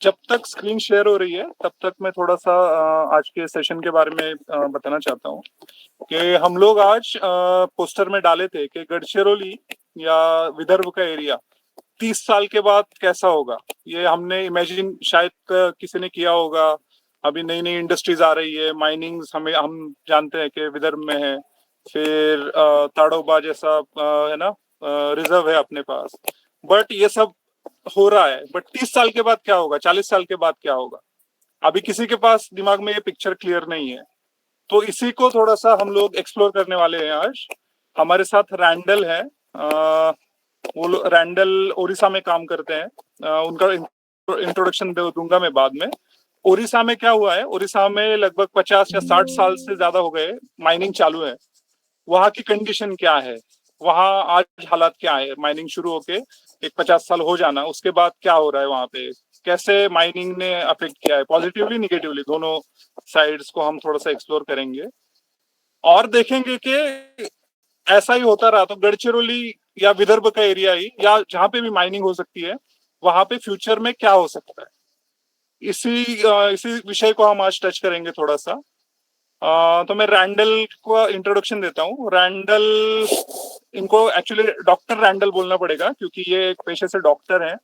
जब तक screen share हो रही है तब तक मैं थोड़ा सा आज के सेशन के बारे में बताना चाहता हूँ कि हम लोग आज पोस्टर में डाले थे कि गढ़चिरौली या विदर्भ का एरिया 30 साल के बाद कैसा होगा। ये हमने इमेजिन शायद किसी ने किया होगा। अभी नई नई इंडस्ट्रीज आ रही है, माइनिंग्स हम जानते हैं कि विदर्भ में है। फिर ताड़ोबा जैसा है ना, रिजर्व है अपने पास। बट ये सब हो रहा है, बट 30 साल के बाद क्या होगा, 40 साल के बाद क्या होगा, अभी किसी के पास दिमाग में ये पिक्चर क्लियर नहीं है। तो इसी को थोड़ा सा हम लोग एक्सप्लोर करने वाले हैं आज। हमारे साथ रैंडल है। वो रैंडल उड़ीसा में काम करते हैं। उनका इंट्रोडक्शन दूंगा मैं बाद में। उड़ीसा में क्या हुआ है, उड़ीसा में लगभग 50 या 60 साल से ज्यादा हो गए माइनिंग चालू है। वहाँ की कंडीशन क्या है, वहाँ आज हालात क्या है, माइनिंग शुरू होके एक 50 साल हो जाना, उसके बाद क्या हो रहा है वहाँ पे, कैसे माइनिंग ने अफेक्ट किया है, पॉजिटिवली निगेटिवली दोनों साइड्स को हम थोड़ा सा एक्सप्लोर करेंगे। और देखेंगे कि ऐसा ही होता रहा तो गढ़चिरौली या विदर्भ का एरिया ही या जहाँ पे भी माइनिंग हो सकती है वहां पे फ्यूचर में क्या हो सकता है, इसी विषय को हम आज टच करेंगे थोड़ा सा। तो मैं रैंडल को इंट्रोडक्शन देता हूँ। रैंडल, इनको एक्चुअली डॉक्टर रैंडल बोलना पड़ेगा क्योंकि ये एक पेशे से डॉक्टर हैं,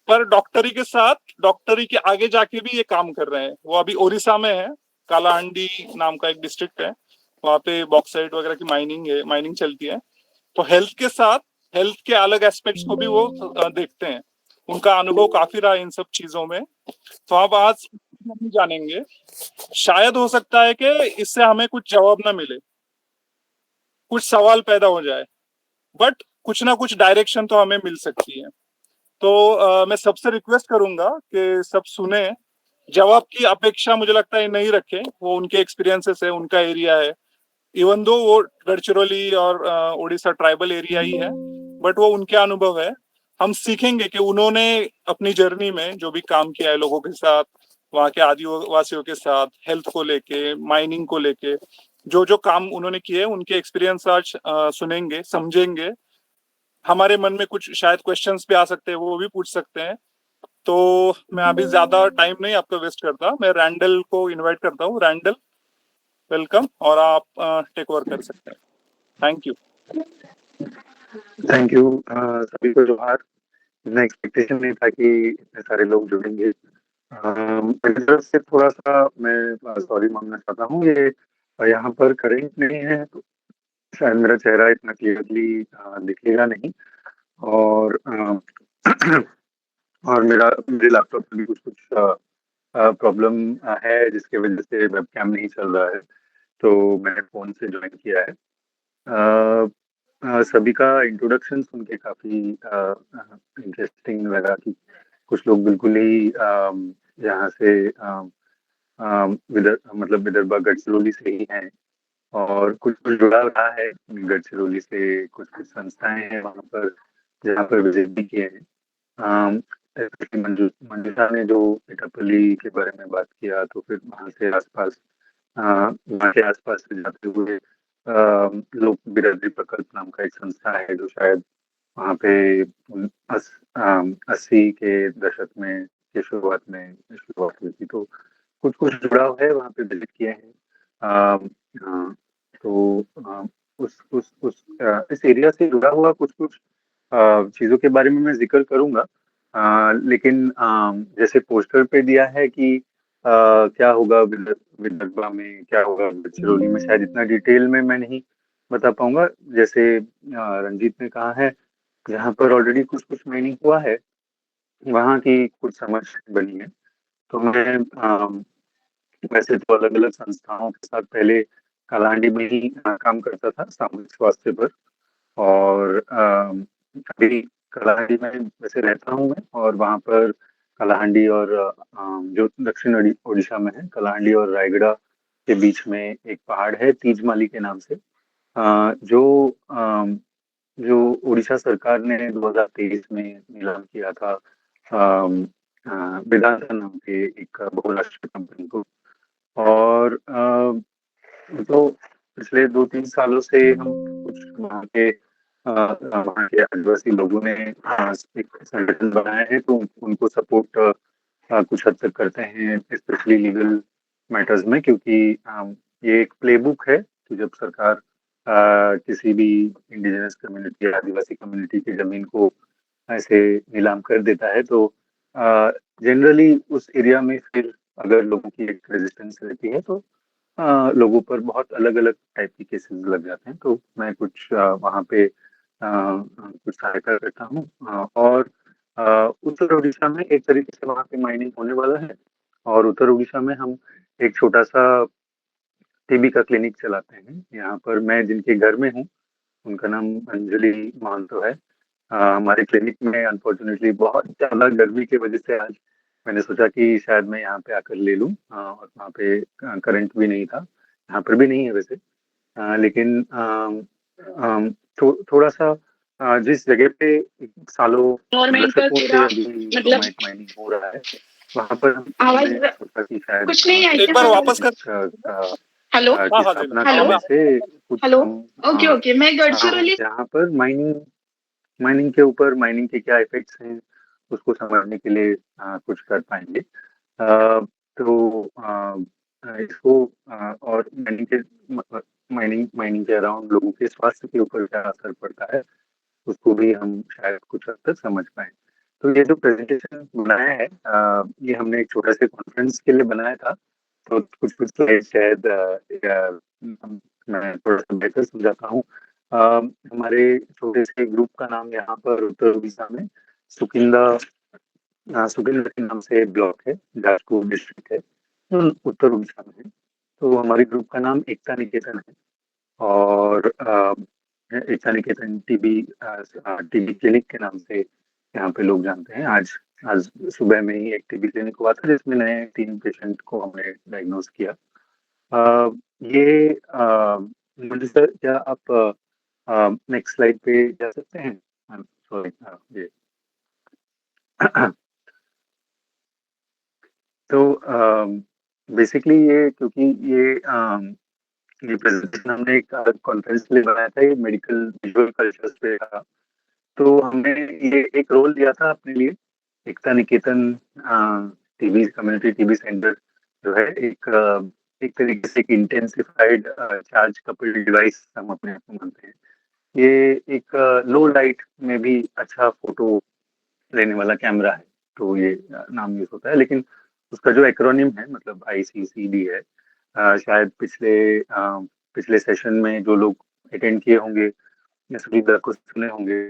पर डॉक्टरी के साथ डॉक्टरी के आगे जाके भी ये काम कर रहे हैं। वो अभी ओडिशा में है, कालाहांडी नाम का एक डिस्ट्रिक्ट है, वहाँ पे बॉक्साइट वगैरह की माइनिंग है, माइनिंग चलती है। तो हेल्थ के साथ हेल्थ के अलग एस्पेक्ट्स को भी वो देखते हैं। उनका अनुभव काफी रहा इन सब चीजों में। तो आप आज नहीं जानेंगे, शायद हो सकता है कि इससे हमें कुछ जवाब ना मिले, कुछ सवाल पैदा हो जाए, बट कुछ ना कुछ डायरेक्शन तो हमें मिल सकती है। तो मैं सबसे रिक्वेस्ट करूंगा कि सब सुने, जवाब की अपेक्षा मुझे लगता है नहीं रखें, वो उनके एक्सपीरियंसेस है, उनका एरिया है। इवन दो वो गढ़चिरौली और उड़ीसा ट्राइबल एरिया ही है, बट वो उनके अनुभव है। हम सीखेंगे कि उन्होंने अपनी जर्नी में जो भी काम किया है लोगों के साथ, वहाँ के आदिवासियों के साथ, हेल्थ को लेके, माइनिंग को लेके, जो जो काम उन्होंने किए उनके एक्सपीरियंस आज सुनेंगे, समझेंगे। हमारे मन में कुछ शायद क्वेश्चंस भी आ सकते हैं, वो भी पूछ सकते हैं। तो मैं अभी ज्यादा टाइम नहीं आपका वेस्ट करता, मैं रैंडल को इनवाइट करता हूँ। रैंडल, वेलकम, और आप टेक ओवर कर सकते हैं। Thank you. थैंक यू सभी को जोहार। इतना एक्सपेक्टेशन नहीं था कि इतने सारे लोग जुड़ेंगे। मेरी तरफ से थोड़ा सा मैं सॉरी मांगना चाहता हूँ। ये यहाँ पर करंट नहीं है तो शायद मेरा चेहरा इतना क्लियरली दिखेगा नहीं। और और मेरे लैपटॉप में भी कुछ कुछ प्रॉब्लम है जिसकी वजह से वेबकैम नहीं चल रहा है, तो मैंने फोन से ज्वाइन किया है। सभी का इंट्रोडक्शन सुन के काफी इंटरेस्टिंग लगा कि कुछ लोग बिल्कुल ही यहाँ से मतलब विदर्भा गढ़चिरौली से ही हैं, और कुछ कुछ जुड़ा रहा है गढ़चिरौली से। कुछ कुछ संस्थाएं हैं वहाँ पर जहाँ पर विजिट भी किए हैं। मंजूषा ने जो एटापल्ली के बारे में बात किया, तो फिर वहाँ के आसपास से जाते हुए लोक बिरादरी प्रकल्प नाम का एक संस्था है जो शायद वहाँ पे 80 के दशक में के शुरुआत में शुरुआत हुई थी। तो कुछ कुछ जुड़ाव है, वहाँ पे विजिट किए हैं। तो इस एरिया से जुड़ा हुआ कुछ कुछ चीजों के बारे में मैं जिक्र करूंगा। लेकिन जैसे पोस्टर पे दिया है कि क्या होगा विदर्भा में, क्या होगा गढ़चिरौली में, शायद इतना डिटेल में मैं नहीं बता पाऊंगा। जैसे रंजीत ने कहा है, जहाँ पर ऑलरेडी कुछ कुछ माइनिंग हुआ है वहाँ की कुछ समझ बनी है। तो मैं वैसे तो अलग अलग संस्थाओं के साथ पहले कालाहांडी में ही काम करता था सामूहिक स्वास्थ्य पर। और अभी कालाहांडी में वैसे रहता हूँ मैं, और वहाँ पर कालाहांडी और जो दक्षिण उड़ीसा में है, कालाहांडी और रायगढ़ के बीच में एक पहाड़ है तीजमाली के नाम से, जो जो उड़ीसा सरकार ने 2023 में नीलाम किया था वेदांता नाम के एक बहुराष्ट्रीय कंपनी को। और तो पिछले 2-3 सालों से हम कुछ वहाँ के वहाँ के आदिवासी लोगों ने एक संगठन बनाया है, तो उनको सपोर्ट कुछ हद तक करते हैं, स्पेशली लीगल मैटर्स में, क्योंकि ये एक प्लेबुक है कि जब सरकार किसी भी इंडिजिनस कम्युनिटी या आदिवासी कम्युनिटी की जमीन को ऐसे नीलाम कर देता है, तो जनरली उस एरिया में फिर अगर लोगों की एक रेजिस्टेंस रहती है, तो लोगों पर बहुत अलग-अलग टाइप के केसेस लग जाते हैं। तो मैं कुछ वहाँ पे कुछ सहायता करता हूँ, और उत्तर ओडिशा में एक तरीके से वहाँ पे माइनिंग होने वाला है, और उत्तर ओडिशा में हम एक छोटा-सा टीबी का क्लिनिक चलाते हैं। यहाँ पर मैं जिनके घर में हूँ, उनका नाम अंजलि महंतो है। हमारे क्लिनिक में अनफॉर्चुनेटली बहुत ज़्यादा गर्मी की वजह से आज मैंने सोचा कि शायद मैं यहाँ पे आकर ले लूँ, और वहाँ पे करंट भी नहीं था। यहाँ पर भी नहीं है वैसे। लेकिन थोड़ा-सा जिस जगह पे सालों गवर्नमेंट का दशकों से पूरा अभी मतलब क्रोमाइट माइनिंग हो रहा है, वहाँ पर आवाज हमने सोचा कि शायद कुछ नहीं आई एक बार वापस कर। हेलो हाँ की हाँ, देना। स्थापना हेलो करने से कुछ हेलो हम ओके ओके मैं गढ़चिरौली यहाँ पर माइनिंग माइनिंग के ऊपर माइनिंग के क्या इफेक्ट्स हैं, उसको समझने के लिए कुछ कर पाएंगे। तो इसको और माइनिंग माइनिंग के अराउंड लोगों के स्वास्थ्य के ऊपर क्या असर पड़ता है, उसको भी हम शायद कुछ हद तक समझ पाए। तो ये जो प्रेजेंटेशन बनाया है, ये हमने एक छोटा से कॉन्फ्रेंस के लिए बनाया था, तो कुछ कुछ स्लाइड शायद मैं थोड़ा सा बेहतर समझाता हूँ। हमारे छोटे से ग्रुप का नाम यहाँ पर उत्तर उड़ीसा में सुकिंदा सुकिंदा के नाम से ब्लॉक है, जाजपुर डिस्ट्रिक्ट है, उत्तर उड़ीसा में है। तो हमारे ग्रुप का नाम एकता निकेतन है, और एकता निकेतन टीबी क्लिनिक के नाम से यहाँ पे लोग जानते हैं। आज आज सुबह में ही एक टीबी क्लिनिक हुआ था, जिसमें नए 3 पेशेंट को हमने डायग्नोज किया। अ, ये मंजू सर, क्या आप नेक्स्ट स्लाइड पे जा सकते हैं? सॉरी, ये तो बेसिकली ये, क्योंकि ये प्रेजेंटेशन हमने एक कॉन्फ्रेंस के लिए बनाया था, ये मेडिकल विजुअल कल्चर्स पे था। तो हमने ये एक रोल दिया था अपने लिए, एकता निकेतन टीबी कम्युनिटी टीबी सेंटर जो है, एक तरीके से एक इंटेंसिफाइड चार्ज कपल्ड डिवाइस हम अपने आप को मानते हैं। ये एक लो लाइट में भी अच्छा फोटो लेने वाला कैमरा है, तो ये नाम यूज होता है, लेकिन उसका जो एक्रोनिम है, मतलब आईसीसीडी है। शायद पिछले सेशन में जो लोग अटेंड किए होंगे या सुविधा को सुने होंगे,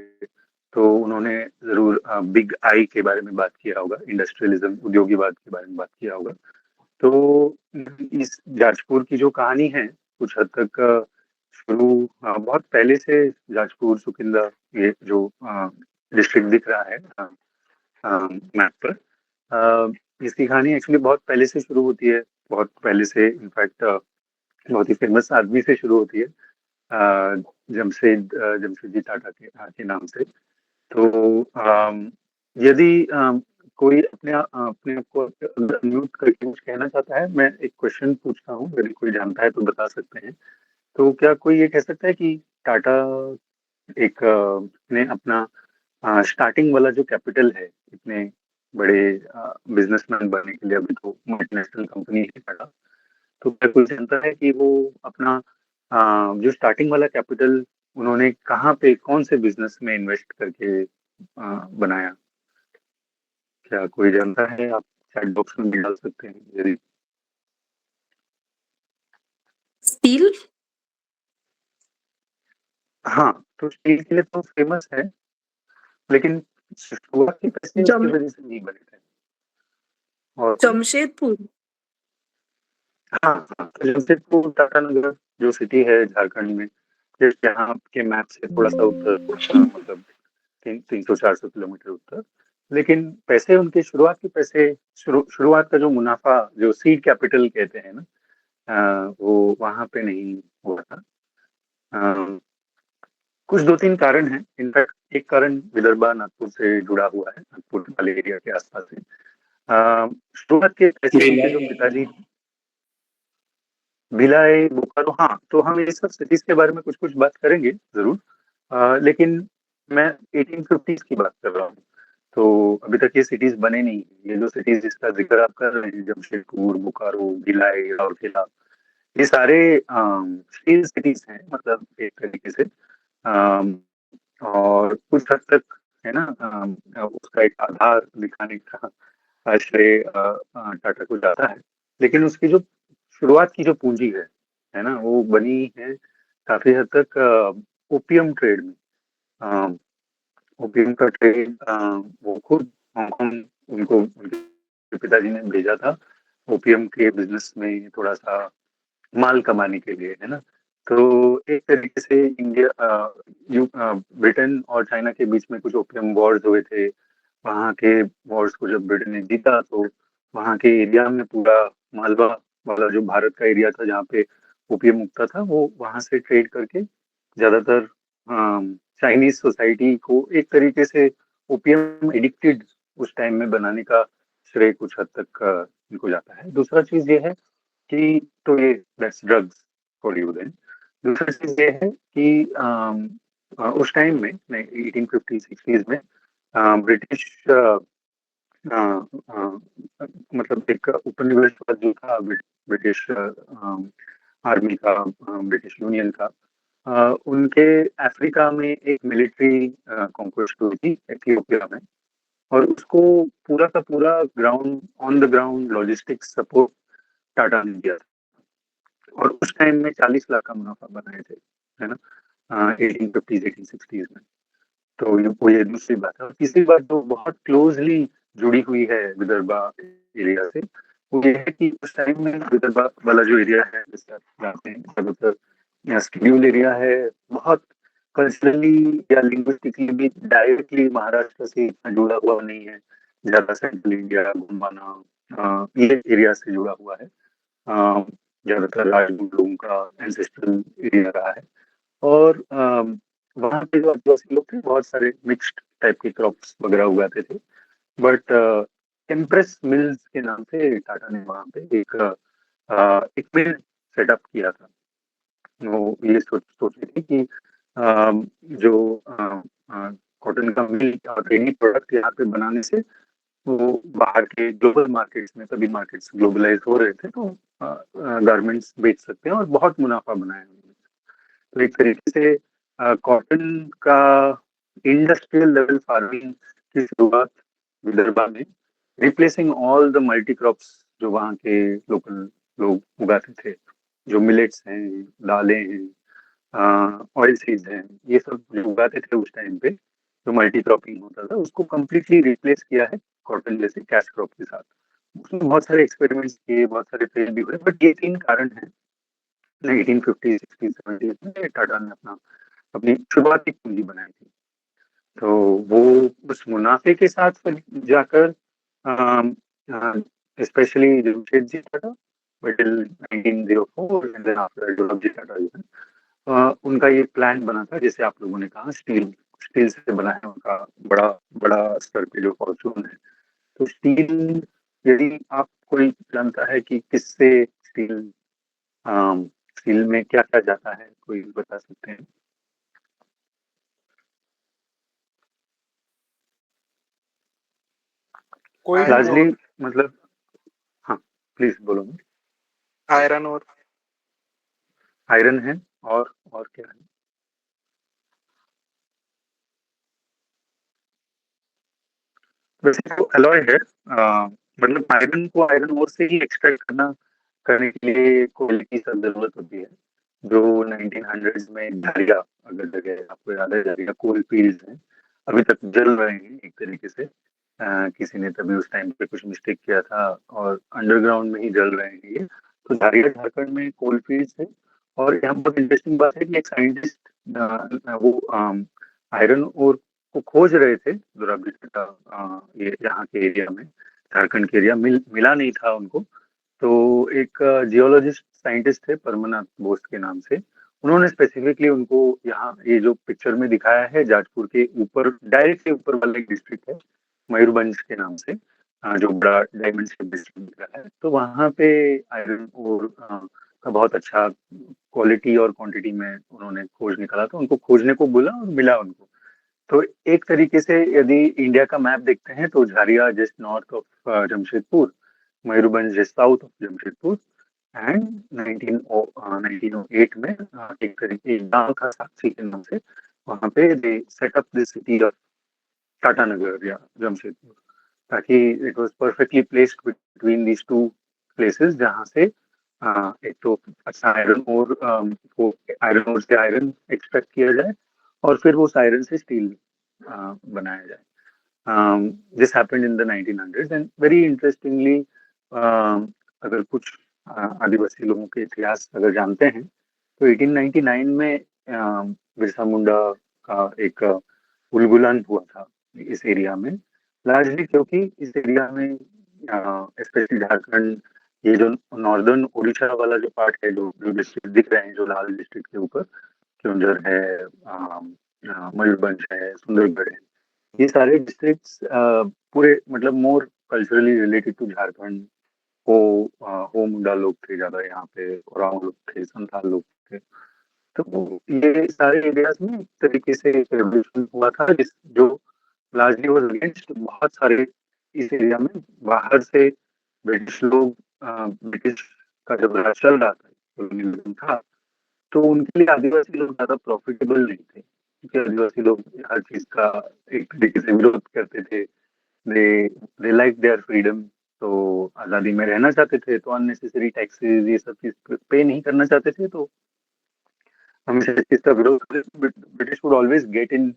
तो उन्होंने जरूर बिग आई के बारे में बात किया होगा, इंडस्ट्रियलिज्म, उद्योगीवाद के बारे में बात किया होगा। तो इस जाजपुर की जो कहानी है, कुछ हद तक शुरू बहुत पहले से, जाजपुर सुकिंदा, ये जो डिस्ट्रिक्ट दिख रहा है मैप पर, इसकी कहानी एक्चुअली बहुत पहले से शुरू होती है। बहुत पहले से, इनफैक्ट बहुत ही फेमस आदमी से शुरू होती है, जमशेदजी टाटा के नाम से। तो यदि कोई अपने आप को म्यूट करके कुछ कहना चाहता है, मैं एक क्वेश्चन पूछता हूँ, यदि कोई जानता है तो बता सकते हैं। तो क्या कोई ये कह सकता है कि टाटा एक ने अपना स्टार्टिंग वाला जो कैपिटल है, इतने बड़े बिजनेसमैन बनने के लिए, अभी तो मल्टीनेशनल कंपनी है टाटा, तो क्या कोई जानता है कि वो अपना जो स्टार्टिंग वाला कैपिटल उन्होंने कहाँ पे, कौन से बिजनेस में इन्वेस्ट करके बनाया? क्या कोई जानता है? आप चैट बॉक्स में भी डाल सकते हैं यदि। स्टील हाँ, तो स्टील के लिए तो फेमस है, लेकिन शुरुआत के पैसे उसकी वजह से नहीं बने थे। और जमशेदपुर हाँ, हाँ, तो जमशेदपुर टाटा नगर जो सिटी है झारखंड में, जैसे यहाँ के मैप से थोड़ा सा उत्तर, मतलब 300-400 किलोमीटर उत्तर। लेकिन पैसे उनके शुरुआत के पैसे, शुरुआत का जो मुनाफा, जो सीड कैपिटल कहते हैं ना, वो वहां पे नहीं हुआ था। अ, कुछ 2-3 कारण हैं। इनफैक्ट एक कारण विदर्भा नागपुर से जुड़ा हुआ है, नागपुर वाले एरिया के आसपास है। शुरुआत के पैसे उनके जो पिताजी, भिलाई, बोकारो, हाँ, तो हम ये सब सिटीज के बारे में कुछ कुछ बात करेंगे जरूर। लेकिन मैं 1850s की बात कर रहा हूँ। तो अभी तक ये सिटीज बने नहीं हैं। ये जो सिटीज जिसका जिक्र आप कर रहे हैं, जमशेदपुर, बोकारो, भिलाई, राउरकेला, ये सारे स्टील सिटीज हैं, मतलब एक तरीके से। अम, और कुछ हद तक है ना, उसका एक आधार दिखाने का श्रेय टाटा को जाता है। लेकिन उसकी जो शुरुआत की जो पूंजी है ना, वो बनी है काफी हद तक ओपियम ट्रेड में। अ, ओपियम का ट्रेड, वो खुद हांगकांग, उनको उनके पिताजी ने भेजा था ओपियम के बिजनेस में थोड़ा सा माल कमाने के लिए, है ना। तो एक तरीके से ब्रिटेन और चाइना के बीच में कुछ ओपियम वॉर्स हुए थे। वहाँ के वॉर्स को जब ब्रिटेन ने जीता, तो वहाँ के एरिया में पूरा मालवा वाला जो भारत का एरिया था जहाँ पे ओपियम उगता था, वो वहाँ से ट्रेड करके ज्यादातर चाइनीज सोसाइटी को एक तरीके से ओपियम एडिक्टेड उस टाइम में बनाने का श्रेय कुछ हद तक इनको जाता है। दूसरा चीज ये है कि, तो ये that's drugs for you then. दूसरी चीज ये है कि उस टाइम में 1850-60s में ब्रिटिश मतलब एक उपनिवेशवाद जो था ब्रिटिश आर्मी का, ब्रिटिश यूनियन का, उनके अफ्रीका में एक मिलिट्री कॉन्क्वेस्ट हुई थी एथियोपिया में। और उसको पूरा का पूरा ground on the ground logistics support Tata ने दिया था। और उस टाइम में 40 लाख का मुनाफा बनाए थे, है ना, 1850s 1860s में। तो ये दूसरी बात है। और तीसरी बात जो बहुत क्लोजली जुड़ी हुई है विदर्भा एरिया से, वो ये है कि उस टाइम में विदर्भा वाला जो एरिया है, जैसे आप जानते हैं, ज्यादातर शेड्यूल एरिया है, बहुत कल्चरली या लिंग्विस्टिकली भी डायरेक्टली महाराष्ट्र से इतना जुड़ा हुआ नहीं है। ज्यादा सेंट्रल इंडिया, घुमाना, ये एरिया से जुड़ा हुआ है। ज्यादातर राजपूत लोगों का एंसेस्ट्रल एरिया रहा है। और वहाँ पे जो आदिवासी लोग थे, बहुत सारे मिक्स्ड टाइप के क्रॉप्स वगैरह उगाते थे। बट एम्प्रेस मिल्स के नाम से टाटा ने वहाँ पे एक मिल सेटअप किया था। वो ये सोची थी कि जो कॉटन का मिल और रेडी प्रोडक्ट यहाँ पे बनाने से वो बाहर के ग्लोबल मार्केट्स में, तभी मार्केट्स ग्लोबलाइज हो रहे थे, तो गारमेंट्स बेच सकते हैं, और बहुत मुनाफा बनाया उन्होंने। तो एक तरीके से कॉटन का इंडस्ट्रियल लेवल फार्मिंग की शुरुआत विदर्भा में, replacing all the multi crops जो वहाँ के लोकल लोग उगाते थे। जो मिलेट्स हैं, दालें हैं, ऑयल सीड्स हैं, ये सब जो उगाते थे उस टाइम पे, जो मल्टी क्रॉपिंग होता था, उसको कम्प्लीटली रिप्लेस किया है कॉटन जैसे कैश क्रॉप के साथ। उसमें बहुत सारे एक्सपेरिमेंट्स किए, बहुत सारे फेल भी हुए, बट ये 3 कारण हैं। 1950, 60, 70 में टाटा ने अपनी शुरुआती पूंजी बनाई थी। तो वो उस मुनाफे के साथ फिर जाकर specially Jamsetji Tata, till 1904, and then after डोलपजी टाटा जो है, उनका ये प्लान बना था, जैसे आप लोगों ने कहा, स्टील स्टील से बना है उनका बड़ा बड़ा स्तर पे जो फॉर्चून है। तो स्टील, यदि आप कोई जानता है कि किससे स्टील, स्टील में क्या क्या जाता है, कोई बता सकते हैं? कोई लार्जली, मतलब, हाँ, प्लीज बोलो। आयरन और आयरन है, और क्या है? वैसे तो एलॉय है, मतलब आयरन को आयरन ओर से ही एक्सट्रैक्ट करने के लिए कोयले की सब जरूरत होती है। जो 1900s में झारिया, अगर जगह आपको याद है, झारिया कोल फील्ड है, अभी तक जल रहे हैं एक तरीके से। किसी ने तभी उस टाइम पे कुछ मिस्टेक किया था, और अंडरग्राउंड में ही जल रहे हैं ये। तो झारिया झारखंड में कोल फील्ड है। और यहाँ बहुत इंटरेस्टिंग बात है कि एक साइंटिस्ट वो आयरन ओर को खोज रहे थे दुराबजी टाटा, ये यहाँ के एरिया में, झारखंड के एरिया मिला नहीं था उनको। तो एक जियोलॉजिस्ट साइंटिस्ट थे परमनाथ बोस के नाम से, उन्होंने स्पेसिफिकली उनको यहाँ, ये जो पिक्चर में दिखाया है, जाजपुर के ऊपर, डायरेक्टली ऊपर वाला एक डिस्ट्रिक्ट है मयूरभंज के नाम से, जो बड़ा डायमंड शेप डिस्ट्रिक्ट दिख रहा है, तो वहाँ पे आयरन और का बहुत अच्छा क्वालिटी और क्वांटिटी में उन्होंने खोज निकाला था, उनको खोजने को बोला और मिला उनको। तो एक तरीके से यदि इंडिया का मैप देखते हैं तो Jharia just north of Jamshedpur, Mayurbhanj just south of Jamshedpur, and 1908 में एक तरीके एक गांव था साक्षी के नाम से, वहां पे they set up this city of Tatanagar या जमशेदपुर, ताकि it was perfectly placed between these two places, जहां से एक तो अच्छा आयरन और वो आयरन और से आयरन एक्सट्रैक्ट किया जाए और फिर वो आयरन से स्टील बनाया जाए. This happened in the 1900s and very interestingly, अगर कुछ आदिवासी लोगों के इतिहास अगर जानते हैं तो 1899 में बिरसा मुंडा का एक उलगुलान हुआ था इस एरिया में, लार्जली क्योंकि इस एरिया में स्पेशली झारखंड, ये जो नॉर्दर्न उड़ीसा वाला जो पार्ट है, जो जो डिस्ट्रिक्ट दिख रहे हैं जो लाल डिस्ट्रिक्ट के ऊपर, क्योंझर है, मयूरभंज है, सुंदरगढ़ है, ये सारे डिस्ट्रिक्ट्स पूरे मतलब मोर कल्चरली रिलेटेड टू झारखंड हो मुंडा लोग थे ज्यादा यहाँ पे, ओरांव लोग थे, संथाल लोग थे. तो ये सारे एरियाज में एक तरीके से एक रेवोल्यूशन हुआ था जिस जो लार्जली वाज अगेंस्ट बहुत सारे इस एरिया में बाहर से ब्रिटिश लोग, ब्रिटिश का जब राज चल रहा था, colonialism था, तो उनके लिए आदिवासी लोग ज्यादा प्रॉफिटेबल नहीं थे, क्योंकि आदिवासी लोग हर चीज का एक तरीके से विरोध करते थे. दे लाइक देयर फ्रीडम, तो आजादी में रहना चाहते थे, तो अननेसेसरी टैक्सेस ये सब चीज पे नहीं करना चाहते थे, तो हमेशा इस चीज का विरोध करते थे. British would always get in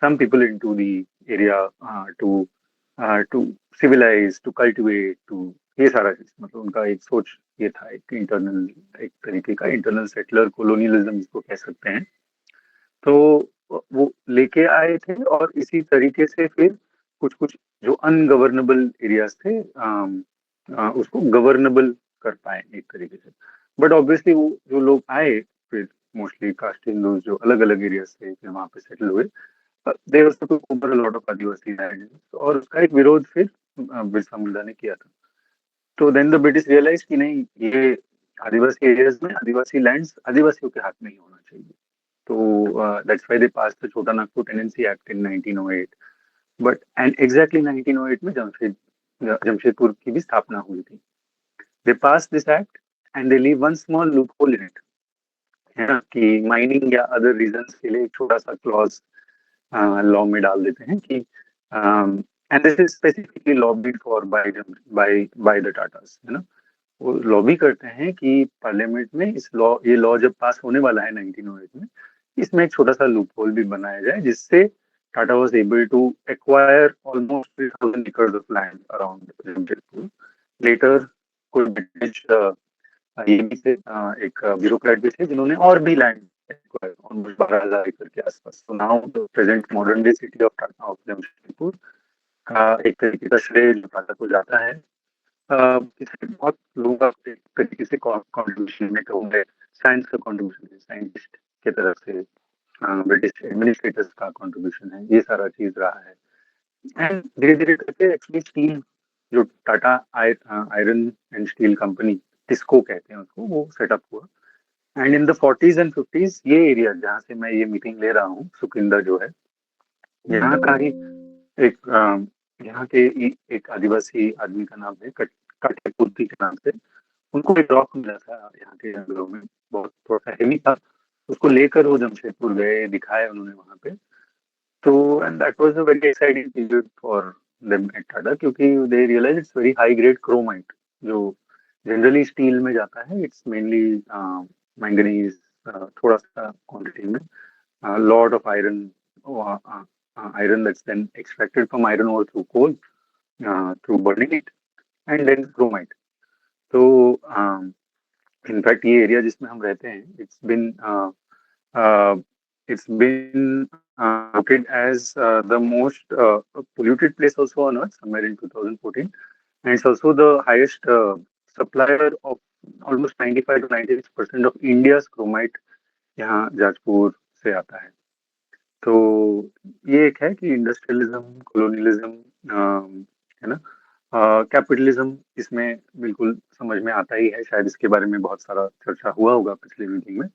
some people into the area to civilize, to cultivate, to ये सारा चीज, मतलब उनका एक सोच ये था, एक इंटरनल, एक तरीके का इंटरनल सेटलर कोलोनियलिज्म जिसको कह सकते हैं. तो वो लेके आए थे और इसी तरीके से फिर कुछ कुछ जो अनगवर्नेबल एरियाज थे उसको गवर्नेबल कर पाए एक तरीके से. बट ऑब्वियसली वो जो लोग आए फिर मोस्टली कास्ट हिंदूज जो अलग अलग एरियाज से फिर वहाँ पे सेटल हुए, they was to over a lot of Adivasi land, और उसका एक विरोध फिर बिरसा मुंडा ने किया था. तो देन द ब्रिटिश रियलाइज कि नहीं, ये आदिवासी एरियाज में आदिवासी लैंड्स आदिवासियों के हाथ में ही होना चाहिए. तो that's why they passed the Chota Nagpur tenancy act in 1908. But and exactly 1908 में जमशेदपुर की भी स्थापना हुई थी. They passed this act and they leave one small loophole in it, है ना, कि माइनिंग या अदर रीजंस के लिए एक छोटा सा क्लॉज लॉ में डाल देते हैं कि and this is specifically lobbied for by the Tatas, है ना. वो लॉबी करते हैं कि पार्लियामेंट में ये लॉ जब पास होने वाला है 1908 में, इसमें एक छोटा सा लूप होल भी बनाया जाए जिससे Tata was able to acquire almost 3000 acres of land around Jamshedpur. Later कोई ब्रिटिश ये भी थे, एक ब्यूरोक्रेट भी थे जिन्होंने और भी लैंड एक्वायर ऑलमोस्ट 12,000 एकड़ के आसपास. तो now the present modern day city of Tata of Jamshedpur का एक तरीके का श्रेय जो टाटा को जाता है. इसमें बहुत लोगों का एक तरीके से कॉन्ट्रीब्यूशन में कहूँगा, साइंस का कॉन्ट्रीब्यूशन है, साइंटिस्ट के तरफ से ब्रिटिश एडमिनिस्ट्रेटर्स का कॉन्ट्रीब्यूशन है, ये सारा चीज रहा है. एंड धीरे धीरे करके एक्चुअली स्टील जो Tata iron and steel company, TISCO कहते हैं उसको, वो सेटअप हुआ. And in the 40s and 50s ये एरिया जहाँ से मैं ये मीटिंग ले रहा हूँ, सुकिंदा जो है, यहाँ का ही एक यहाँ के एक आदिवासी आदमी का नाम है काटेपुर्ती के नाम से. उनको एक रॉक मिला था यहाँ के जंगलों में, बहुत थोड़ा सा हेवी था. उसको लेकर वो जमशेदपुर गए, दिखाया उन्होंने वहाँ पे. तो and that was a very exciting period for them at Tata, क्योंकि they realise it's very high grade chromite, जो जनरली स्टील में जाता है. इट्स मेनली मैंगनीज, थोड़ा सा क्वांटिटी में, lot of iron, iron that's then extracted from iron ore through coal, through burning it, and then chromite. तो in fact ये area जिसमें हम रहते हैं, it's been voted as the most polluted place also on earth somewhere in 2014, and it's also the highest supplier of almost 95 to 96% of India's chromite यहाँ जाजपुर से आता है. तो ये एक है कि इंडस्ट्रियलिज्म, कॉलोनियलिज्म, है ना, कैपिटलिज्म इसमें बिल्कुल समझ में आता ही है, शायद इसके बारे में बहुत सारा चर्चा हुआ होगा पिछले मीटिंग में।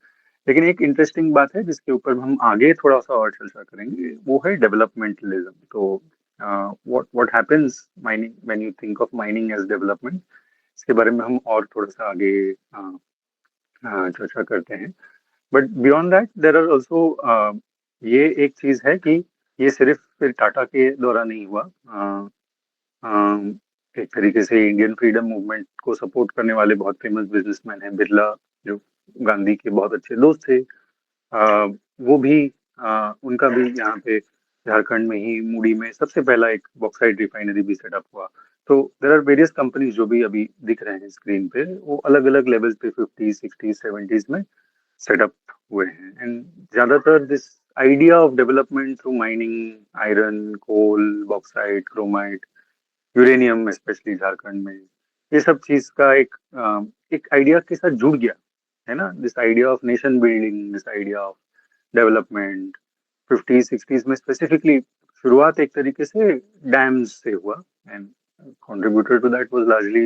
लेकिन एक इंटरेस्टिंग बात है जिसके ऊपर हम आगे थोड़ा सा और चर्चा करेंगे, वो है डेवलपमेंटलिज्म। तो what happens mining when you think of mining as development, इसके बारे में हम और थोड़ा सा आगे चर्चा करते हैं। But beyond that there are also, ये एक चीज है कि ये सिर्फ फिर टाटा के द्वारा नहीं हुआ। एक तरीके से इंडियन फ्रीडम मूवमेंट को सपोर्ट करने वाले बहुत फेमस बिजनेसमैन हैं, बिरला, जो गांधी के बहुत अच्छे दोस्त थे, वो भी, उनका भी यहाँ पे झारखंड में ही मूडी में सबसे पहला एक बॉक्साइट रिफाइनरी भी सेटअप हुआ। तो देर आर वेरियस कंपनीज जो भी अभी दिख रहे हैं स्क्रीन पे, वो अलग अलग लेवल्स पे 50, 60, 70s में सेटअप हुए हैं। एंड ज्यादातर this idea of development through mining iron, coal, bauxite, chromite, uranium, specially Jharkhand में, ये सब चीज का एक आइडिया के साथ जुड़ गया है ना। This idea of nation building, this idea of development 50, 60s में स्पेसिफिकली शुरुआत एक तरीके से डैम्स से हुआ, and contributor to that was largely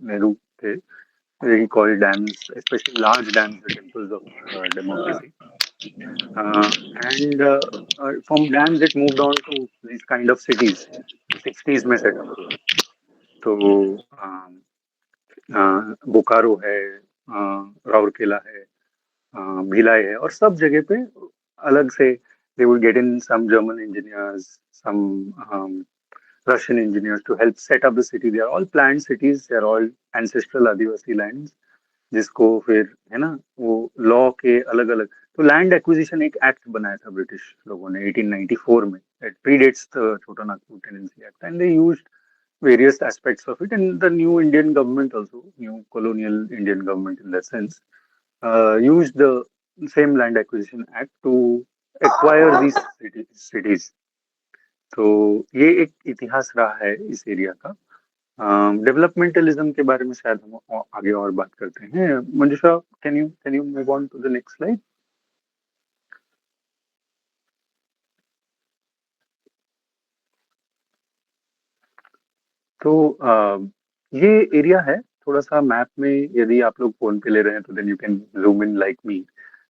Nehru थे। He called dams, especially large dams, the temples of democracy. From dams it moved on to these kind of cities, 60s में setup हुआ। तो बोकारो है, राउरकेला है, भिलाई है, और सब जगह पे अलग से they would get in some German engineers, some Russian engineers to help set up the city. They are all planned cities, they are all ancestral Adivasi lands, जिसको फिर है ना वो लॉ के अलग अलग, तो लैंड एक्विजिशन एक एक्ट बनाया था ब्रिटिश लोगों ने 1894 में, that predates the Chota Nagpur Tenancy Act, and they used various aspects of it, and the new Indian government also, new colonial Indian government in that sense, used the same land acquisition act to acquire these cities. तो ये एक इतिहास रहा है इस area का। डेवलपमेंटलिज्म के बारे में शायद हम आगे और बात करते हैं। Manjusha, can you move on to the next slide. तो ये एरिया है थोड़ा सा मैप में, यदि आप लोग फोन पे ले रहे हैं तो then you can zoom in like me,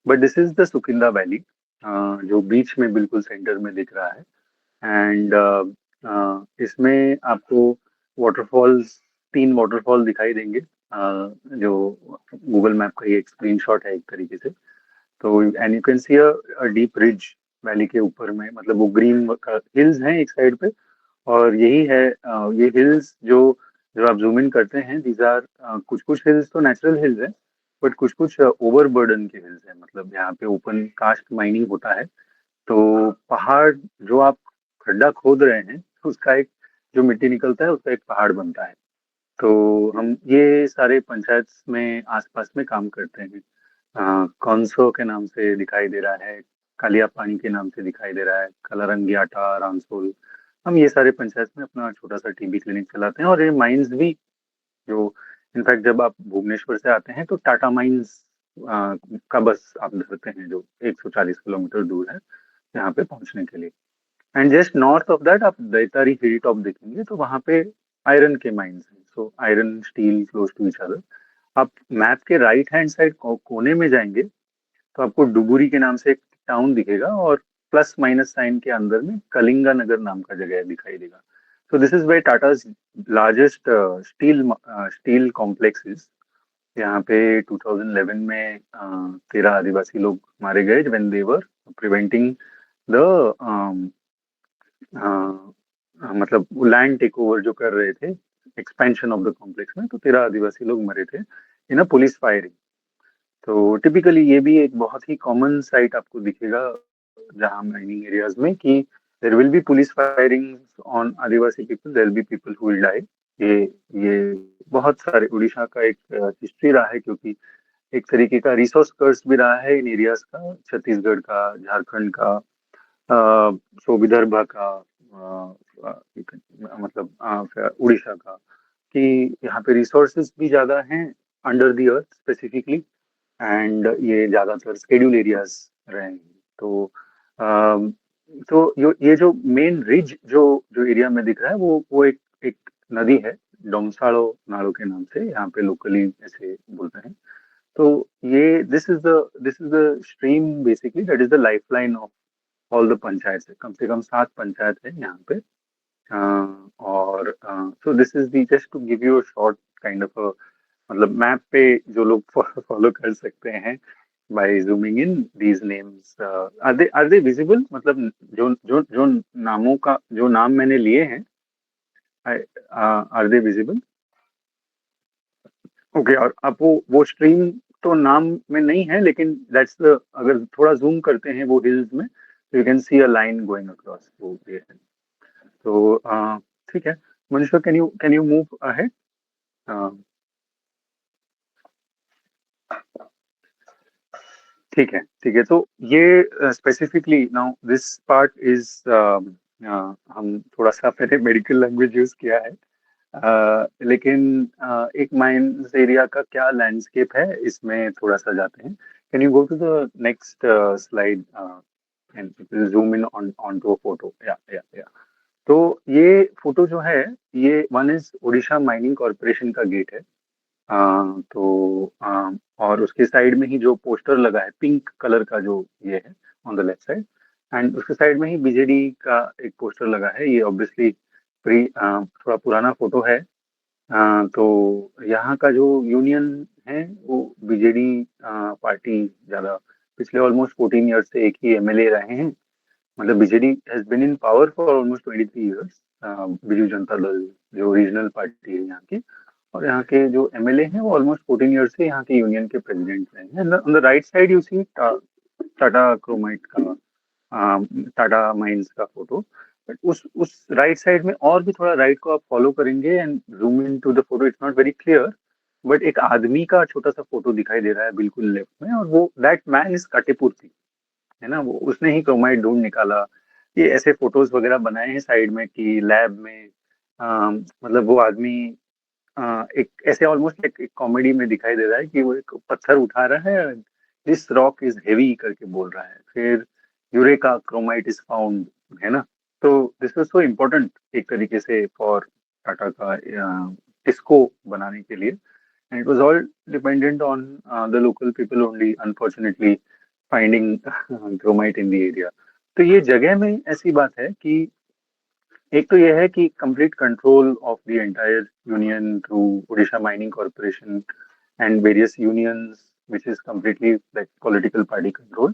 but this is the Sukinda valley, जो बीच में बिल्कुल सेंटर में दिख रहा है। एंड इसमें आपको वाटरफॉल्स, 3 वाटरफॉल दिखाई देंगे, जो गूगल मैप का ये एक स्क्रीनशॉट है एक तरीके से। तो and you can C a deep ridge valley के ऊपर में, मतलब वो ग्रीन हिल्स हैं एक साइड पे, और यही है ये हिल्स जो जब आप जूम इन करते हैं, दीज आर कुछ कुछ हिल्स तो नेचुरल हिल्स हैं, बट कुछ कुछ ओवरबर्डन के हिल्स हैं, मतलब यहाँ पे ओपन कास्ट माइनिंग होता है। तो पहाड़ जो आप खड्डा खोद रहे हैं, उसका एक जो मिट्टी निकलता है उसका एक पहाड़ बनता है। तो हम ये सारे पंचायत में आसपास में काम करते हैं। कौनसो के नाम से दिखाई दे रहा है, कालिया पानी के नाम से दिखाई दे रहा है, कलारंगियाटा, रामसोल, हम ये सारे पंचायत में अपना छोटा सा टीबी क्लिनिक चलाते हैं। और ये माइंस भी, जो इनफैक्ट जब आप भुवनेश्वर से आते हैं तो टाटा माइंस का बस आप धरते हैं, जो 140 किलोमीटर दूर है यहाँ पे पहुंचने के लिए। And just north of that आप दैतारी हिल टॉप देखेंगे तो वहां पे आयरन के माइंस हैं। So iron steel close to each other. आप मैप के राइट हैंड साइड कोने में जाएंगे तो आपको डुबुरी के नाम से एक टाउन दिखेगा, और प्लस माइनस साइन के अंदर में कलिंगा नगर नाम का जगह दिखाई देगा। So this is where Tata's largest steel complex is. यहाँ पे 2011 में 13 आदिवासी लोग मारे गए when they were preventing the मतलब लैंड टेक ओवर जो कर रहे थे एक्सपेंशन ऑफ द कॉम्प्लेक्स में, तो 13 आदिवासी लोग मरे थे इन अ पुलिस फायरिंग। तो टिपिकली ये भी एक बहुत ही कॉमन साइट आपको दिखेगा जहाँ माइनिंग एरियाज में, कि there will be police firings on Adivasi people, there will be people who will die। ये बहुत सारे उड़ीसा का एक हिस्ट्री रहा है, क्योंकि एक तरीके का रिसोर्स कर्स भी रहा है इन एरियाज का, छत्तीसगढ़ का, झारखंड का, सो विदर्भ का, मतलब उड़ीसा का, कि यहाँ पे रिसोर्सेज भी ज्यादा हैं under the earth specifically, and ये ज्यादातर शेड्यूल एरियाज रहे हैं। तो ये जो मेन रिज जो एरिया में दिख रहा है, वो एक नदी है, डोमसाड़ो नाड़ो के नाम से, यहाँ पे लोकली ऐसे बोलते हैं। तो ये this is the stream basically, that is the lifeline of all the panchayat है। कम से कम 7 पंचायत है यहाँ पे। और so this is the, just to give you a short kind of, मतलब मैप पे जो लोग फॉलो कर सकते हैं by zooming in these names, are they visible, मतलब जो जो जो नामों का जो नाम मैंने लिए हैं, आर दे विजिबल? ओके, और अब वो स्ट्रीम तो नाम में नहीं है, लेकिन दैट्स द, अगर थोड़ा जूम करते हैं वो हिल्स में, तो you can C a line going across, वो ये है। तो ठीक है Manisha, can you move ahead? ठीक है, ठीक है। तो ये specifically now this part is, हम थोड़ा सा पहले मेडिकल लैंग्वेज यूज किया है, लेकिन एक माइंस एरिया का क्या लैंडस्केप है इसमें थोड़ा सा जाते हैं। Can you go to the next slide and zoom in on to a photo? या तो ये फोटो जो है, ये one is Odisha mining corporation का गेट है। तो और उसके साइड में ही जो पोस्टर लगा है पिंक कलर का, जो ये है on the left side, and उसके साइड में ही बीजेडी का एक पोस्टर लगा है। ये ऑब्वियसली थोड़ा पुराना फोटो है। तो यहाँ का जो यूनियन है वो बीजेडी पार्टी ज्यादा, पिछले ऑलमोस्ट 14 ईयर्स से एक ही एमएलए रहे हैं। मतलब BJD has been in power for almost 23 years. Biju Janata Dal जो रीजनल पार्टी है यहाँ की, और यहाँ के जो एमएलए हैं वो ऑलमोस्ट 14 ईयर्स से यहाँ के यूनियन के प्रेसिडेंट रहे हैं। On the right side you see Tata chromite का, टाटा माइंस का फोटो। बट उस राइट साइड में और भी थोड़ा राइट को आप फॉलो करेंगे and zoom in to the photo, it's not very clear, but एक आदमी का छोटा सा फोटो दिखाई दे रहा है बिल्कुल लेफ्ट में, और वो दैट मैन इज काटेपुर्ती, है ना। वो उसने ही क्रोमाइट ढूंढ निकाला। ये ऐसे फोटोज वगैरह बनाए हैं साइड में कि लैब में, मतलब वो आदमी एक ऐसे ऑलमोस्ट एक कॉमेडी में दिखाई दे रहा है कि वो एक पत्थर उठा रहा है, दिस रॉक इज हेवी करके बोल रहा है, फिर यूरेका क्रोमाइट इज फाउंड, है ना। तो दिस वाज सो इम्पोर्टेंट एक तरीके से फॉर टाटा का इसको बनाने के लिए, and it was all dependent on the local people only, unfortunately finding chromite in the area. तो ये जगह में ऐसी बात है कि एक तो यह है कि complete control of the entire union through Odisha mining corporation and various unions, which is completely like political party control,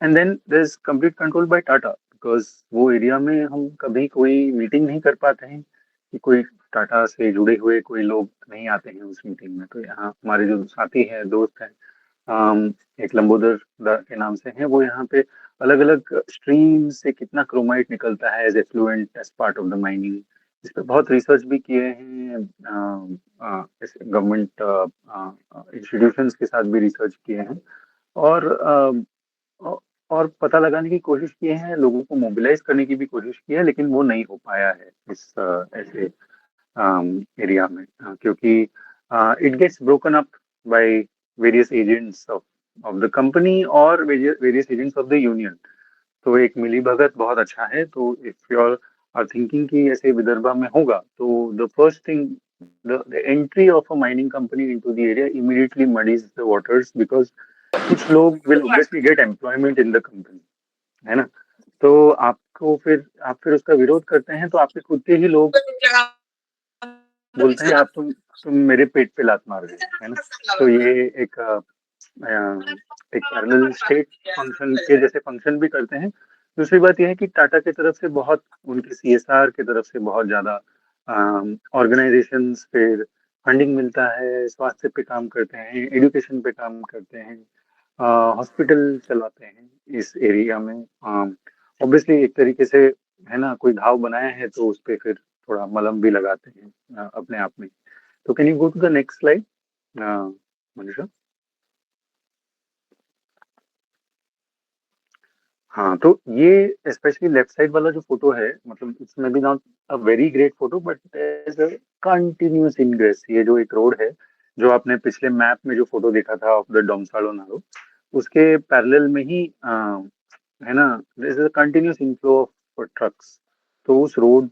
and then there's complete control by Tata, because वो एरिया में हम कभी कोई मीटिंग नहीं कर पाते हैं कि कोई टाटा से जुड़े हुए कोई लोग नहीं आते हैं उस मीटिंग में। तो यहाँ हमारे जो साथी हैं, दोस्त हैं, एक लंबोदर के नाम से हैं, वो यहाँ पे अलग अलग स्ट्रीम से कितना क्रोमाइट निकलता है as effluent as part of the mining, इस पे बहुत रिसर्च भी किए हैं। गवर्नमेंट इंस्टीट्यूशंस के साथ भी रिसर्च किए हैं, और और पता लगाने की कोशिश किए हैं, लोगों को मोबिलाइज करने की भी कोशिश की है, लेकिन वो नहीं हो पाया है इस ऐसे एरिया में, क्योंकि it gets broken up by various agents of the company और various agents of the union. तो एक मिली भगत बहुत अच्छा है। तो इफ यू आर थिंकिंग कि ऐसे विदर्भा में होगा, तो the first thing, the entry of a mining company into the area immediately muddies the waters, because कुछ लोग will obviously get employment in the company, है ना। तो आपको फिर आप फिर उसका विरोध करते हैं, तो आपके खुद के ही लोग बोलते हैं आप तुम मेरे पेट पे लात मार रहे हो, है ना। तो ये एक पैरेलल स्टेट फंक्शन के जैसे फंक्शन भी करते हैं। दूसरी बात यह है कि टाटा की तरफ से बहुत, उनके सीएसआर की तरफ से बहुत ज्यादा ऑर्गेनाइजेशंस फिर फंडिंग मिलता है, स्वास्थ्य पे काम करते हैं, एजुकेशन पे काम करते हैं, हॉस्पिटल चलाते हैं इस एरिया में। ऑब्वियसली एक तरीके से, है ना, कोई घाव बनाया है तो उस पे फिर थोड़ा मलहम भी लगाते हैं अपने आप में। तो can you go to the next slide Manisha? हाँ, तो ये स्पेशली लेफ्ट साइड वाला जो फोटो है, मतलब इसमें भी not a very great photo, but continuous ingress. ये जो एक रोड है, जो आपने पिछले मैप में जो फोटो देखा था ऑफ द डोमसाड़ो नारो, उसके पैरेलल में ही है ना, this is a continuous inflow of trucks. तो उस रोड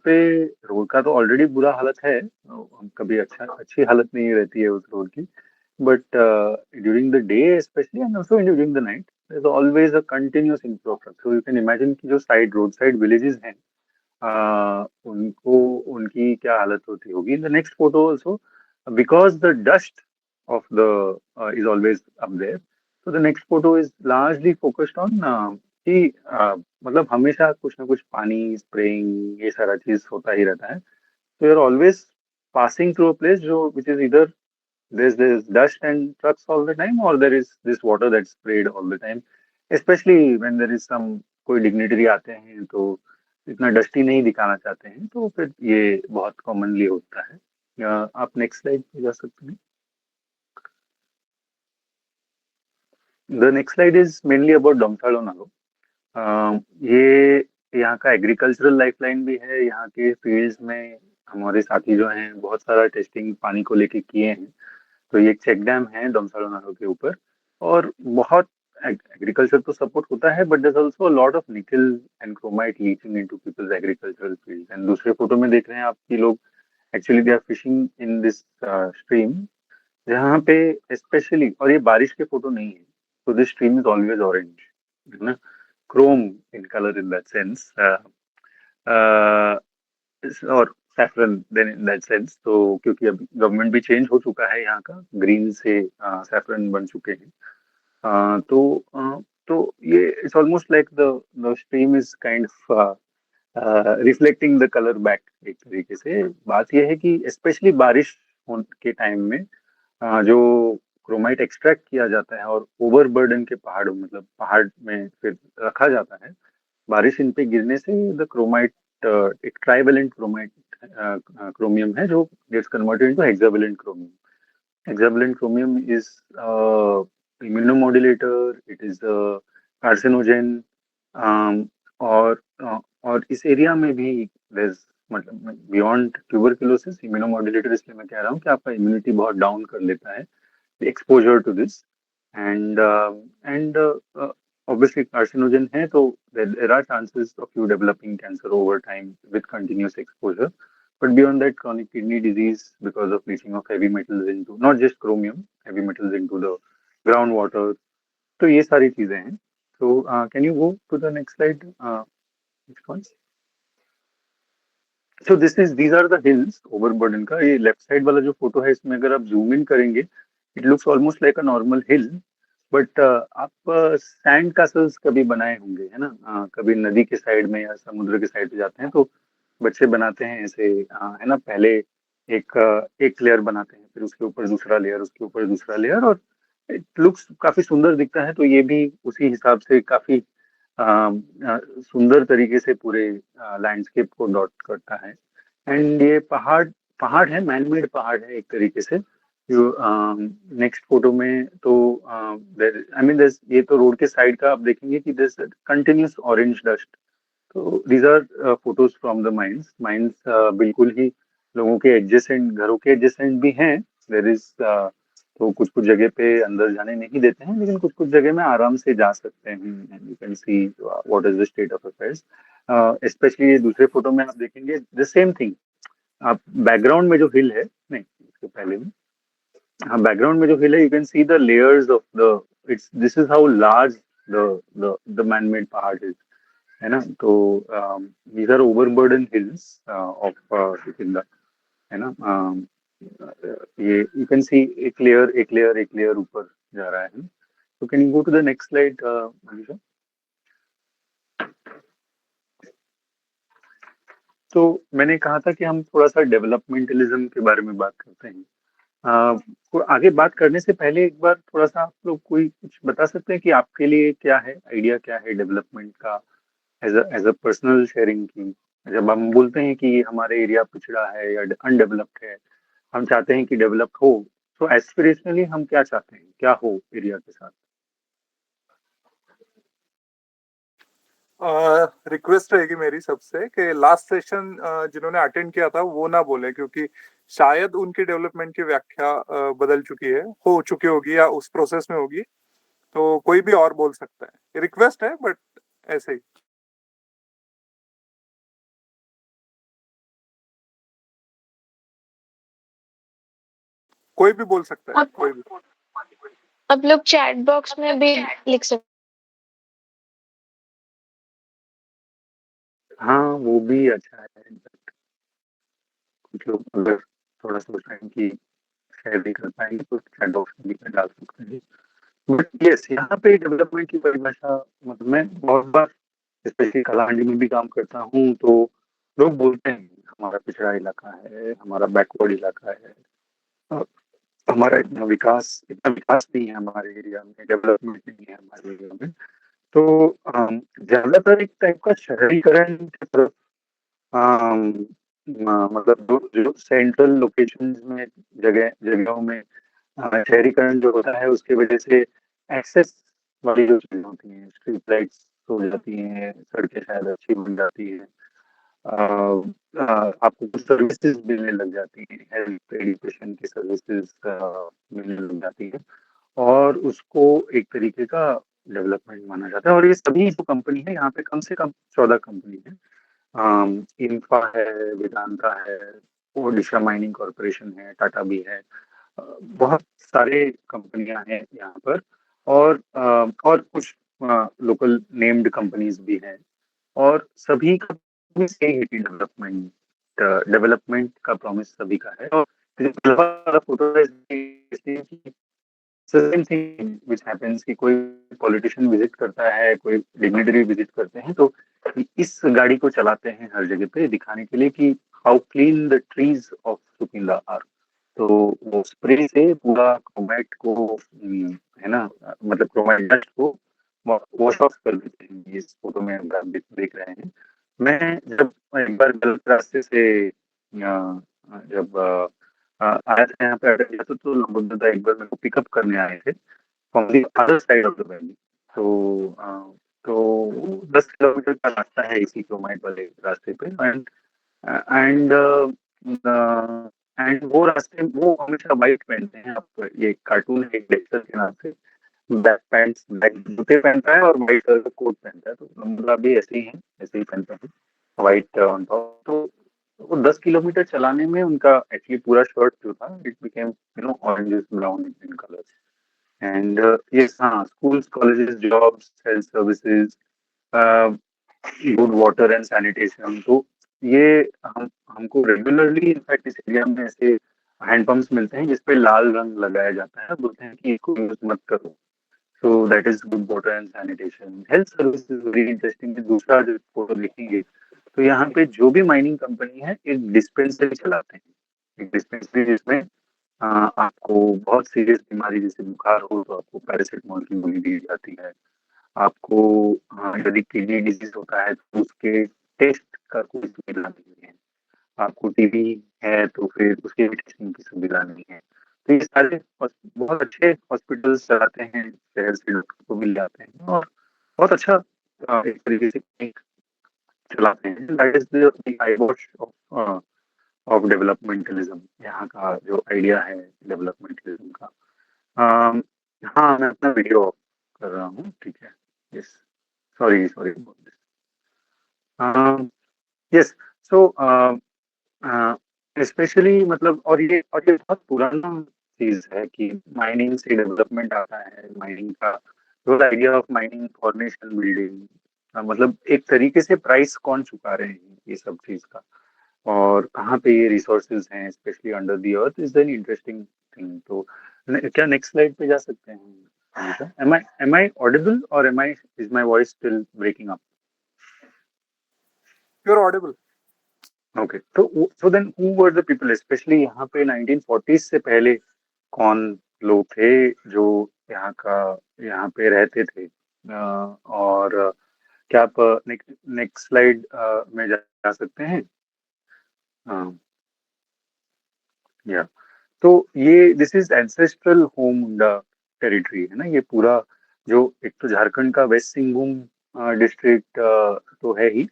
का तो ऑलरेडी बुरा हालत है, कभी अच्छी हालत नहीं रहती है उस रोड की, but during the day especially and also during the night there's always a continuous inflow of trucks. So you can imagine कि जो road side villages हैं, उनको उनकी क्या हालत होती होगी. In the next photo also, because the dust of the is always up there, so the next photo is largely focused on कि मतलब हमेशा कुछ ना कुछ पानी स्प्रेइंग ये सारा चीज होता ही रहता है. So you're always passing through a place जो which is either there's dust and trucks all the time, or there is this water that's sprayed all the time, especially when there is some कोई dignitary आते हैं तो इतना dusty नहीं दिखाना चाहते हैं, तो फिर ये बहुत कॉमनली होता है. आप नेक्स्ट स्लाइड पे जा सकते हैं. The next slide is mainly about डोमसालो नालो. ये यहाँ का एग्रीकल्चरल लाइफलाइन भी है. यहाँ के फील्ड्स में हमारे साथी जो हैं बहुत सारा टेस्टिंग पानी को लेके किए हैं. तो ये एक चेक डैम है डोमसालो नालो के ऊपर, और बहुत एग्रीकल्चर तो सपोर्ट होता है, but there also a lot of nickel and chromite leaching into people's agricultural fields. And दूसरे फोटो में देख रहे हैं आप कि लोग actually they are fishing in this stream, जहाँ पे स्पेशली, और ये बारिश के फोटो नहीं है, तो this stream is always orange, है ना, chrome in colour in that sense, और saffron then in that sense. तो क्योंकि अब गवर्नमेंट भी चेंज हो चुका है, यहाँ का ग्रीन से सैफरन बन चुके हैं. तो ये it's almost like the stream is kind of reflecting the colour back एक तरीके से. बात यह है कि स्पेशली बारिश के टाइम में जो क्रोमाइट एक्सट्रैक्ट किया जाता है और ओवरबर्डन के पहाड़ों, मतलब पहाड़ में फिर रखा जाता है, बारिश इन पे गिरने से द क्रोमाइट, एक ट्राइवेलेंट क्रोमाइट क्रोमियम है जो gets converted into hexavalent chromium. Hexavalent chromium is immunomodulator, it is a carcinogen, और इस एरिया में भी there's मतलब बियॉन्ड ट्यूबरक्लोसिस इम्यूनोमॉड्यूलेटर, इसलिए मैं कह रहा हूँ कि आपका इम्यूनिटी बहुत डाउन कर लेता है exposure to this. And obviously carcinogen है, तो there are chances of you developing cancer over time with continuous exposure. But beyond that, chronic kidney disease because of leaching of heavy metals into, not just chromium, heavy metals into the groundwater. तो ये सारी चीजें हैं. So can you go to the next slide? Next one. So these are the hills overburden का. ये left side वाला जो photo है, इसमें अगर आप जूम इन करेंगे, it looks almost like a normal hill. But आप सैंड कासल्स कभी बनाए होंगे, है ना, कभी नदी के साइड में या समुद्र के साइड पे जाते हैं तो बच्चे बनाते हैं ऐसे, है ना, पहले एक लेयर बनाते हैं, फिर उसके ऊपर दूसरा लेयर, उसके ऊपर दूसरा लेयर, और इट लुक्स काफी सुंदर दिखता है. तो ये भी उसी हिसाब से काफी सुंदर तरीके से पूरे लैंडस्केप को डॉट करता है. एंड ये पहाड़ पहाड़ है, मैनमेड पहाड़ है एक तरीके से. नेक्स्ट फोटो में तो आई मीन ये तो रोड के साइड का आप देखेंगे कि दिस कंटिन्यूस ऑरेंज डस्ट. तो these are photos from the mines. Mines बिल्कुल ही लोगों के एडजेसेंट, घरों के एडजेसेंट भी हैं. देर इज तो कुछ कुछ जगह पे अंदर जाने नहीं देते हैं, लेकिन कुछ कुछ जगह में आराम से जा सकते हैं. You can see what is the state of affairs. Specially दूसरे फोटो में आप देखेंगे द सेम थिंग. आप बैकग्राउंड में जो हिल है, नहीं उसके पहले में, हाँ, बैकग्राउंड में जो हिल है, you can see the layers of the, it's this is how large the man made पहाड़ इज, है ना. तो these are overburden hills of Sukinda, है ना. ये यू कैन सी एक लेयर ऊपर जा रहा है. तो can you go to the next slide Manisha. तो मैंने कहा था कि हम थोड़ा सा डेवलपमेंटलिज्म के बारे में बात करते हैं. को आगे बात करने से पहले एक बार थोड़ा सा आप लोग कोई कुछ बता सकते हैं कि आपके लिए क्या है, आइडिया क्या है डेवलपमेंट का, एज अ पर्सनल शेयरिंग की. जब हम बोलते हैं कि हमारे एरिया पिछड़ा है या अनडेवलप्ड है, हम चाहते हैं कि डेवलप्ड हो, तो एस्पिरेशनली हम क्या चाहते हैं, क्या हो एरिया के साथ. रिक्वेस्ट रहेगी मेरी सबसे कि लास्ट सेशन जिन्होंने अटेंड किया था वो ना बोले, क्योंकि शायद उनकी डेवलपमेंट की व्याख्या बदल चुकी है, हो चुकी होगी या उस प्रोसेस में होगी. तो कोई भी और बोल सकता है, रिक्वेस्ट है, बट ऐसे ही. कोई भी बोल सकता है, आप कोई भी। आप लोग चैट बॉक्स में भी लिख सकते हाँ, वो भी अच्छा है। कुछ लोग अगर थोड़ा सा टाइम की शेयर भी कर पाएंगे तो चैट बॉक्स में भी डाल सकते हैं। बट यस, यहाँ पे डेवलपमेंट की परिभाषा, मतलब मैं बहुत बार स्पेशली कलाहांडी में भी काम करता हूँ, तो लोग बोलते हैं हमारा पिछड़ा इलाका है, हमारा बैकवर्ड इलाका है, अ, हमारा इतना विकास नहीं है हमारे एरिया में, डेवलपमेंट नहीं है हमारे एरिया में। तो ज्यादातर एक टाइप का शहरीकरण की तरफ, अम, मतलब जो सेंट्रल लोकेशंस में, जगहों में शहरीकरण जो होता है उसकी वजह से एक्सेस वाली जो चीजें होती हैं, स्ट्रीट लाइट्स हो जाती हैं, सड़कें शायद अच्छी बन जाती हैं, आपको कुछ सर्विसेज मिलने लग जाती हैं, हेल्थ एजुकेशन की सर्विसेज मिलने लग जाती है, और उसको एक तरीके का डेवलपमेंट माना जाता है। और ये सभी जो कंपनी है, यहाँ पे कम से कम 14 कंपनी है। इंफा है, वेदांता है, ओडिशा माइनिंग कॉरपोरेशन है, टाटा भी है, बहुत सारे कंपनियां हैं यहाँ पर। और कुछ लोकल नेम्ड कंपनीज भी हैं, और सभी का promise यही है कि डेवलपमेंट का प्रॉमिस सभी का है। और photo same thing which happens कि कोई पॉलिटिशियन विजिट करता है, कोई डिग्निटरी विजिट करते हैं, तो इस गाड़ी को चलाते हैं हर जगह पे दिखाने के लिए कि how clean the trees of Sukinda are. तो वो स्प्रे से पूरा क्रोमैट को, है ना, मतलब क्रोमैट डस्ट को वॉश ऑफ कर देते हैं। ये इस फोटो में हम देख रहे हैं। मैं जब एक बार गलत रास्ते से जब आया था यहाँ पे अटक गया था, तो लंबोदर एक बार मेरे को पिकअप करने आए थे from the other side of the valley. तो 10 किलोमीटर का रास्ता है इसी क्रोमाइट वाले रास्ते पे। एंड एंड वो रास्ते, वो हमेशा वाइट पहनते हैं। आप, ये कार्टून है एक डेक्स्टर के नाम से, ब्लैक पैंट्स, ब्लैक जूते पहनता है और व्हाइट कलर का कोट पहनता है। तो मतलब भी ऐसे ही है, ऐसे ही पहनते हैं, व्हाइट ऑन टॉप। तो वो 10 किलोमीटर चलाने में उनका एक्चुअली पूरा शर्ट जो था, it became orange brown in colour. And yes, हाँ, schools, colleges, jobs, health services, good water and sanitation. तो ये हमको रेगुलरली इनफैक्ट इस एरिया में ऐसे हैंडपंप्स मिलते हैं जिसपे लाल रंग लगाया जाता है, बोलते हैं कि इसको यूज मत करो। So that is good water and sanitation. Health services very interesting. दूसरा जो फोटो देखेंगे, तो यहाँ पे जो भी माइनिंग कंपनी है एक डिस्पेंसरी चलाते हैं। एक डिस्पेंसरी जिसमें आपको बहुत सीरियस बीमारी जैसे बुखार हो तो आपको पैरासिटामोल की गोली दी जाती है। आपको यदि किडनी डिजीज होता है तो उसके टेस्ट का कोई सुविधा नहीं है। आपको टीबी है तो फिर उसके भी टेस्टिंग की सुविधा नहीं है। तो ये सारे बहुत अच्छे हॉस्पिटल्स चलाते हैं, शहर से डॉक्टर को मिल जाते हैं, और बहुत अच्छा एक तरीके से clinic चलाते हैं। That is the I watch of डेवलपमेंटलिज्म, यहाँ का जो आइडिया है डेवलपमेंटलिज्म का। अम, हाँ, मैं अपना वीडियो ऑफ कर रहा हूँ, ठीक है। Yes, sorry sorry about this. Yes, so specially मतलब, और ये बहुत पुराना चीज है कि माइनिंग से डेवलपमेंट आता है। माइनिंग का whole idea of mining, formation, building, मतलब एक तरीके से प्राइस कौन चुका रहे हैं ये सब चीज का, और कहाँ पे ये रिसोर्सेज हैं specially under the earth, is an interesting thing. तो क्या नेक्स्ट स्लाइड पे जा सकते हैं? एम आई ऑडिबल, और am I is my voice still breaking up? You are audible. Okay, तो so then who were the people, specially यहाँ पे 1940s से पहले कौन लोग थे जो यहाँ पे रहते थे? और क्या आप नेक्स्ट स्लाइड में जा सकते हैं? हाँ, या तो ये this is ancestral home Munda territory, है ना। ये पूरा जो, एक तो झारखंड का वेस्ट सिंहभूम डिस्ट्रिक्ट तो है ही,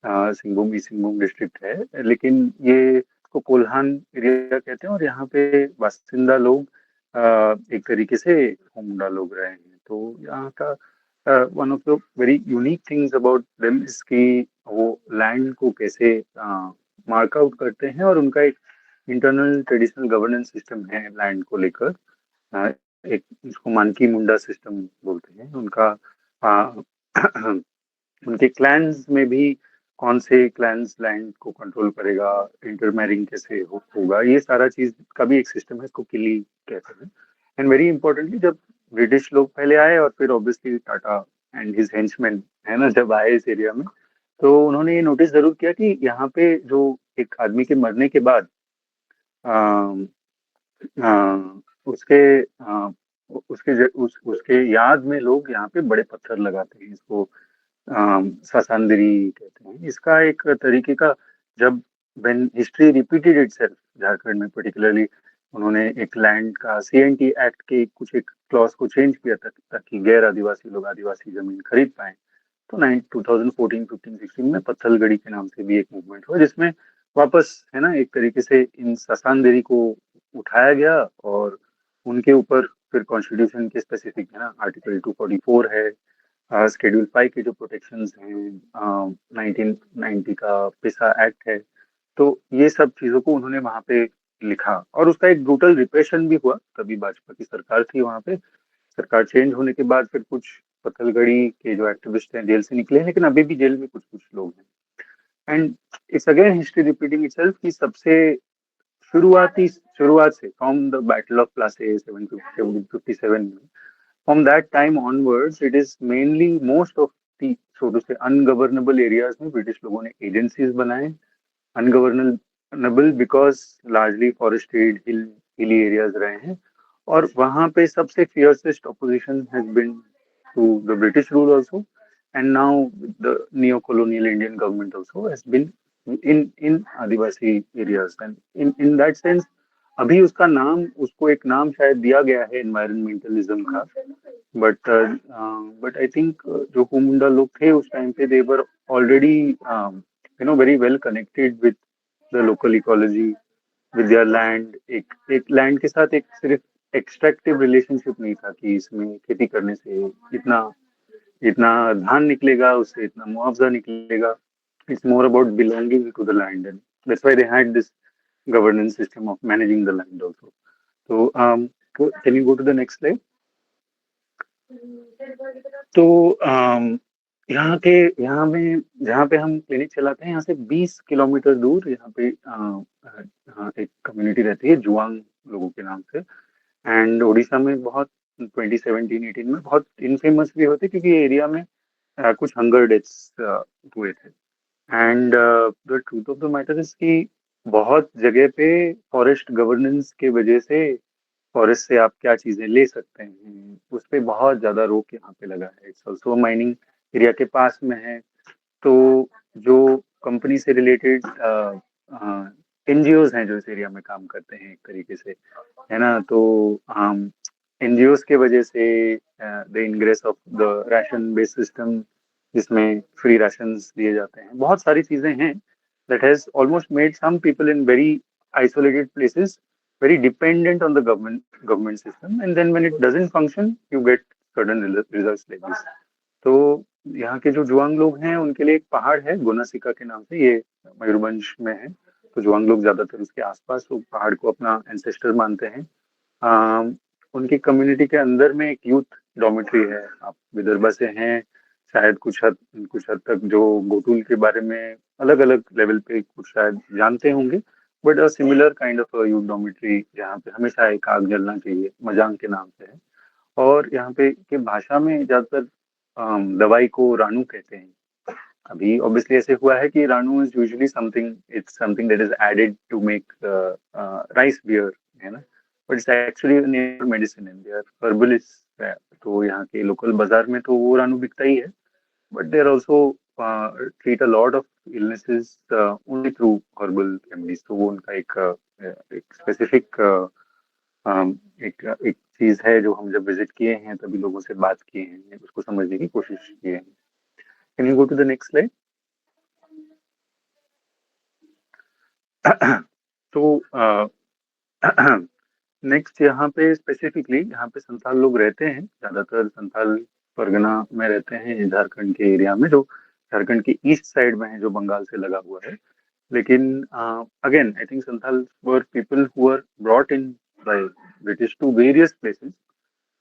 सिंहभूम ईस्ट सिंहभूम डिस्ट्रिक्ट है, लेकिन ये को कोल्हान एरिया कहते हैं, और यहाँ पे बासिंदा लोग एक तरीके से होम मुंडा लोग रहे हैं। तो यहाँ का one of the very unique things about them is कि वो लैंड को कैसे मार्क आउट करते हैं, और उनका एक इंटरनल ट्रेडिशनल गवर्नेंस सिस्टम है लैंड को लेकर। एक इसको मानकी मुंडा सिस्टम बोलते हैं। उनका उनके क्लैंस में भी कौन से क्लैंस लैंड को कंट्रोल करेगा, इंटरमैरिंग कैसे होगा, ये सारा चीज का भी एक सिस्टम है, इसको किली कहते हैं। एंड वेरी इंपॉर्टेंटली, जब ब्रिटिश लोग पहले आए और फिर obviously Tata and his henchman है ना, जब आए इस एरिया में, तो उन्होंने ये नोटिस जरूर किया कि यहाँ पे जो एक आदमी के मरने के बाद उसके उसके याद में लोग यहाँ पे बड़े पत्थर लगाते हैं। इसको सासांदरी कहते हैं। इसका एक तरीके का, जब when history repeated itself Jharkhand में पर्टिकुलरली, उन्होंने एक लैंड का सीएनटी एक्ट के कुछ एक क्लॉज को चेंज किया था ताकि गैर आदिवासी लोग आदिवासी जमीन खरीद पाए। तो 2014, 15, 16 में पत्थलगड़ी के नाम से भी एक मूवमेंट हुआ, जिसमें वापस है ना एक तरीके से इन ससांदरी को उठाया गया और उनके ऊपर फिर कॉन्स्टिट्यूशन के स्पेसिफिक है ना आर्टिकल 244 है, शेड्यूल 5 के जो प्रोटेक्शंस हैं, 1990 का पिसा एक्ट है। तो ये सब चीजों को उन्होंने वहां पे लिखा और उसका एक ब्रूटल रिप्रेशन भी हुआ। तभी भाजपा की सरकार थी वहां पे। सरकार चेंज होने के बाद फिर कुछ पत्थलगड़ी के जो एक्टिविस्ट हैं जेल से निकले हैं, लेकिन अभी भी जेल में कुछ कुछ लोग हैं। And it's again history repeating itself कि सबसे शुरुआत से फ्रॉम द बैटल ऑफ प्लासे 757 में, from that time onwards it is mainly most of the so to say ungovernable areas में ब्रिटिश लोगों ने एजेंसीज बनाए। Ungovernable because largely forested hilly areas रहे हैं और वहां पे सबसे fiercest opposition has been to the British rule also, and now the neo colonial Indian government also has been in Adivasi areas. And in that sense अभी उसको एक नाम शायद दिया गया है एनवायरमेंटलिज्म का, बट आई थिंक जो कुमुंडा लोग थे उस टाइम पे they were already very well connected with the local ecology, with their land. एक लैंड के साथ एक सिर्फ एक्सट्रैक्टिव रिलेशनशिप नहीं था कि इसमें खेती करने से इतना इतना धान निकलेगा, उससे इतना मुआवजा निकलेगा। It's more about belonging to the land, and that's why they had this governance system of managing the land also. So, can you go to the next slide? तो यहाँ में जहाँ पे हम क्लिनिक चलाते हैं, यहाँ से 20 किलोमीटर दूर यहाँ पे एक कम्युनिटी रहती है जुआंग लोगों के नाम से। एंड उड़ीसा में बहुत 2017-18 में बहुत इनफेमस भी होते क्योंकि ये एरिया में कुछ हंगर डेथ्स हुए थे। And the truth of the matter is कि बहुत जगह पे फॉरेस्ट गवर्नेंस के वजह से फॉरेस्ट से आप क्या चीजें ले सकते हैं उस पर बहुत ज्यादा रोक यहाँ पे लगा है। इट्स ऑल्सो माइनिंग एरिया के पास में है, तो जो कंपनी से रिलेटेड एनजीओज हैं जो इस एरिया में काम करते हैं एक तरीके से, है ना, तो एनजीओज के वजह से the ingress of the ration based system, जिसमें फ्री राशन दिए जाते हैं, बहुत सारी चीजें हैं that has almost made some people in very isolated places very dependent on the government system, and then when it doesn't function you get certain results like this. तो यहाँ के जो जुआंग लोग हैं उनके लिए एक पहाड़ है गोनासिका के नाम से, ये मयूरभंज में है। तो जुआंग लोग ज्यादातर उसके आसपास वो पहाड़ को अपना एंसेस्टर मानते हैं। उनकी कम्युनिटी के अंदर में एक यूथ डॉर्मेट्री है। आप विदर्भा से हैं शायद कुछ हद तक जो गोटुल के बारे में अलग अलग लेवल पे कुछ शायद जानते होंगे, but a similar kind of youth dormitory जहाँ पे हमेशा एक आग जलना चाहिए, मजांग के नाम से है। और यहाँ पे के भाषा में ज्यादातर दवाई को रानू कहते हैं। अभी ऑब्वियसली ऐसे हुआ है कि ranu is usually it's something that is added to make rice beer, है ना, but it's actually medicine and they are herbalist. तो यहाँ के लोकल बाजार में तो वो रानू बिकता ही है, but they are also treat a lot of illnesses only through herbal remedies. तो वो उनका एक स्पेसिफिक एक चीज है जो हम जब विजिट किए हैं तभी लोगों से बात किए हैं, उसको समझने की कोशिश की है। Can you go to the next slide? तो नेक्स्ट यहाँ पे स्पेसिफिकली यहाँ पे संथाल लोग रहते हैं, ज्यादातर संथाल परगना में रहते हैं झारखंड के एरिया में, जो झारखंड की ईस्ट साइड में है जो बंगाल से लगा हुआ है। लेकिन again I think Santhal were people who were brought in by British to various places,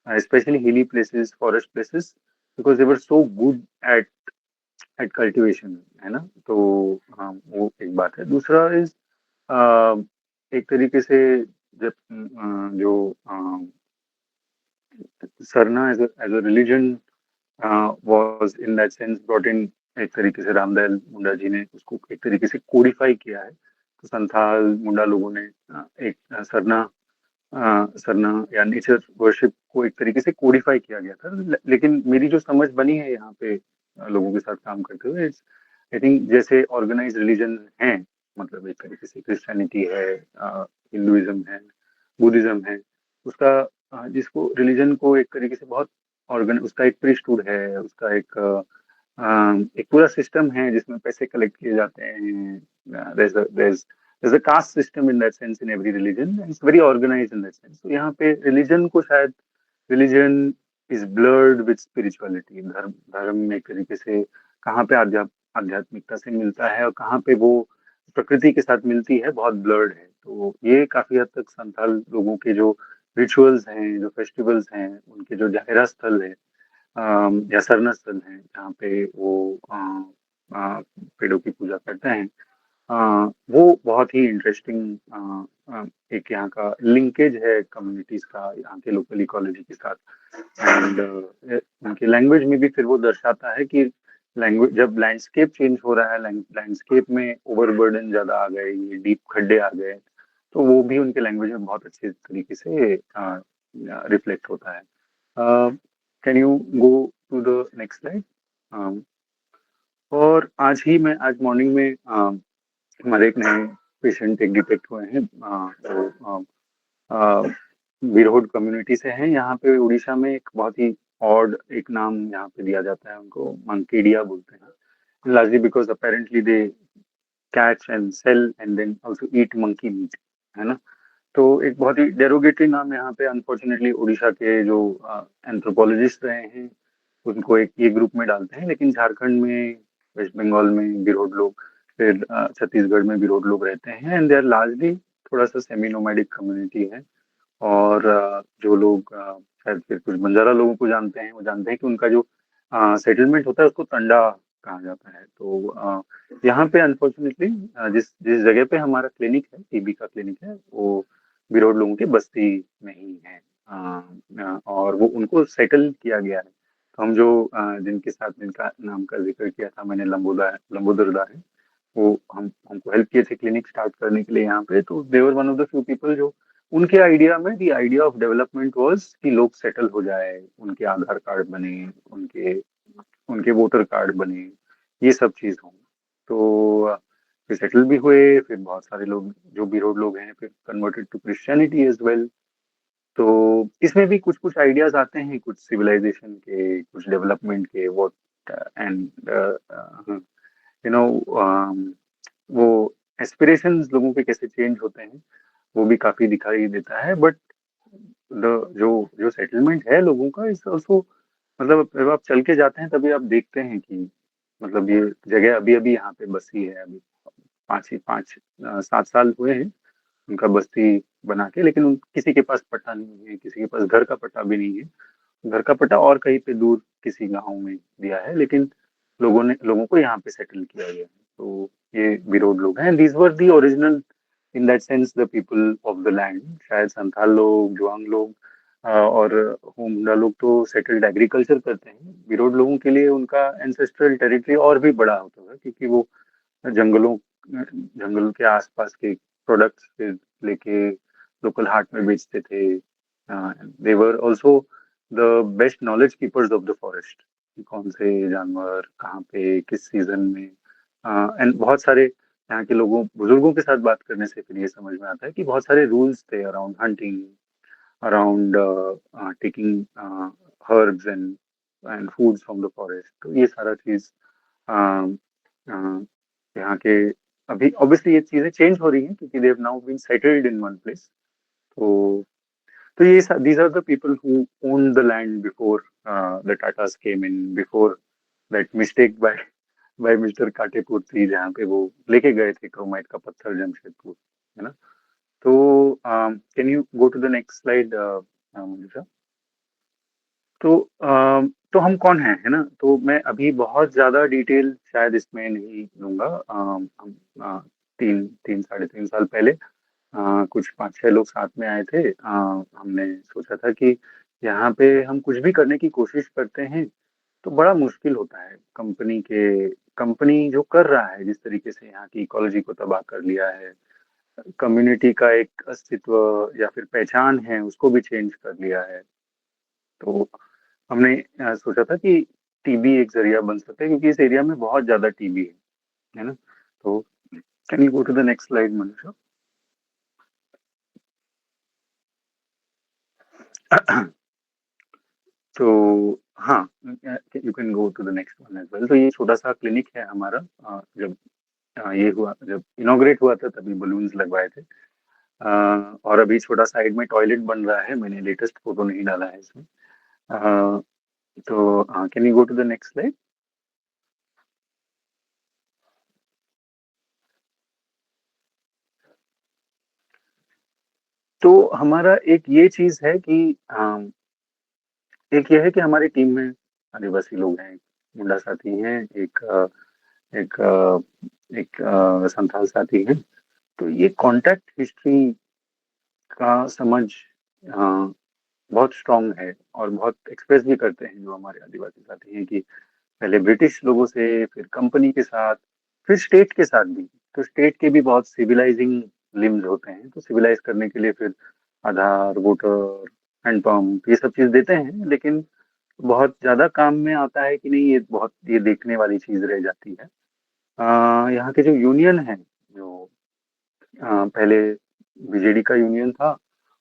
especially hilly places, forest places, because they were so good at cultivation, है ना? तो हाँ, वो एक बात है। दूसरा इज एक तरीके से जब जो Sarna as a religion was in that sense brought in, एक तरीके से रामदयाल मुंडा जी ने उसको एक तरीके से कोडिफाई किया है। तो संथाल मुंडा लोगों ने एक सरना या नेचर वर्शिप को एक तरीके से कोडिफाई किया गया था। लेकिन मेरी जो समझ बनी है यहाँ पे लोगों के साथ काम करते हुए, इट्स आई थिंक जैसे ऑर्गेनाइज रिलीजन है, मतलब एक तरीके से क्रिश्चियनिटी है, हिंदुइज्म है, बुद्धिज्म है, उसका जिसको रिलीजन को एक तरीके से बहुत ऑर्गन, उसका एक प्रीस्टहुड है, उसका एक पूरा सिस्टम है जिसमें पैसे कलेक्ट किए जाते हैं। there's a caste system in that sense in every religion, and it's very organized in that sense. So यहाँ पे religion को शायद religion is blurred with spirituality, धर्म में एक तरीके से कहाँ पे आध्यात्मिकता से मिलता है और कहाँ पे वो प्रकृति के साथ मिलती है, बहुत ब्लर्ड है। तो ये काफी हद तक संथाल लोगों के जो रिचुअल्स हैं, जो फेस्टिवल्स हैं, उनके जो जाहिरा स्थल है या सरना स्थल है जहाँ पे वो पेड़ों की पूजा करते हैं, वो बहुत ही इंटरेस्टिंग एक यहाँ का लिंकेज है कम्युनिटीज का यहाँ के लोकल इकोलॉजी के साथ। एंड उनके लैंग्वेज में भी फिर वो दर्शाता है कि लैंग्वेज जब लैंडस्केप चेंज हो रहा है, लैंडस्केप में ओवरबर्डन ज्यादा आ गए, ये डीप खड्डे आ गए, तो वो भी उनके लैंग्वेज में बहुत अच्छे तरीके से रिफ्लेक्ट होता है। Can you go to the next slide? और आज मॉर्निंग में हमारे एक नए पेशेंट एक डिटेक्ट हुए हैं, बिरहोड कम्युनिटी से हैं। यहाँ पे उड़ीसा में एक बहुत ही ऑड एक नाम यहाँ पे दिया जाता है उनको, मंकेडिया बोलते हैं, largely because apparently they catch and sell and then also eat monkey meat, है ना? तो एक बहुत ही डेरोगेटरी नाम यहाँ पे अनफॉर्चुनेटली उड़ीसा के जो एंथ्रोपोलॉजिस्ट रहे हैं उनको एक ये ग्रुप में डालते हैं। लेकिन झारखंड में, वेस्ट बंगाल में बिरहोड लोग, फिर छत्तीसगढ़ में बिरहोड लोग रहते हैं, एंड दे आर लार्जली थोड़ा सा सेमी नोमैडिक कम्युनिटी है। और जो लोग शायद फिर कुछ बंजारा लोगों को जानते हैं, वो जानते हैं कि उनका जो सेटलमेंट होता है उसको तंडा कहा जाता है। तो यहाँ पे अनफॉर्चुनेटली जिस जिस जगह पे हमारा क्लिनिक है, टीबी का क्लिनिक है, वो बिरहोड लोगों की बस्ती में ही है, और वो उनको सेटल किया गया है। तो हम जो जिनके साथ जिनका नाम का जिक्र किया था मैंने, लंबोदर दा है, वो हमको हेल्प किए थे क्लिनिक स्टार्ट करने के लिए यहाँ पे। तो they were one of the few people जो उनके आइडिया में, the idea of development was कि लोग सेटल हो जाए, उनके आधार कार्ड बने, उनके उनके वोटर कार्ड बने, ये सब चीज हो। तो फिर सेटल भी हुए, फिर बहुत सारे लोग जो बिरोड लोग हैं फिर converted to Christianity as well. तो इसमें भी कुछ कुछ आइडियाज आते हैं, कुछ सिविलाइजेशन के, कुछ डेवलपमेंट के, व्हाट एंड यू नो वो एस्पिरेशंस लोगों के कैसे चेंज होते हैं, वो भी काफी दिखाई देता है। बट द जो जो सेटलमेंट है लोगों का इस ऑल्सो, मतलब जब आप चल के जाते हैं तभी आप देखते हैं कि मतलब ये जगह अभी अभी यहाँ पे बसी है, अभी 7 साल हुए हैं उनका बस्ती बना के, लेकिन किसी के पास पट्टा नहीं है, किसी के पास घर का पट्टा भी नहीं है। घर का पट्टा और कहीं पे दूर किसी गांव में दिया है, लेकिन लोगों को यहाँ पे सेटल किया गया है। तो ये बिरोड लोग हैं, these were the original in that sense the people of the land. शायद संथाल लोग, जुआंग लोग और होमडा लोग तो सेटल्ड एग्रीकल्चर करते हैं। बिरोड लोगों के लिए उनका एंसेस्ट्रल टेरिटरी और भी बड़ा होता है, क्योंकि वो जंगलों जंगल के आसपास के प्रोडक्ट्स लेके लोकल हाट में बेचते थे। They were also the best knowledge keepers of the forest, कौन से जानवर कहाँ पे किस सीजन में, एंड बहुत सारे यहाँ के लोगों बुजुर्गों के साथ बात करने से फिर ये समझ में आता है कि बहुत सारे रूल्स थे around hunting, around taking herbs and foods from the forest. तो ये सारा चीज यहाँ के अभी ऑब्वियसली ये चीजें चेंज हो रही हैं क्योंकि they have now been settled in one place. तो ये these are the people who own the land before the Tatas came in, before that mistake by by mister Katepurti, जहाँ पे वो लेके गए थे क्रोमाइट का पत्थर जमशेदपुर, है ना? तो can you go to the next slide Manisha? तो तो हम कौन हैं, है ना? तो मैं अभी बहुत ज्यादा डिटेल शायद इसमें नहीं लूंगा। हम तीन तीन साढ़े 3 साल पहले कुछ 5-6 लोग साथ में आए थे। हमने सोचा था कि यहाँ पे हम कुछ भी करने की कोशिश करते हैं तो बड़ा मुश्किल होता है। कंपनी जो कर रहा है, जिस तरीके से यहाँ की इकोलॉजी को तबाह कर लिया है, कम्युनिटी का एक अस्तित्व या फिर पहचान है उसको भी चेंज कर लिया है। तो हमने सोचा था कि टीबी एक जरिया बन सकता है, क्योंकि इस एरिया में बहुत ज्यादा टीबी है ना? तो can you go to the next slide Manisha? तो हाँ, you can go to the next one as well. तो ये छोटा सा क्लिनिक है हमारा। जब ये हुआ, जब इनॉग्रेट हुआ था तभी बलून्स लगवाए थे। और अभी छोटा साइड में टॉयलेट बन रहा है। मैंने लेटेस्ट फोटो नहीं डाला है इसमें। अ, तो can you go to the next slide? तो हमारा एक ये चीज है कि एक ये है कि हमारी टीम में आदिवासी लोग हैं, मुंडा साथी हैं, एक संथाल साथी हैं। तो ये कॉन्टैक्ट हिस्ट्री का समझ बहुत स्ट्रांग है और बहुत एक्सप्रेस भी करते हैं जो हमारे आदिवासी साथी हैं, कि पहले ब्रिटिश लोगों से, फिर कंपनी के साथ, फिर स्टेट के साथ भी। तो स्टेट के भी बहुत सिविलाइजिंग लिम्स होते हैं, तो सिविलाइज करने के लिए फिर आधार, वोटर, हैंडपंप, ये सब चीज देते हैं। लेकिन बहुत ज्यादा काम में आता है कि नहीं, ये देखने वाली चीज रह जाती है। यहाँ के जो यूनियन है, जो पहले बीजेडी का यूनियन था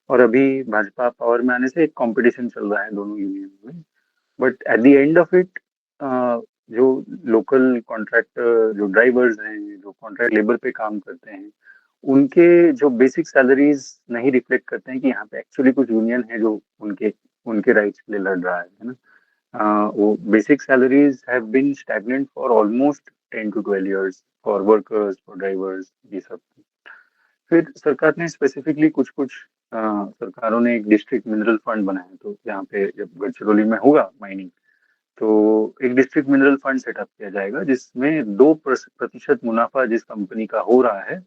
और अभी भाजपा पावर में आने से एक कंपटीशन चल रहा है दोनों यूनियन में। But at the end of it, जो लोकल कॉन्ट्रैक्टर, जो ड्राइवर्स हैं, जो कॉन्ट्रैक्ट लेबर पे काम करते हैं, उनके जो बेसिक सैलरीज नहीं रिफ्लेक्ट करते हैं कि यहाँ पे एक्चुअली कुछ यूनियन है जो उनके उनके राइट्स के लिए लड़ रहा है ना? वो basic salaries have been stagnant for almost 10 to 12 years for workers, for drivers, ये सब। फिर सरकार ने स्पेसिफिकली कुछ कुछ सरकारों ने एक डिस्ट्रिक्ट मिनरल फंड बनाया। तो यहाँ पे जब गडचिरोली में होगा माइनिंग, तो एक डिस्ट्रिक्ट मिनरल फंड सेटअप किया जाएगा, जिसमें 2% मुनाफा जिस कंपनी का हो रहा है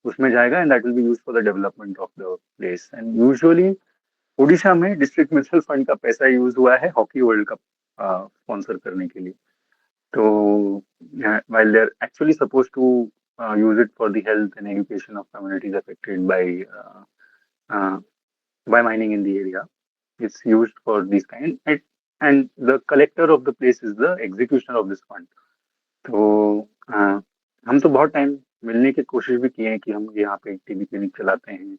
उसमें जाएगा, and that will be used for the development of the place. And usually Odisha में डिस्ट्रिक्ट मिनरल फंड का पैसा यूज हुआ है हॉकी वर्ल्ड कप स्पॉन्सर करने के लिए। तो while they're actually supposed to use it for the health and education of communities affected uh, by mining in the area, it's used for this kind, and the collector of the place is the executioner of this fund. तो हम तो बहुत time मिलने की कोशिश भी किए हैं कि हम यहाँ पे टीबी क्लिनिक चलाते हैं,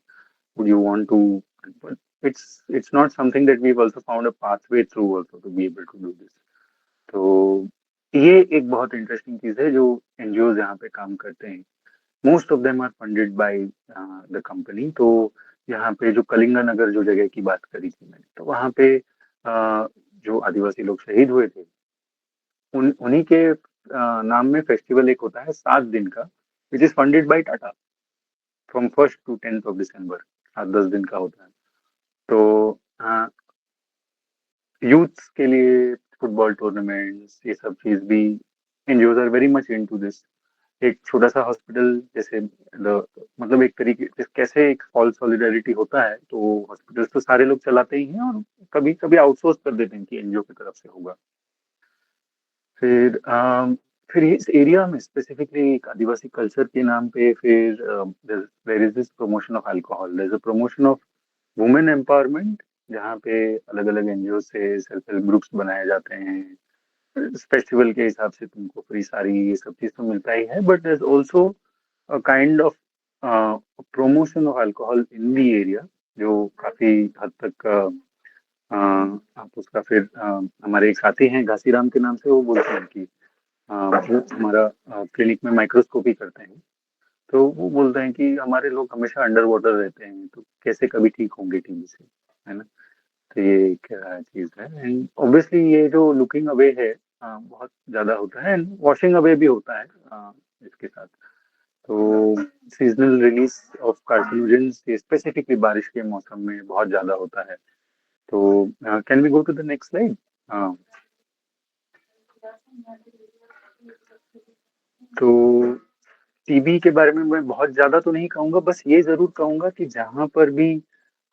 would you want to, but it's not something that we've also found a pathway through also to be able to do this. तो ये एक बहुत इंटरेस्टिंग चीज है जो एनजीओ यहाँ पे काम करते हैं। Most of them are funded by the company. तो यहाँ पे जो कलिंगा नगर, जो जगह की बात करी थी मैंने, तो वहाँ पे जो आदिवासी लोग शहीद हुए थे, उन्हीं के नाम में फेस्टिवल एक होता है 7 दिन का, which is funded by Tata, from 1st to 10th of December। 8-10 दिन का होता है। तो यूथ के लिए फुटबॉल टूर्नामेंट्स, ये सब चीज भी, NGOs are very much into this. एक छोटा सा हॉस्पिटल जैसे मतलब एक तरीके से कैसे एक फॉल्स सॉलिडारिटी होता है, तो हॉस्पिटल्स तो सारे लोग चलाते ही हैं और कभी कभी आउटसोर्स कर देते हैं कि एनजीओ की तरफ से होगा। फिर फिर इस एरिया में स्पेसिफिकली एक आदिवासी कल्चर के नाम पे फिर there is this promotion of alcohol, there is a promotion of women empowerment, जहाँ पे अलग अलग एनजीओ से सेल्फ हेल्प ग्रुप्स बनाए जाते हैं। फेस्टिवल के हिसाब से तुमको फ्री साड़ी, ये सब चीज तो मिलता ही है, but there also a kind of promotion of alcohol in the area, जो काफी हद तक आप उसका फिर हमारे एक साथी हैं घासीराम के नाम से, वो बोलते हैं कि वो हमारा क्लिनिक में माइक्रोस्कोपी करते हैं। तो वो बोलते हैं कि हमारे लोग हमेशा अंडर वाटर रहते हैं, तो कैसे कभी ठीक होंगे टीबी से, है ना? तो ये एक चीज है। एंड ऑब्वियसली ये जो लुकिंग अवे है, बहुत ज्यादा होता है, एंड वॉशिंग अवे भी होता है इसके साथ। तो seasonal release of carcinogens specifically बारिश के मौसम में बहुत ज्यादा होता है। तो can we go to the next slide? तो टीबी के बारे में मैं बहुत ज्यादा तो नहीं कहूंगा, बस ये जरूर कहूंगा कि जहां पर भी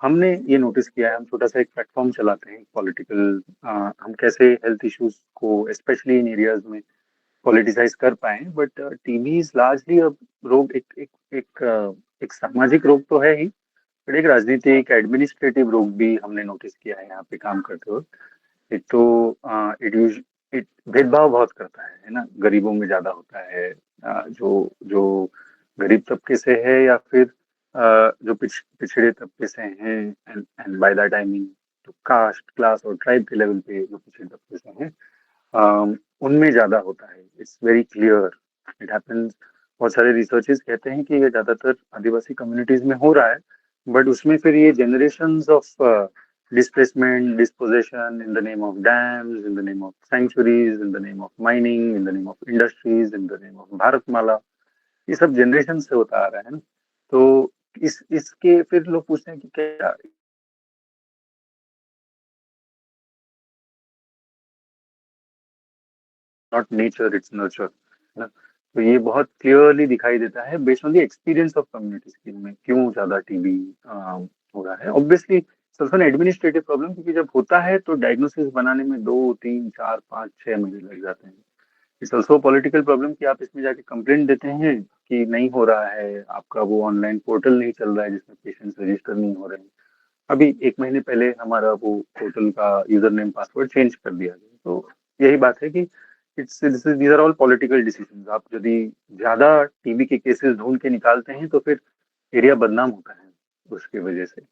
हमने ये नोटिस किया है, हम छोटा सा एक प्लेटफॉर्म चलाते हैं पॉलिटिकल, हम कैसे हेल्थ इश्यूज को स्पेशली इन एरियाज में पॉलिटिसाइज कर पाए। बट टीबी इज लार्जली अब रोग एक सामाजिक रोग तो है ही, बट एक राजनीतिक एडमिनिस्ट्रेटिव रोग भी हमने नोटिस किया है यहाँ पे काम करते वक्त। एक तो इट भेदभाव बहुत करता है ना, गरीबों में ज्यादा होता है, जो जो गरीब तबके से है या फिर जो पिछड़े तबके से हैं, and by that I mean तो कास्ट क्लास और ट्राइब के लेवल पे जो पिछड़े तबके से हैं, उनमें ज्यादा होता है। It's very clear, it happens. बहुत सारे रिसर्चेस कहते हैं कि ये ज्यादातर आदिवासी कम्युनिटीज में हो रहा है, बट उसमें फिर ये generations of displacement, dispossession in the name of dams, in the name of sanctuaries, in the name of mining, in the name of industries, in the name of Bharatmala, ये सब जनरेशन से होता आ रहा है ना। तो इसके फिर लोग पूछते हैं कि क्या नॉट नेचर इट्स नर्चर, है ना। तो ये बहुत क्लियरली दिखाई देता है based on the experience of communities की में क्यों ज्यादा टीबी हो रहा है। Obviously sulphur N administrative problem, क्योंकि जब होता है तो डायग्नोसिस बनाने में 2 3 4 5 6 महीने लग जाते हैं। इट्स ऑल्सो पॉलिटिकल प्रॉब्लम कि आप इसमें जाके कंप्लेंट देते हैं कि नहीं हो रहा है, आपका वो ऑनलाइन पोर्टल नहीं चल रहा है जिसमें पेशेंट्स रजिस्टर नहीं हो रहे हैं। अभी 1 महीने पहले हमारा वो पोर्टल का यूजर नेम पासवर्ड चेंज कर दिया गया। तो यही बात है कि it's this is these are all political decisions. आप यदि ज्यादा टीबी के केसेस ढूंढ के निकालते हैं तो फिर एरिया बदनाम होता है उसकी वजह से,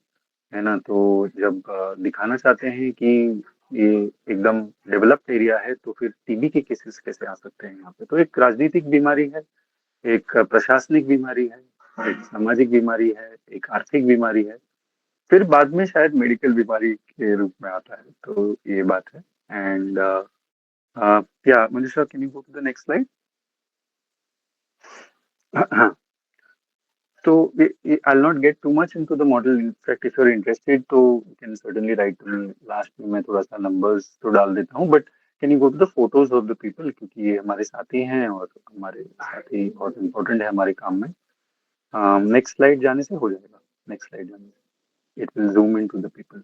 है ना। तो जब दिखाना चाहते हैं कि ये एकदम डेवलप्ड एरिया है तो फिर टीबी के केसेस कैसे आ सकते हैं यहाँ पे। तो एक राजनीतिक बीमारी है, एक प्रशासनिक बीमारी है, एक सामाजिक बीमारी है, एक आर्थिक बीमारी है, फिर बाद में शायद मेडिकल बीमारी के रूप में आता है। तो ये बात है। And yeah Manisha, can you go to the next slide? So I'll not get too much into the model. In fact, if you're interested, तो you can certainly write to me. Last में मैं थोड़ा सा numbers तो डाल देता हूँ, but can you go to the photos of the people, क्योंकि ये हमारे साथी हैं और हमारे साथी बहुत important है हमारे काम में। नेक्स्ट स्लाइड जाने से हो जाएगा, नेक्स्ट स्लाइड जाने से it will zoom into the people.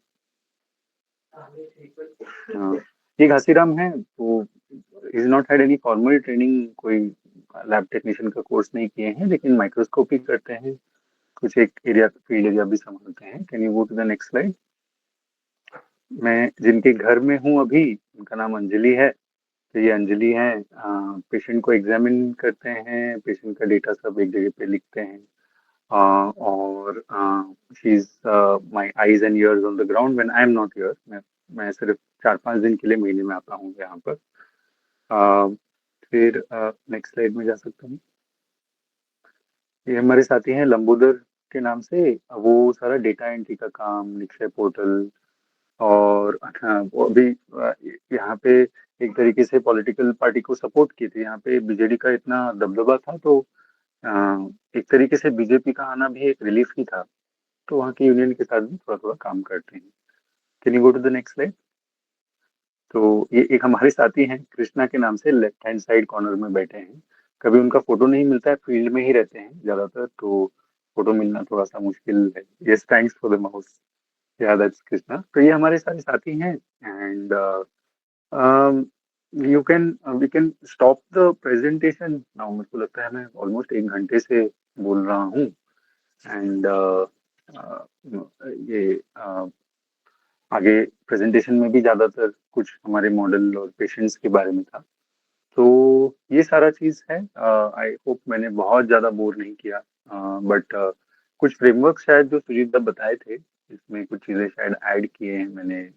ये घासीराम है, तो is not had any formal training, कोई लैब टेक्नीशियन का कोर्स नहीं किए हैं, लेकिन माइक्रोस्कोपी करते हैं, कुछ एक एरिया फील्ड एरिया भी संभालते हैं। Can you go to the next slide? मैं जिनके घर में हूँ अभी, उनका नाम अंजलि है। तो ये अंजलि है, पेशेंट को एग्जामिन करते हैं, पेशेंट का डेटा सब एक जगह पे लिखते हैं, और she is my eyes and years on the ground when I am not here. मैं सिर्फ 4 5 दिन के लिए महीने में आता हूँ यहाँ पर। फिर नेक्स्ट स्लाइड में जा सकता हूँ। ये हमारे साथी हैं लंबोदर के नाम से, वो सारा डेटा एंट्री का काम, निक्षय पोर्टल, और वो अभी यहाँ पे एक तरीके से पॉलिटिकल पार्टी को सपोर्ट की थी। यहाँ पे बीजेडी का इतना दबदबा था, तो एक तरीके से बीजेपी का आना भी एक रिलीफ ही था। तो वहाँ की यूनियन के साथ भी थोड़ा थोड़ा काम करते हैं। Can you go to the next slide? तो ये एक हमारे साथी हैं कृष्णा के नाम से, लेफ्ट हैंड साइड कॉर्नर में बैठे हैं। कभी उनका फोटो नहीं मिलता है, फील्ड में ही रहते हैं ज्यादातर, तो फोटो मिलना थोड़ा सा मुश्किल है। Yes, thanks for the mouse. Yeah that's Krishna. तो ये हमारे सारे साथी हैं, and you can we can stop the presentation now. मेरे को लगता है मैं ऑलमोस्ट 1 घंटे से बोल रहा हूँ, एंड ये आगे प्रेजेंटेशन में भी ज्यादातर कुछ हमारे मॉडल और पेशेंट्स के बारे में था। तो ये सारा चीज है। आई होप मैंने बहुत ज्यादा बोर नहीं किया, बट कुछ फ्रेमवर्क शायद जो सुजीत दा बताए थे, इसमें कुछ चीजें शायद ऐड किए हैं मैंने।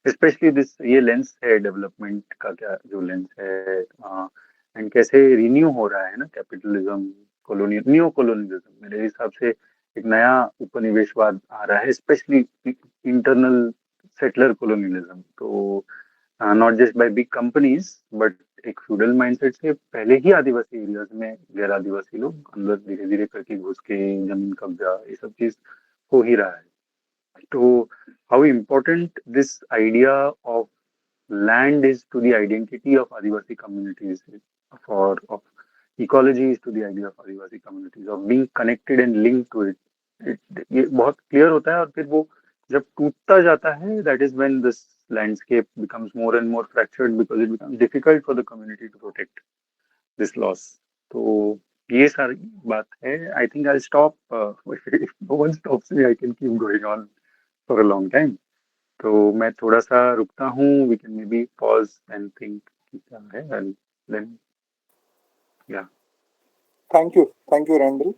स्पेशली दिस ये लेंस है डेवलपमेंट का, क्या जो लेंस है, एंड कैसे रिन्यू हो रहा है ना कैपिटलिज्म, कॉलोनियल न्यू कॉलोनियलिज्म। मेरे हिसाब से एक नया उपनिवेशवाद आ रहा है, स्पेशली इंटरनल सेटलर कॉलोनियलिज्म। तो not just by big companies but एक फ्यूडल माइंडसेट से पहले ही आदिवासी एरियाज में गैर आदिवासी लोग अंदर धीरे धीरे करके घुस के जमीन कब्जा ये सब चीज हो ही रहा है. तो how important this idea of land is to the identity of Adivasi communities, of ecology is to the idea of Adivasi communities, of being connected and linked to it. ये बहुत क्लियर होता है और फिर वो जब टूटता जाता है that is when this landscape becomes more and more fractured because it becomes difficult for the community to protect this loss. तो ये सारी बात है. I think I'll stop. If no one stops me, I can keep going on for a long time. तो मैं थोड़ा सा रुकता हूँ. We can maybe pause and think क्या है and then yeah. Thank you Randall.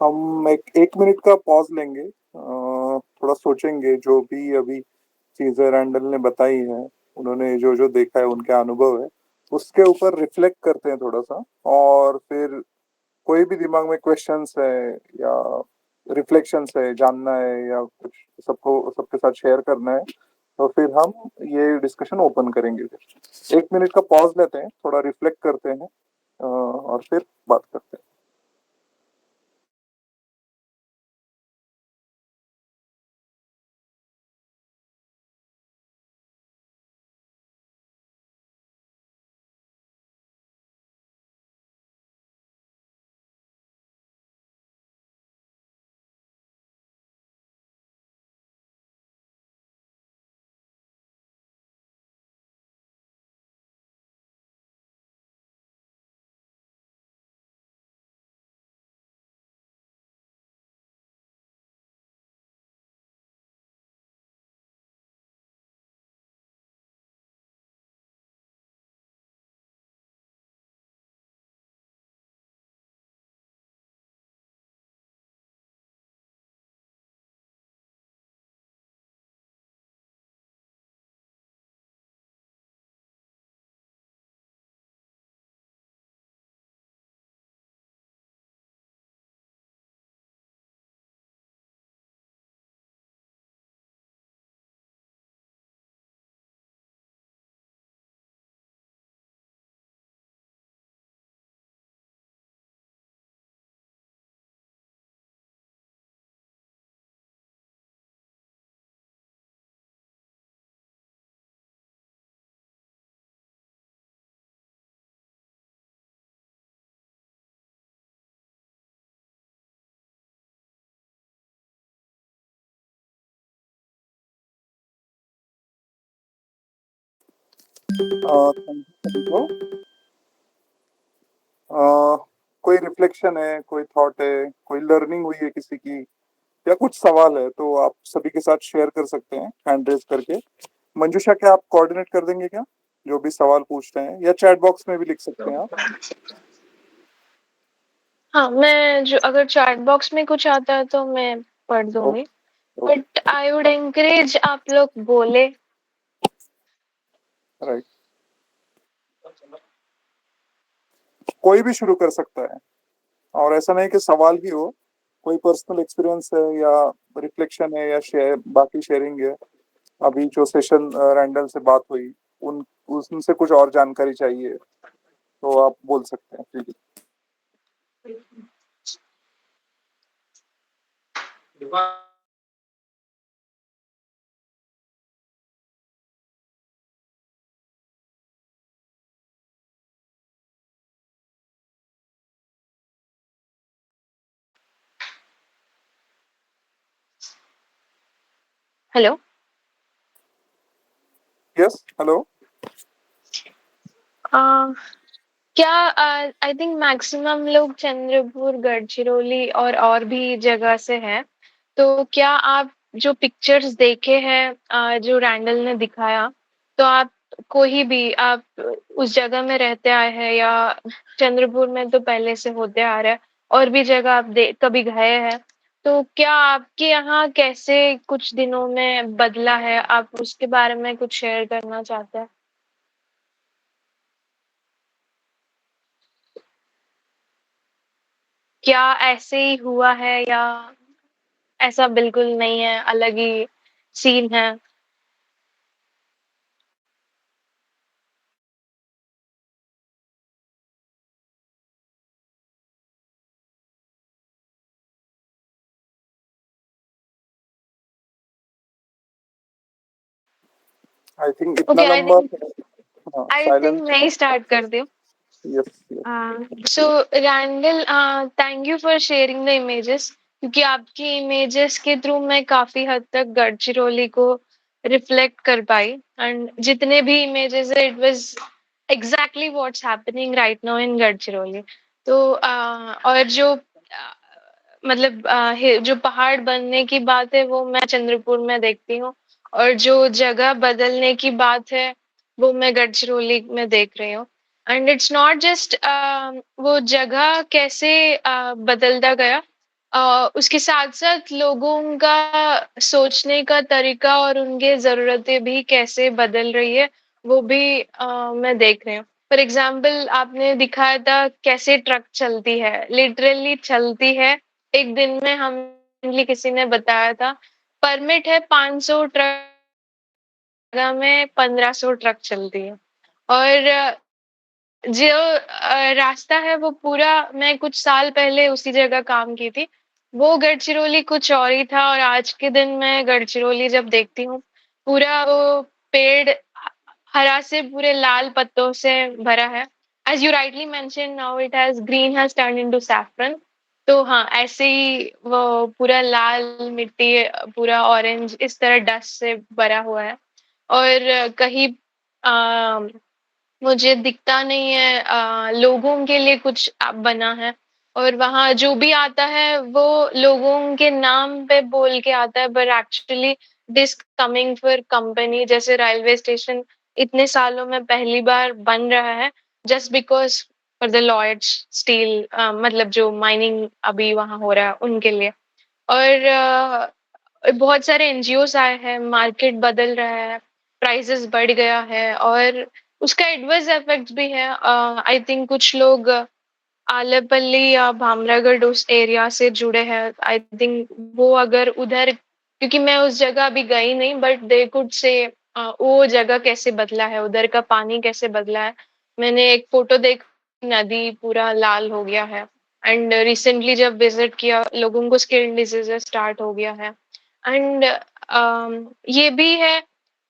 हम एक मिनट का पॉज लेंगे, थोड़ा सोचेंगे जो भी अभी चीजें रैंडल ने बताई है, उन्होंने जो जो देखा है, उनके अनुभव है, उसके ऊपर रिफ्लेक्ट करते हैं थोड़ा सा. और फिर कोई भी दिमाग में क्वेश्चंस है या रिफ्लेक्शंस है, जानना है या कुछ सबको सबके साथ शेयर करना है, तो फिर हम ये डिस्कशन ओपन करेंगे. फिर एक मिनट का पॉज लेते हैं, थोड़ा रिफ्लेक्ट करते हैं, और फिर बात करते हैं. थैंक यू सभी को. कोई रिफ्लेक्शन है, कोई थॉट है, कोई लर्निंग हुई है किसी की, या कुछ सवाल है, तो आप सभी के साथ शेयर कर सकते हैं हैंड रेज करके. मंजूषा, क्या आप कोऑर्डिनेट कर देंगे क्या, जो भी सवाल पूछ रहे हैं, या चैट बॉक्स में भी लिख सकते हैं आप. हाँ, मैं जो अगर चैट बॉक्स में कुछ आता है तो मैं पढ़ दूंगी, बट आई वुड एनकरेज आप लोग बोले. राइट. कोई भी शुरू कर सकता है, और ऐसा नहीं कि सवाल ही हो, कोई पर्सनल एक्सपीरियंस है या रिफ्लेक्शन है या शेयर, बाकी शेयरिंग है. अभी जो सेशन रैंडल से बात हुई, उन उनसे कुछ और जानकारी चाहिए तो आप बोल सकते हैं. ठीक है. हेलो. Yes, hello. क्या आई थिंक मैक्सिमम लोग चंद्रपुर, गढ़चिरौली और भी जगह से हैं, तो क्या आप जो पिक्चर्स देखे हैं, जो रैंडल ने दिखाया, तो आप कोई भी आप उस जगह में रहते आए हैं या चंद्रपुर में तो पहले से होते आ रहा है, और भी जगह आप कभी गए हैं, तो क्या आपके यहाँ कैसे कुछ दिनों में बदला है, आप उसके बारे में कुछ शेयर करना चाहते हैं? क्या ऐसे ही हुआ है या ऐसा बिल्कुल नहीं है, अलग ही सीन है? आई थिंक इतना ओके, आई लंबा थिंक मैं ही स्टार्ट कर दूं. Yes So Randall, thank you for sharing the images, क्योंकि आपकी इमेजेस के थ्रू मैं काफी हद तक गढ़चिरौली को रिफ्लेक्ट कर पाई. एंड जितने भी इमेजेस है, it was exactly what's happening right now in Gadchiroli. तो और जो मतलब जो पहाड़ बनने की बात है वो मैं चंद्रपुर में देखती हूँ, और जो जगह बदलने की बात है वो मैं गढ़चिरौली में देख रही हूँ. एंड इट्स नॉट जस्ट वो जगह कैसे बदलता गया, उसके साथ साथ लोगों का सोचने का तरीका और उनके जरूरतें भी कैसे बदल रही है, वो भी मैं देख रही हूँ. फॉर एग्जाम्पल, आपने दिखाया था कैसे ट्रक चलती है, लिटरली चलती है. एक दिन में हम किसी ने बताया था, परमिट है 500 ट्रक, जगह में 1500 ट्रक चलती है. और जो रास्ता है वो पूरा, मैं कुछ साल पहले उसी जगह काम की थी. वो गढ़चिरौली कुछ और ही था, और आज के दिन मैं गढ़चिरौली जब देखती हूँ, पूरा वो पेड़ हरा से पूरे लाल पत्तों से भरा है. As you rightly mention, now it has green has turn into saffron. तो हाँ, ऐसे ही वो पूरा लाल मिट्टी, पूरा ऑरेंज, इस तरह डस्ट से भरा हुआ है. और कहीं मुझे दिखता नहीं है लोगों के लिए कुछ बना है. और वहाँ जो भी आता है वो लोगों के नाम पे बोल के आता है, but actually this coming for company. जैसे रेलवे स्टेशन इतने सालों में पहली बार बन रहा है, just because for the Lloyds Steel, मतलब जो माइनिंग अभी वहाँ हो रहा है उनके लिए. और बहुत सारे एनजीओस आए हैं, मार्केट बदल रहा है, प्राइसेस बढ़ गया है, और उसका एडवर्स इफेक्ट्स भी है. आई थिंक कुछ लोग आलेपल्ली या भामरागढ़ उस एरिया से जुड़े हैं. आई थिंक वो अगर उधर, क्योंकि मैं उस जगह अभी गई नहीं, बट दे कुड से वो जगह कैसे बदला है, उधर का पानी कैसे बदला है. मैंने एक फोटो देख, नदी पूरा लाल हो गया है. एंड रिसेंटली जब विजिट किया, लोगों को स्किन डिजीजेस स्टार्ट हो गया है. एंड ये भी है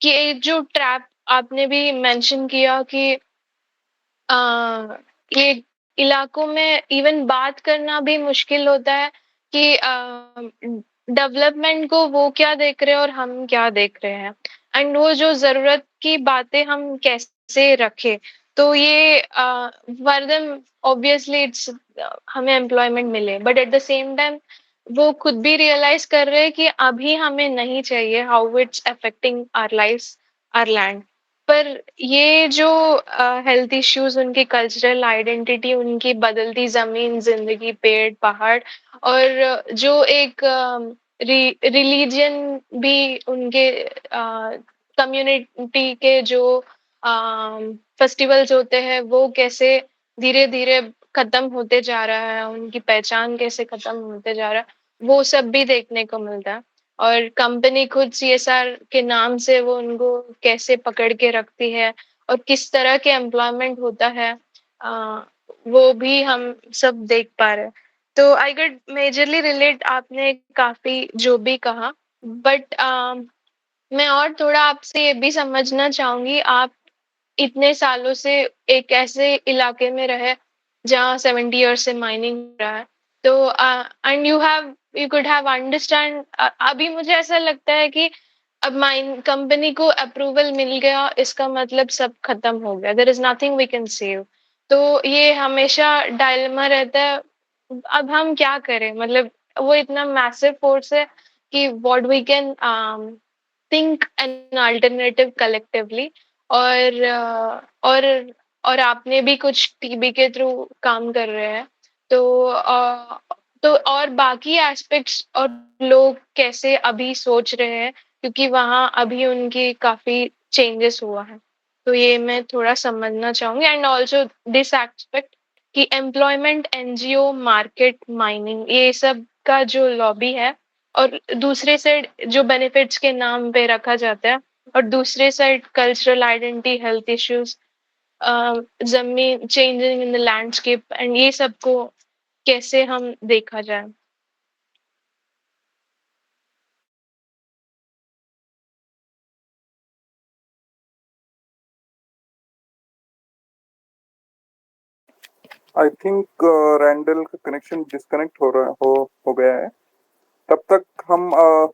कि एक जो ट्रैप आपने भी मेंशन किया कि ये इलाकों में इवन बात करना भी मुश्किल होता है कि डेवलपमेंट को वो क्या देख रहे हैं और हम क्या देख रहे हैं. एंड वो जो जरूरत की बातें हम कैसे रखें. तो ये वर्दन ऑब्वियसली इट्स, हमें एम्प्लॉयमेंट मिले, but at the same time वो खुद भी रियलाइज कर रहे हैं कि अभी हमें नहीं चाहिए, how it's affecting our lifes, our land. पर ये जो हेल्थ इश्यूज, उनकी कल्चरल आइडेंटिटी, उनकी बदलती जमीन, जिंदगी, पेड़, पहाड़, और जो एक रिलीजन भी, उनके कम्युनिटी के जो फेस्टिवल्स होते हैं वो कैसे धीरे धीरे खत्म होते जा रहा है, उनकी पहचान कैसे खत्म होते जा रहा है, वो सब भी देखने को मिलता है. और कंपनी खुद सीएसआर के नाम से वो उनको कैसे पकड़ के रखती है, और किस तरह के एम्प्लॉयमेंट होता है, आ, वो भी हम सब देख पा रहे हैं. तो आई गेट मेजरली रिलेट आपने काफी जो भी कहा, बट मैं और थोड़ा आपसे ये भी समझना चाहूंगी. आप इतने सालों से एक ऐसे इलाके में रहे जहाँ 70 ईयर से माइनिंग हो रहा है, तो and you could have understand. अभी मुझे ऐसा लगता है कि अब माइन कंपनी को अप्रूवल मिल गया, इसका मतलब सब खत्म हो गया, there is nothing we can save. तो ये हमेशा डायलेमा रहता है, अब हम क्या करें. मतलब वो इतना मैसिव फोर्स है कि what we can think an alternative collectively. और और और आपने भी कुछ टीबी के थ्रू काम कर रहे हैं, तो तो और बाकी एस्पेक्ट्स और लोग कैसे अभी सोच रहे हैं, क्योंकि वहाँ अभी उनकी काफी चेंजेस हुआ है. तो ये मैं थोड़ा समझना चाहूंगी. एंड ऑल्सो दिस एस्पेक्ट कि एम्प्लॉयमेंट, एनजीओ, मार्केट, माइनिंग, ये सब का जो लॉबी है, और दूसरे साइड जो बेनिफिट्स के नाम पे रखा जाता है, और दूसरे side cultural identity, health issues, जमीन changing in the landscape, and ये सबको कैसे हम देखा जाए. आई थिंक रैंडल का कनेक्शन डिस्कनेक्ट हो गया है। तब तक हम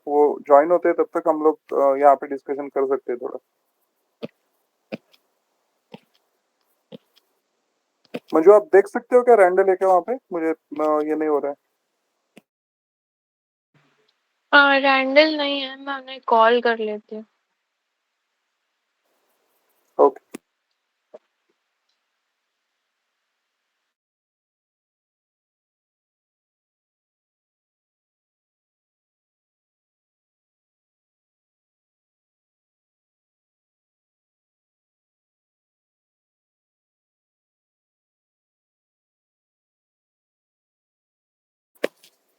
वो ज्वाइन होते हैं, तब तक हम लोग यहाँ पे डिस्कशन कर सकते हैं थोड़ा। मंजू, आप देख सकते हो क्या रैंडल है क्या वहाँ पे? मुझे ये नहीं हो रहा है। रैंडल नहीं है, मैं उन्हें कॉल कर लेती हूँ। ओके।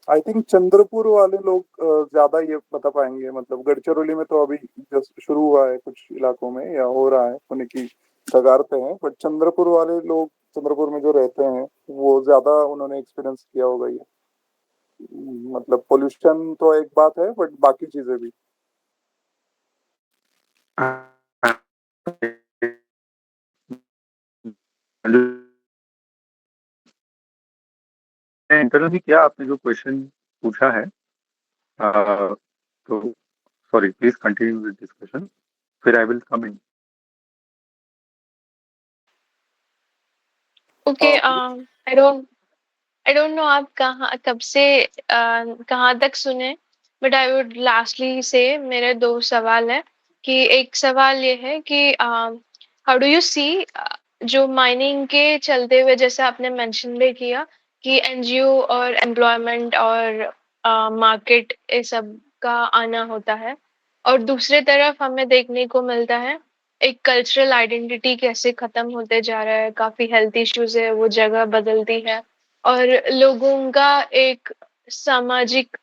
आई थिंक चंद्रपुर वाले लोग ज्यादा ये बता पाएंगे। मतलब गढ़चिरौली में तो अभी जस्ट शुरू हुआ है कुछ इलाकों में, या हो रहा है, होने की कगार पे है। बट चंद्रपुर वाले लोग, चंद्रपुर में जो रहते हैं, वो ज्यादा उन्होंने एक्सपीरियंस किया होगा ये। मतलब पोल्यूशन तो एक बात है, बट बाकी चीजें भी। इंटरव्यू भी किया आपने जो क्वेश्चन पूछा है, तो sorry, please continue with discussion, फिर I will come in. Okay, I don't know आप कब से कहाँ तक सुने, बट आई वुड लास्टली से मेरे दो सवाल है। कि एक सवाल ये है कि हाउ डू यू सी जो माइनिंग के चलते हुए, जैसे आपने मेंशन भी किया कि एनजीओ और एम्प्लॉयमेंट और मार्केट ये सब का आना होता है, और दूसरे तरफ हमें देखने को मिलता है एक कल्चरल आइडेंटिटी कैसे खत्म होते जा रहा है, काफी हेल्थ इश्यूज है, वो जगह बदलती है, और लोगों का एक सामाजिक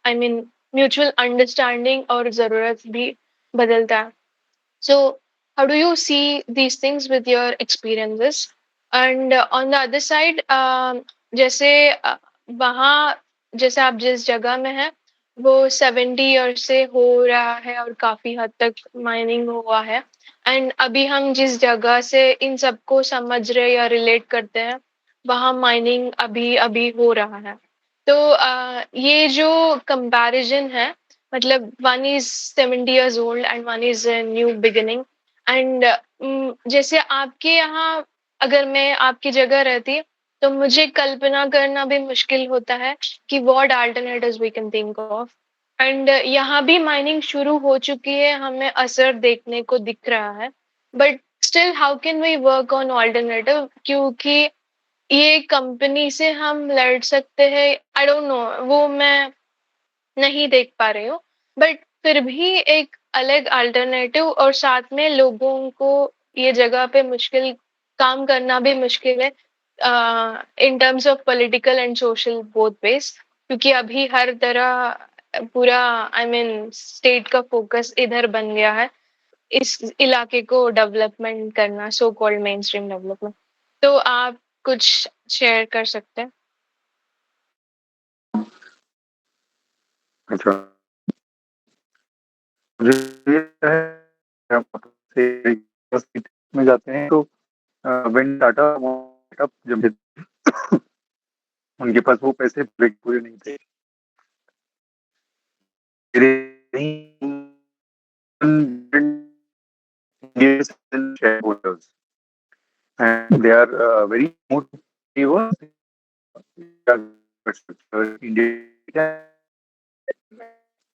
म्यूचुअल अंडरस्टैंडिंग और जरूरत भी बदलता है। So, how do you see these things with your experiences? And on the other side, जैसे वहाँ, जैसे आप जिस जगह में हैं, वो 70 ईयर से हो रहा है और काफी हद तक माइनिंग हुआ है। एंड अभी हम जिस जगह से इन सबको समझ रहे या रिलेट करते हैं, वहाँ माइनिंग अभी अभी हो रहा है। तो ये जो कंपैरिजन है, मतलब one is 70 years old and one is a new beginning, and जैसे आपके यहाँ, अगर मैं आपकी जगह रहती, तो मुझे कल्पना करना भी मुश्किल होता है कि what alternatives we can think of. And यहाँ भी माइनिंग शुरू हो चुकी है, हमें असर देखने को दिख रहा है, but still how can we work on alternative, क्योंकि ये कंपनी से हम लड़ सकते हैं, आई डोंट नो, वो मैं नहीं देख पा रही हूँ, बट फिर भी एक अलग अल्टरनेटिव, और साथ में लोगों को ये जगह पे मुश्किल काम करना भी मुश्किल है in terms of political and social both ways, क्योंकि अभी हर तरह पूरा स्टेट का फोकस इधर बन गया है, इस इलाके को डेवलपमेंट करना, so called main stream development. तो आप कुछ शेयर कर सकते हैं? अच्छा, मुझे ये है, हम से में जाते हैं तो व्हेन टाटा अप, जब उनके पास वो पैसे पूरे नहीं थे, shareholders, and they are very motivated India,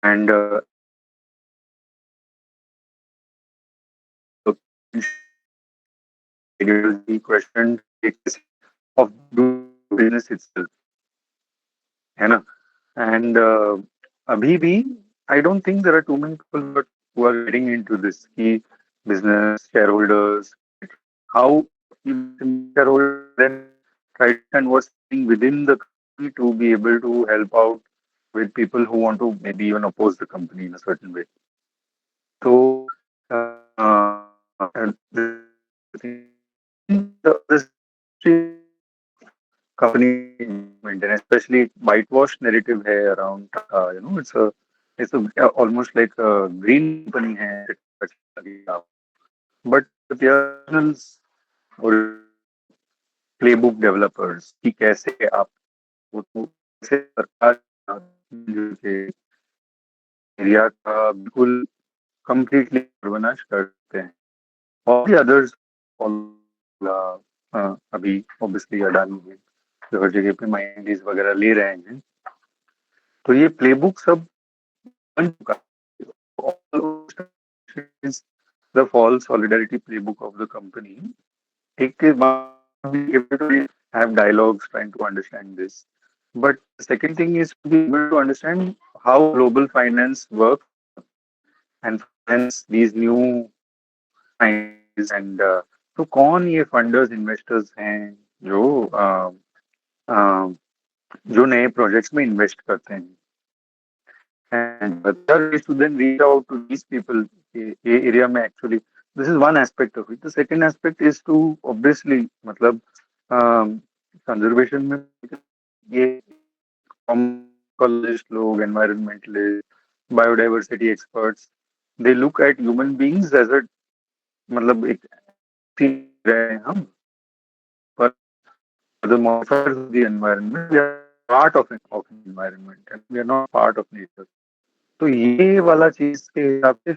and the question of doing business itself, है ना? And अभी भी I don't think there are too many people who are getting into this key business shareholders. How shareholders then try to understand what's happening within the company to be able to help out with people who want to maybe even oppose the company in a certain way. So this company and especially whitewash narrative है around it's a almost like a green company है, but the personals or playbook developers कि कैसे आप कैसे सरकार के area का बिल्कुल कंप्लीटली सर्वनाश करते हैं और भी अदर्स अभी ऑब्वियसली अडानी है जो हर जगह पे माइंडीज वगैरह ले रहे हैं, तो ये प्लेबुक सब बन चुका है। The fall solidarity playbook of the company, एक के बाद have dialogues trying to understand this. But the second thing is to be able to understand how global finance works and finance these new finance and तो कौन ये funders investors हैं जो uh, जो नए प्रोजेक्ट्स में इन्वेस्ट करते हैं and the third is to then reach out to these people ये area में actually this is one aspect of it. The second aspect is to obviously मतलब कंजर्वेशन में ये ecologists लोग environmentalists biodiversity experts they look at human beings as a मतलब एक thing रहे हैं हम पर the modifiers of the environment we are part of environment and we are not part of nature. तो ये वाला चीज के हिसाब से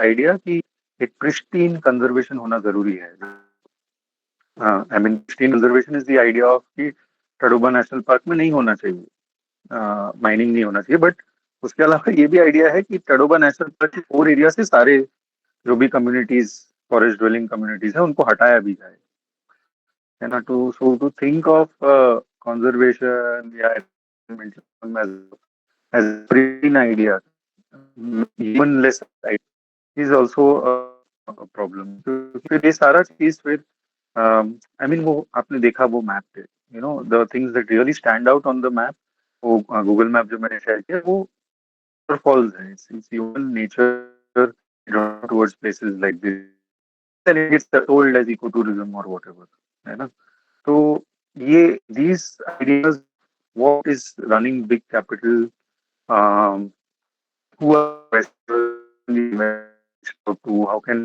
आइडिया कि एक प्रिस्टीन कंजर्वेशन होना जरूरी है. I mean pristine conservation is the idea of कि तड़ोबा नेशनल पार्क में नहीं होना चाहिए, माइनिंग नहीं होना चाहिए, बट उसके अलावा ये भी आइडिया है कि तड़ोबा नेशनल पार्क के 4 एरिया से सारे जो भी कम्युनिटीज फॉरेस्ट ड्वेलिंग कम्युनिटीज है उनको हटाया भी जाए, है ना. टू थिंक ऑफ कंजर्वेशन या as a green idea, even less is also a problem. फिर ये सारा चीज फिर आई मीन वो आपने देखा वो मैप पे, you know the things that really stand out on the map, वो गूगल मैप जो मैंने शेयर किया वो waterfalls है. It's human nature towards places like this and it gets sold as ecotourism or whatever, है ना. तो ये these ideas, what is running big capital, who are to how can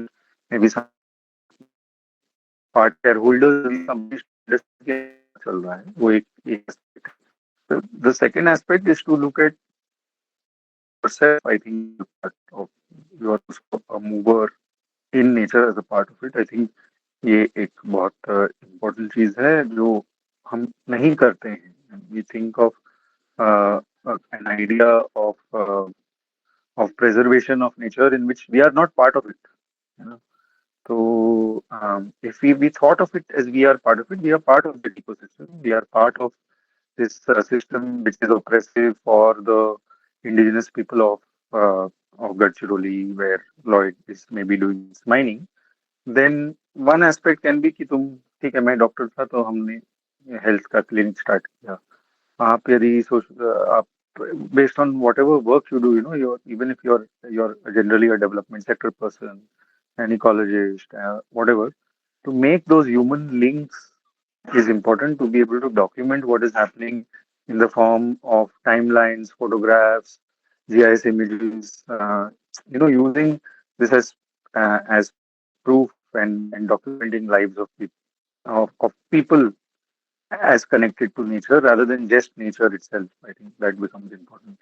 maybe some part shareholders चल रहा है वो एक the second aspect is to look at yourself. I think part of you are a mover in nature as a part of it. I think ये एक बहुत important चीज है जो हम नहीं करते हैं. We think of an idea of preservation of nature in which we are not part of it, you know. So if we thought of it as we are part of it, we are part of the ecosystem. We are part of this system which is oppressive for the indigenous people of Gadchiroli, where Lloyd is maybe doing this mining. Then one aspect can be कि तुम ठीक है मैं doctor था तो हमने health का clinic start किया. आप यदि आप based on whatever work you do, you know, even if you're generally a development sector person, an ecologist, whatever, to make those human links is important to be able to document what is happening in the form of timelines, photographs, GIS images, you know, using this as proof and documenting lives of people, of people as connected to nature rather than just nature itself. I think that becomes important.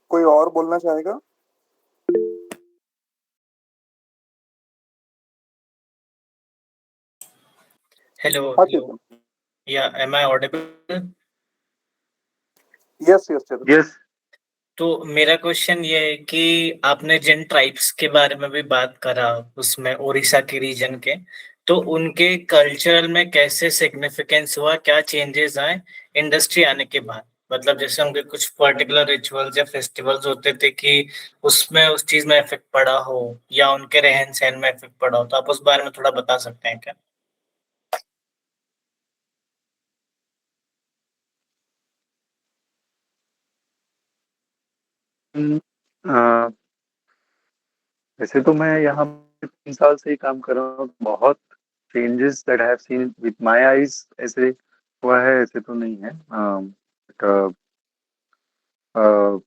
कोई और बोलना चाहेगा? Hello. हाँ Hello. Chetan. Yeah, am I audible? Yes yes Chetan. Yes. तो मेरा question ये है कि आपने जिन ट्राइब्स के बारे में भी बात करा उसमें उड़ीसा के रीजन के, तो उनके कल्चरल में कैसे सिग्निफिकेंस हुआ, क्या चेंजेस आए इंडस्ट्री आने के बाद? मतलब जैसे उनके कुछ पर्टिकुलर रिचुअल्स या फेस्टिवल्स होते थे कि उसमें उस चीज में इफेक्ट पड़ा हो या उनके रहन सहन में इफेक्ट पड़ा हो, तो आप उस बारे में थोड़ा बता सकते हैं क्या? वैसे तो मैं यहाँ 3 साल से ही काम कर रहा हूँ, बहुत changes that I have seen with my eyes ऐसे हुआ है, ऐसे तो नहीं है। but, uh,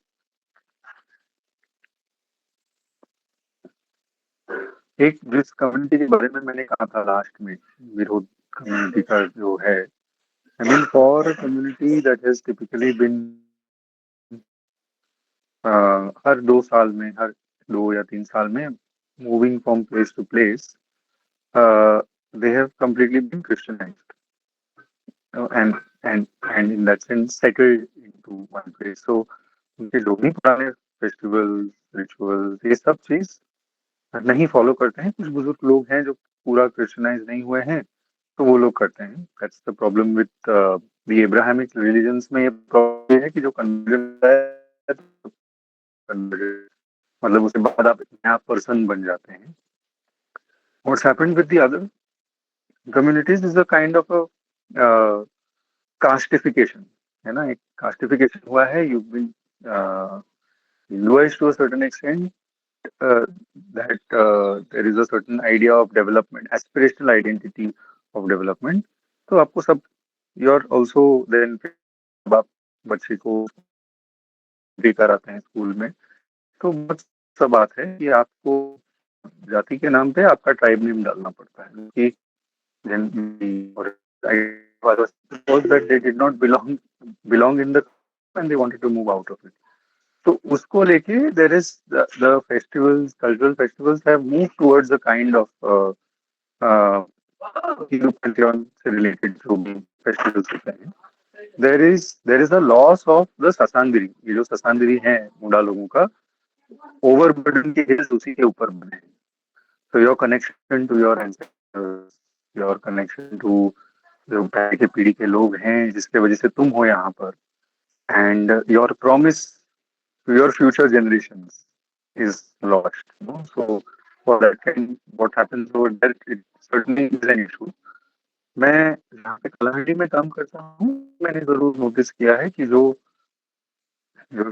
एक जिस कम्युनिटी के बारे में मैंने कहा था लास्ट में, विरोध कम्युनिटी का जो है, I mean for community that has typically been हर 2 साल में, हर 2 या 3 साल में moving from place to place, they have completely been Christianized, and and in that sense settled into one place. So उनके जो भी पुराने फेस्टिवल्स, रिचुअल्स, ये सब चीज नहीं फॉलो करते हैं। कुछ बुजुर्ग लोग हैं जो पूरा क्रिश्चियनाइज नहीं हुए हैं, तो वो लोग करते हैं। That's the problem with the Abrahamic religions में। ये प्रॉब्लम है कि जो कन्वर्जन है, मतलब उसके बाद आप एक नया पर्सन बन जाते हैं। What's happened with the other communities is a kind of a castification, है ना, एक कास्टिफिकेशन हुआ है। You been lowest to a certain extent, that there is a certain idea of development, aspirational identity of development. तो आपको सब, you are also then, जब आप बच्चे को भी कराते हैं स्कूल में, तो बहुत सा बात है कि आपको जाति के नाम पे आपका ट्राइब नेम डालना पड़ता है, कि और was that they did not belong in the and they wanted to move out of it. तो उसको लेके there is the festivals, cultural festivals have move towards a kind of Hindu pantheon से रिलेटेड जो भी फेस्टिवल्स होते हैं। There is a loss of the sasandiri. ये जो ससांदरी है मुंडा लोगों का, ओवरबर्डन के हिल्स उसी के ऊपर बने हैं। तो your connection to your ancestors, your connection to जो पहले के पीढ़ी के लोग हैं जिसके वजह से तुम हो यहाँ पर, and your promise to your future generations is lost. You know? So for that kind, what happens over there, it certainly is an issue. मैं जहाँ पे कलाहंडी में काम करता हूँ, मैंने जरूर नोटिस किया है कि जो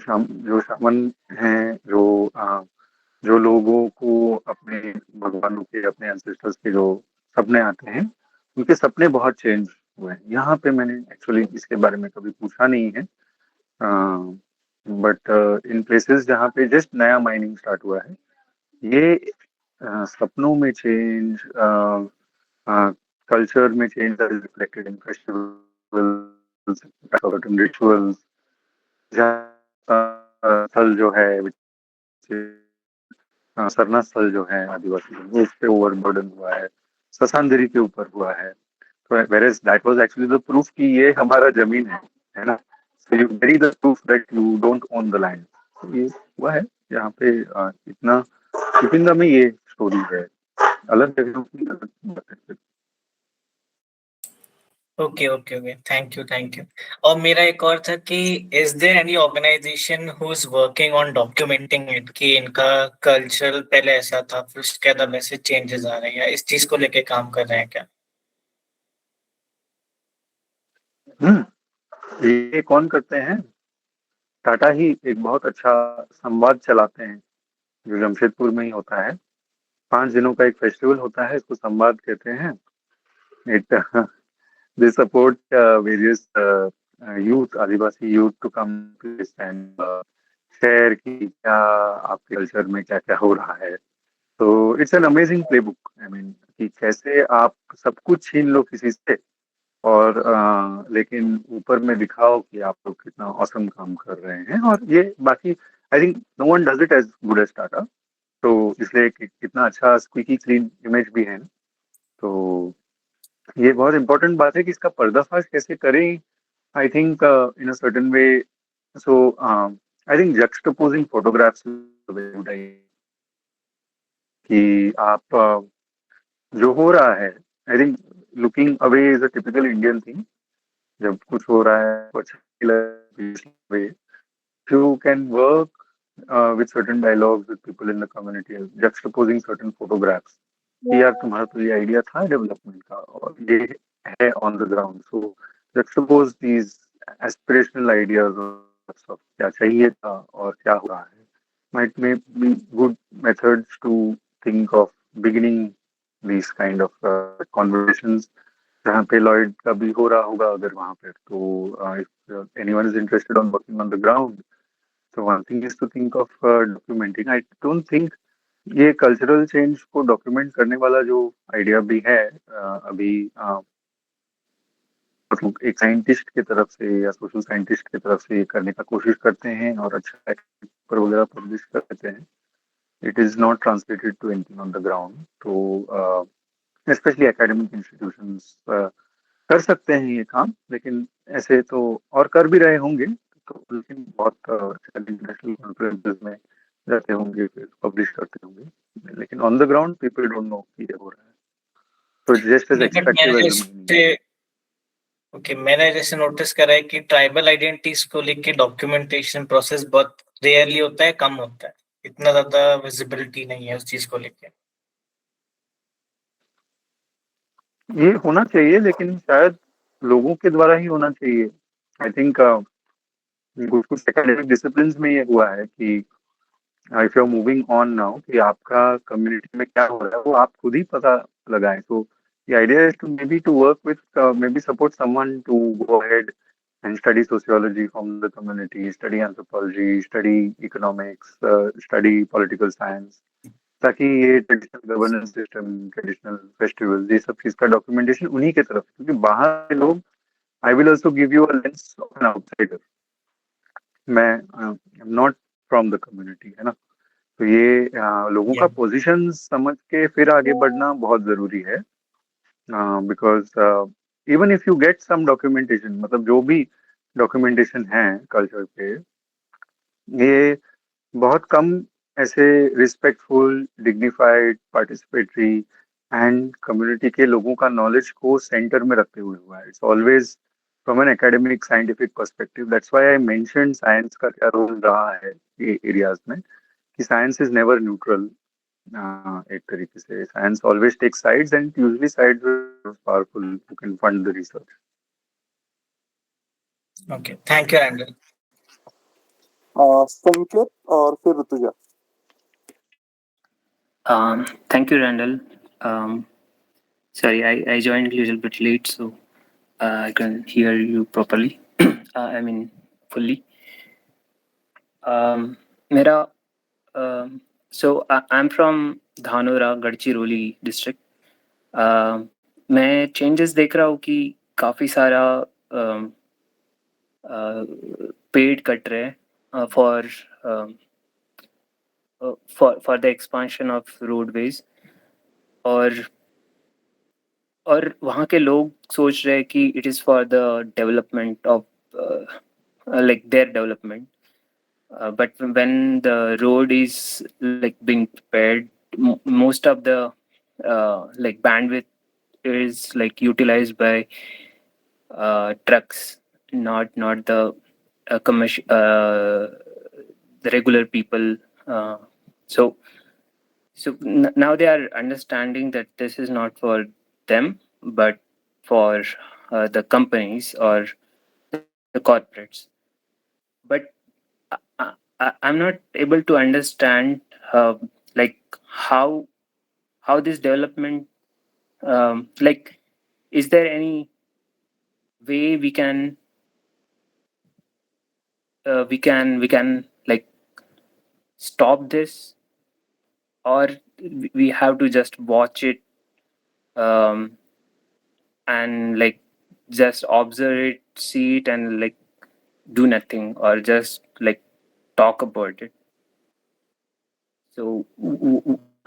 शामन हैं, जो लोगों को अपने भगवानों के, अपने एंसेस्टर्स के जो सपने आते हैं, उनके सपने बहुत चेंज हुए हैं। यहाँ पे मैंने एक्चुअली इसके बारे में कभी पूछा नहीं है, बट इन प्लेसेस जहाँ पे जस्ट नया माइनिंग स्टार्ट हुआ है, ये सपनों में चेंज, कल्चर में change that is reflected in festivals, certain rituals. स्थल जो है, सरना स्थल जो है आदिवासी, वो उस पे ओवरबर्डन हुआ है, ससांदरी के ऊपर हुआ है। तो whereas that was actually the proof कि ये हमारा जमीन है ना। So you bury the proof that you don't own the land. तो ये हुआ है यहाँ पे। इतना शिपिंदा में ये स्टोरी है, अलग जगहों की अलग बात है। Okay okay okay, thank you thank you. और मेरा एक और था कि is there any organisation who is working on documenting it, कि इनका कल्चरल पहले ऐसा था, फिर उसके बाद अब ऐसे चेंजेस आ रहे हैं, या इस चीज को लेके काम कर रहे हैं क्या? ये कौन करते हैं? टाटा ही एक बहुत अच्छा संवाद चलाते हैं, जो जमशेदपुर में ही होता है। 5 दिनों का एक फेस्टिवल होता है, इसको संवाद कहते हैं। It they support various youth, Adivasi youth to come and share कि क्या आपके कल्चर में क्या क्या हो रहा है। तो it's an amazing play book. I mean कि कैसे आप सब कुछ छीन लो किसी से, और लेकिन ऊपर में दिखाओ कि आप लोग कितना औसम काम कर रहे हैं। और ये बाकी I think no one does it as good as Tata, तो इसलिए कितना अच्छा स्क्वीकी क्लीन इमेज भी है। तो ये बहुत इंपॉर्टेंट बात है कि इसका पर्दाफाश कैसे करें। I think in a certain way, so I think juxtaposing photographs कि आप जो हो रहा है, I think looking away is a typical Indian thing. जब कुछ हो रहा है कुछ वे, you can work with certain dialogues with people in the community, juxtaposing certain photographs कि यार तुम्हारा तो ये आइडिया था डेवलपमेंट का और ये है on the ground. So juxtapose these aspirational ideas of क्या चाहिए था और क्या हो रहा है, might may be good methods to think of beginning these kind of conversations जहाँ पे लॉयड का भी हो रहा होगा अगर वहाँ पे तो if anyone is interested on working on the ground so one thing is to think of documenting. I don't think ये कल्चरल चेंज को डॉक्यूमेंट करने वाला जो आइडिया भी है अभी मतलब एक साइंटिस्ट की तरफ से या सोशल साइंटिस्ट की तरफ से ये करने का कोशिश करते हैं और अच्छा पेपर वगैरह पब्लिश करते हैं. It is not translated to anything on the ground. तो especially academic institutions कर सकते हैं ये काम लेकिन ऐसे तो और कर भी रहे होंगे तो लेकिन बहुत इंटरनेशनल कॉन्फ्रेंसेस में जाते होंगे फिर पब्लिश करते होंगे लेकिन on the ground people don't know कि ये हो रहा है तो इट्स जस्ट एज नहीं, but एक्सपेक्टेड मैंने एज जैसे मैंने जैसे नोटिस करा है कि ट्राइबल आइडेंटिटीज को लेके डॉक्यूमेंटेशन प्रोसेस बहुत रेयरली होता है, कम होता है, इतना ज्यादा विजिबिलिटी नहीं है उस चीज को लेके. ये होना चाहिए लेकिन शायद लोगों के द्वारा ही होना चाहिए. आई थिंक कुछ कुछ एकेडमिक डिसिप्लिन में ये हुआ है कि if you are moving on now कि आपका कम्युनिटी में क्या हो रहा है वो आप खुद ही पता लगाएं. तो the idea is to maybe to work with maybe support someone to go ahead and study sociology from the community, study anthropology, study economics, study political science ताकि ये traditional governance system traditional festival ये सब चीज का documentation उन्हीं के तरफ क्योंकि बाहर के लोग I will also give you a lens of an outsider. मैं नॉट फ्रॉम द कम्युनिटी है ना तो ये लोगों का Yeah. पोजीशन समझ के फिर आगे बढ़ना बहुत जरूरी है because even if you get some documentation मतलब जो भी डॉक्यूमेंटेशन है कल्चर पे ये बहुत कम ऐसे respectful dignified participatory and community के लोगों का नॉलेज को सेंटर में रखते हुए हुआ है. It's always from an academic scientific perspective. That's why I mention science का क्या रोल रहा है ये एरियाज में कि साइंस इज नेवर न्यूट्रल. एक तरीके से science always take sides and usually sides powerful who can fund the research. Okay, thank you, Randall. Sanket और फिर Rutuja. Thank you, Randall. Sorry, I joined a little bit late, so I can hear you properly. I mean, fully. Mera, so I'm from Dhanora, Gadchiroli district. मैं changes देख रहा हूँ कि काफ़ी सारा पेड़ कट रहे हैं for the expansion of roadways और वहाँ के लोग सोच रहे हैं कि it is for the development of like their development. But when the road is like being prepared, most of the like bandwidth is like utilized by trucks, not the commercial the regular people. So now they are understanding that this is not for them, but for the companies or the corporates. But I'm not able to understand like how this development like is there any way we can like stop this or we have to just watch it and like just observe it, see it and like do nothing or just like talk about it. So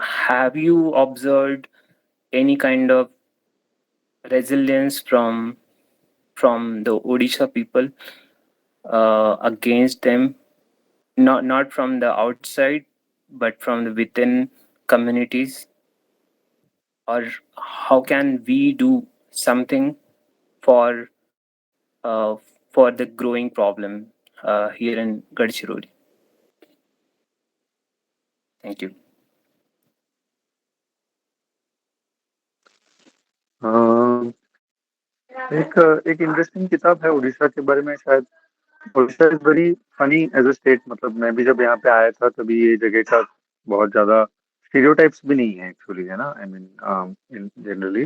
have you observed any kind of resilience from the Odisha people against them, not from the outside but from the within communities? Or how can we do something for the growing problem here in Gadchiroli? Thank you. एक interesting किताब है उड़ीसा के बारे में शायद Orissa is very funny as a state. मतलब मैं भी जब यहाँ पे आया था तभी ये जगह का बहुत ज्यादा स्टीरियोटाइप्स भी नहीं है एक्चुअली, है ना, I mean in generally.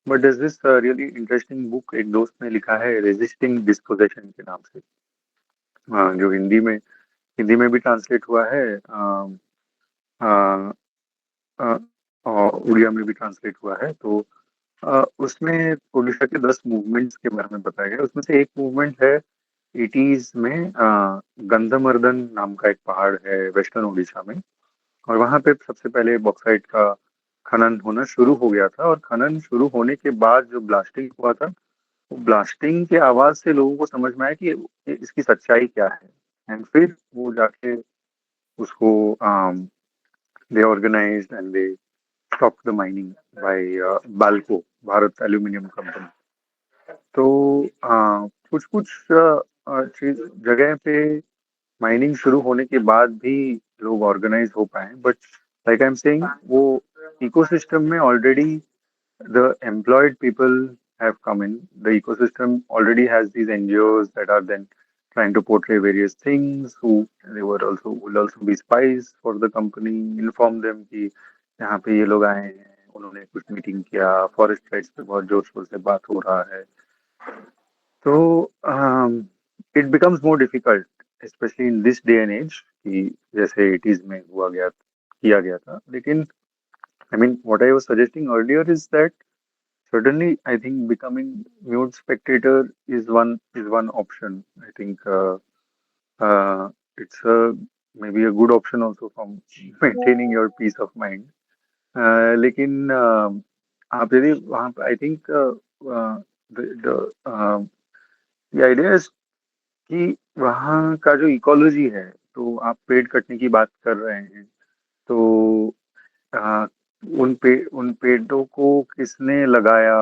But this this really interesting book एक दोस्त ने लिखा है, रेजिस्टिंग डिस्पोजेशन के नाम से, जो हिंदी में भी ट्रांसलेट हुआ है, अ, और उड़िया में भी ट्रांसलेट हुआ है। तो उसमें उड़ीसा के 10 मूवमेंट्स के बारे में बताया गया। उसमें से एक मूवमेंट है 80s में, गंधमर्दन नाम का एक पहाड़ है वेस्टर्न उड़ीसा में, और वहां पे सबसे पहले बॉक्साइट का खनन होना शुरू हो गया था। और खनन शुरू होने के बाद जो ब्लास्टिंग हुआ था, वो ब्लास्टिंग के आवाज से लोगों को समझ में आया कि इसकी सच्चाई क्या है। एंड फिर वो जाके उसको they organised and they stopped the mining by BALCO, Bharat aluminium company. तो कुछ कुछ चीज जगह पे माइनिंग शुरू होने के बाद भी लोग ऑर्गेनाइज हो पाए, but like I am saying, वो इकोसिस्टम में already the employed people have come in. The ecosystem already has these NGOs that are then trying to portray various things. Who they were also will also be spies for the company. Inform them कि यहाँ पे ये लोग आए हैं, उन्होंने कुछ meeting किया, फॉरेस्ट राइट्स पे बहुत जोर शोर से बात हो रहा है। तो it becomes more difficult, specially in this day and age, कि जैसे 80s में किया गया था। लेकिन I mean, what I was suggesting earlier is that certainly, I think becoming mute spectator is one option. I think it's maybe a good option also from maintaining your peace of mind. लेकिन आप यदि वहाँ पे, I think the idea is कि वहाँ का जो ecology है, तो आप पेड़ कटने की बात कर रहे हैं, तो अ, उन पेड़ों को किसने लगाया,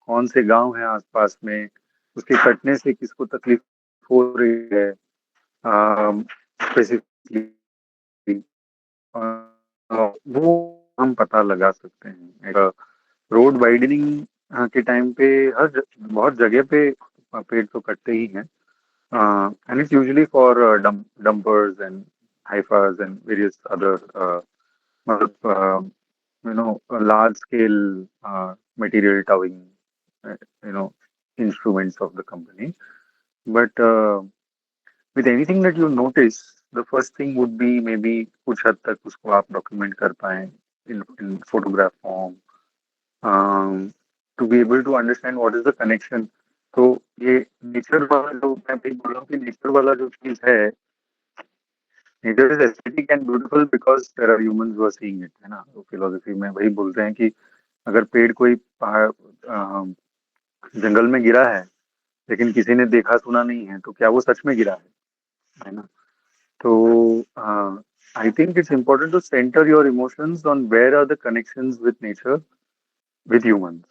कौन से गांव हैं आसपास में, उसके कटने से किसको तकलीफ हो रही है स्पेसिफिकली, वो हम पता लगा सकते हैं। एक रोड वाइडनिंग के टाइम पे बहुत जगह पे पेड़ तो कटते ही हैं, and it's usually for dumpers and Hyvas and various other, मतलब large scale material towing, you know, instruments of the company. But with anything that you notice, the first thing would be maybe कुछ हद तक उसको आप document कर पाएं in photograph form, to be able to understand what is the connection. तो ये nature वाला जो मैं भी बोल रहा हूँ कि नेचर वाला जो चीज है, nature is aesthetic and beautiful because there are humans who are seeing it, है ना। तो फिलोसफी में वही बोलते हैं कि अगर पेड़ कोई पहाड़ जंगल में गिरा है, लेकिन किसी ने देखा सुना नहीं है, तो क्या वो सच में गिरा है ना। तो I think it's important to centre your emotions on where are the connections with nature, with humans,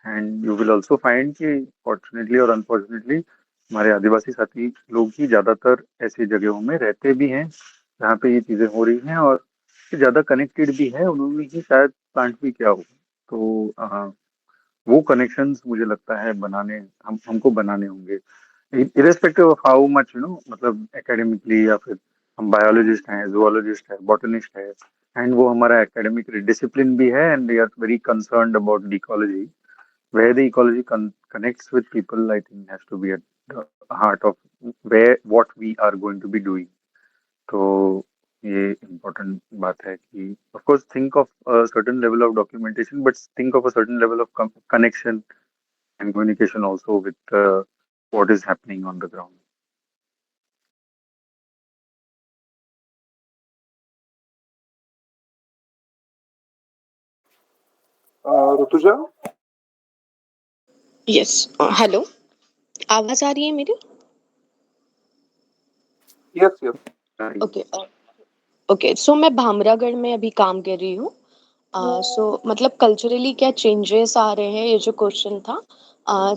and you will also find कि फॉर्चुनेटली और अनफॉर्चुनेटली हमारे आदिवासी साथी लोग ही ज्यादातर ऐसी जगहों में रहते भी हैं जहाँ पे ये चीजें हो रही हैं, और ज्यादा कनेक्टेड भी है, उन्होंने ही शायद प्लांट भी किया हो। तो वो कनेक्शंस मुझे लगता है हमको बनाने होंगे, इरेस्पेक्टिव ऑफ हाउ मच मतलब एकेडमिकली, या फिर हम बायोलॉजिस्ट हैं, जूलॉजिस्ट है, बॉटनिस्ट है, एंड वो हमारा एकेडमिक डिसिप्लिन भी है, and we are very concerned about the ecology. Where the ecology connects with people, I think, has to be at the heart of what we are going to be doing. तो ये important बात है कि of course think of a certain level of documentation, but think of a certain level of connection and communication also with what is happening on the ground. Rutuja, yes, hello, आवाज आ रही है मेरी? Yes yes, okay okay, सो मैं भामरागढ़ में अभी काम कर रही हूँ। सो मतलब कल्चरली क्या चेंजेस आ रहे हैं, ये जो क्वेश्चन था।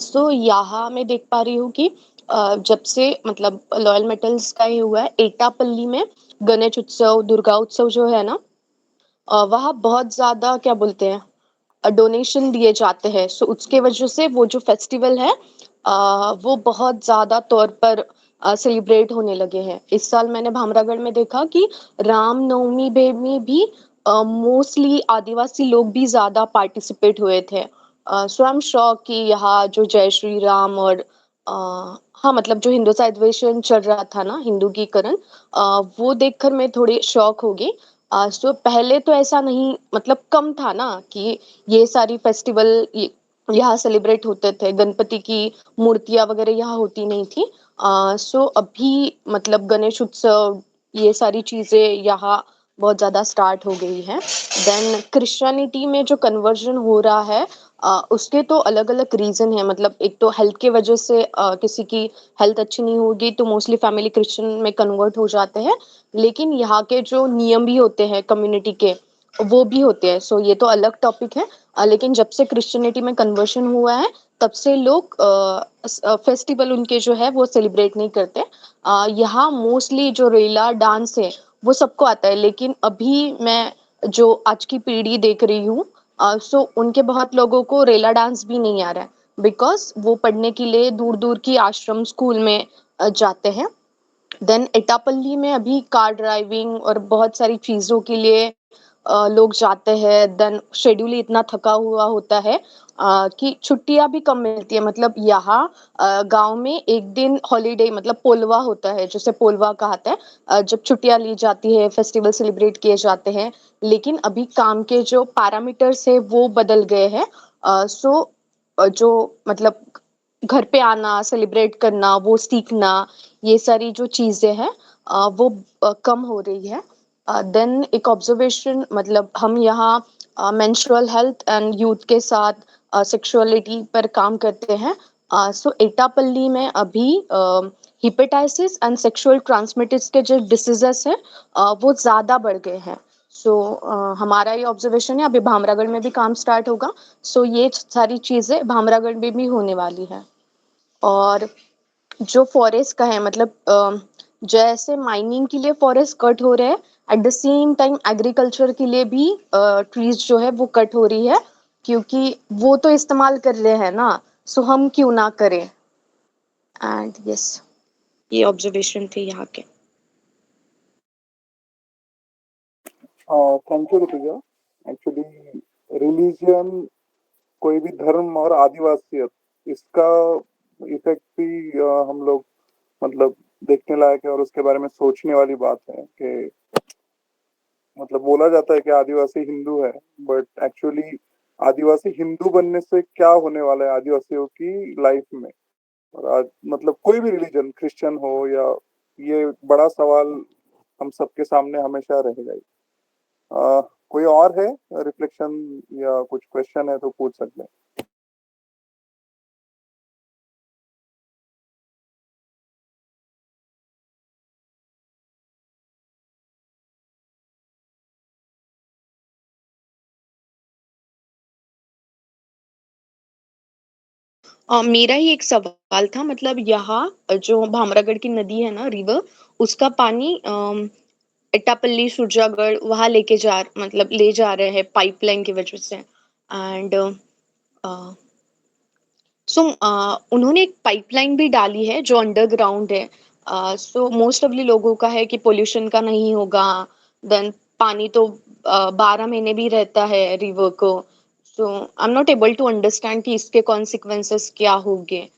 सो यहाँ मैं देख पा रही हूँ कि जब से मतलब लॉयल मेटल्स का ये हुआ है, एटापल्ली में गणेश उत्सव, दुर्गा उत्सव जो है ना, वहाँ बहुत ज्यादा क्या बोलते हैं, डोनेशन दिए जाते हैं। सो उसके वजह से वो जो फेस्टिवल है वो बहुत ज्यादा तौर पर सेलिब्रेट होने लगे हैं। इस साल मैंने भामरागढ़ में देखा कि रामनवमी में भी मोस्टली आदिवासी लोग भी ज्यादा पार्टिसिपेट हुए थे। सो आई एम श्योर कि यहाँ जो जय श्री राम और हाँ मतलब जो हिंदुइजेशन चल रहा था ना, हिंदूकीकरण, वो देखकर मैं थोड़ी शॉक हो गई। सो पहले तो ऐसा नहीं, मतलब कम था ना कि ये सारी फेस्टिवल यहाँ सेलिब्रेट होते थे, गणपति की मूर्तियां वगैरह यहाँ होती नहीं थी। सो अभी मतलब गणेश उत्सव, ये सारी चीजें यहाँ बहुत ज्यादा स्टार्ट हो गई है। देन क्रिश्चियनिटी में जो कन्वर्जन हो रहा है, उसके तो अलग अलग रीजन है। मतलब एक तो हेल्थ के वजह से, किसी की हेल्थ अच्छी नहीं होगी तो मोस्टली फैमिली क्रिश्चियन में कन्वर्ट हो जाते हैं। लेकिन यहाँ के जो नियम भी होते हैं कम्युनिटी के, वो भी होते हैं। सो ये तो अलग टॉपिक है। लेकिन जब से क्रिश्चियनिटी में कन्वर्शन हुआ है, तब से लोग फेस्टिवल उनके जो है वो सेलिब्रेट नहीं करते। यहाँ मोस्टली जो रेला डांस है वो सबको आता है, लेकिन अभी मैं जो आज की पीढ़ी देख रही हूँ, सो उनके बहुत लोगों को रेला डांस भी नहीं आ रहा है, बिकॉज वो पढ़ने के लिए दूर दूर की आश्रम स्कूल में जाते हैं। देन एटापल्ली में अभी कार ड्राइविंग और बहुत सारी चीजों के लिए लोग जाते हैं। देन शेड्यूल ही इतना थका हुआ होता है कि छुट्टियां भी कम मिलती है। मतलब यहाँ गांव में एक दिन हॉलीडे, मतलब पोलवा होता है, जिसे पोलवा कहते हैं, जब छुट्टियां ली जाती है, फेस्टिवल सेलिब्रेट किए जाते हैं। लेकिन अभी काम के जो पैरामीटर्स है वो बदल गए हैं। सो जो मतलब घर पे आना, सेलिब्रेट करना, वो सीखना, ये सारी जो चीजें हैं वो कम हो रही है। देन एक ऑब्जर्वेशन, मतलब हम यहाँ मेंस्ट्रुअल हेल्थ एंड यूथ के साथ सेक्सुअलिटी पर काम करते हैं। सो एटापल्ली में अभी हिपेटाइटिस एंड सेक्सुअल ट्रांसमिटेड के जो डिसीजेस हैं वो ज्यादा बढ़ गए हैं। सो हमारा ये ऑब्जर्वेशन है। अभी भामरागढ़ में भी काम स्टार्ट होगा। सो ये सारी चीजें भामरागढ़ में भी होने वाली है। और जो फॉरेस्ट का है, मतलब जैसे माइनिंग के लिए फॉरेस्ट कट हो रहे हैं, at the same time agriculture के लिए भी ट्रीज जो है वो कट हो रही है, क्योंकि वो तो इस्तेमाल कर रहे हैं ना, सो हम क्यों ना करें। एंड यस, ये ऑब्जर्वेशन थे यहाँ के। Thank you Rutuja. Actually religion, कोई भी धर्म और आदिवासियत, इसका इफेक्ट भी हम लोग मतलब देखने लायक है, और उसके बारे में सोचने वाली बात है कि मतलब बोला जाता है कि आदिवासी हिंदू है, बट एक्चुअली आदिवासी हिंदू बनने से क्या होने वाला है आदिवासियों की लाइफ में। और आज मतलब कोई भी रिलीजन, क्रिश्चियन हो या, ये बड़ा सवाल हम सबके सामने हमेशा रहेगा ही। कोई और है रिफ्लेक्शन या कुछ क्वेश्चन है तो पूछ सकते हैं। मेरा ही एक सवाल था। मतलब यहाँ जो भामरागढ़ की नदी है ना, रिवर, उसका पानी एटापल्ली, सुरजागढ़ वहां लेके जा, मतलब ले जा रहे हैं पाइपलाइन की वजह से। एंड सो उन्होंने एक पाइपलाइन भी डाली है जो अंडरग्राउंड है। सो मोस्ट ऑफली लोगों का है कि पोल्यूशन का नहीं होगा। देन पानी तो 12 महीने भी रहता है रिवर को। So I am not able to understand कि इसके कॉन्सिक्वेंसेस क्या होंगे।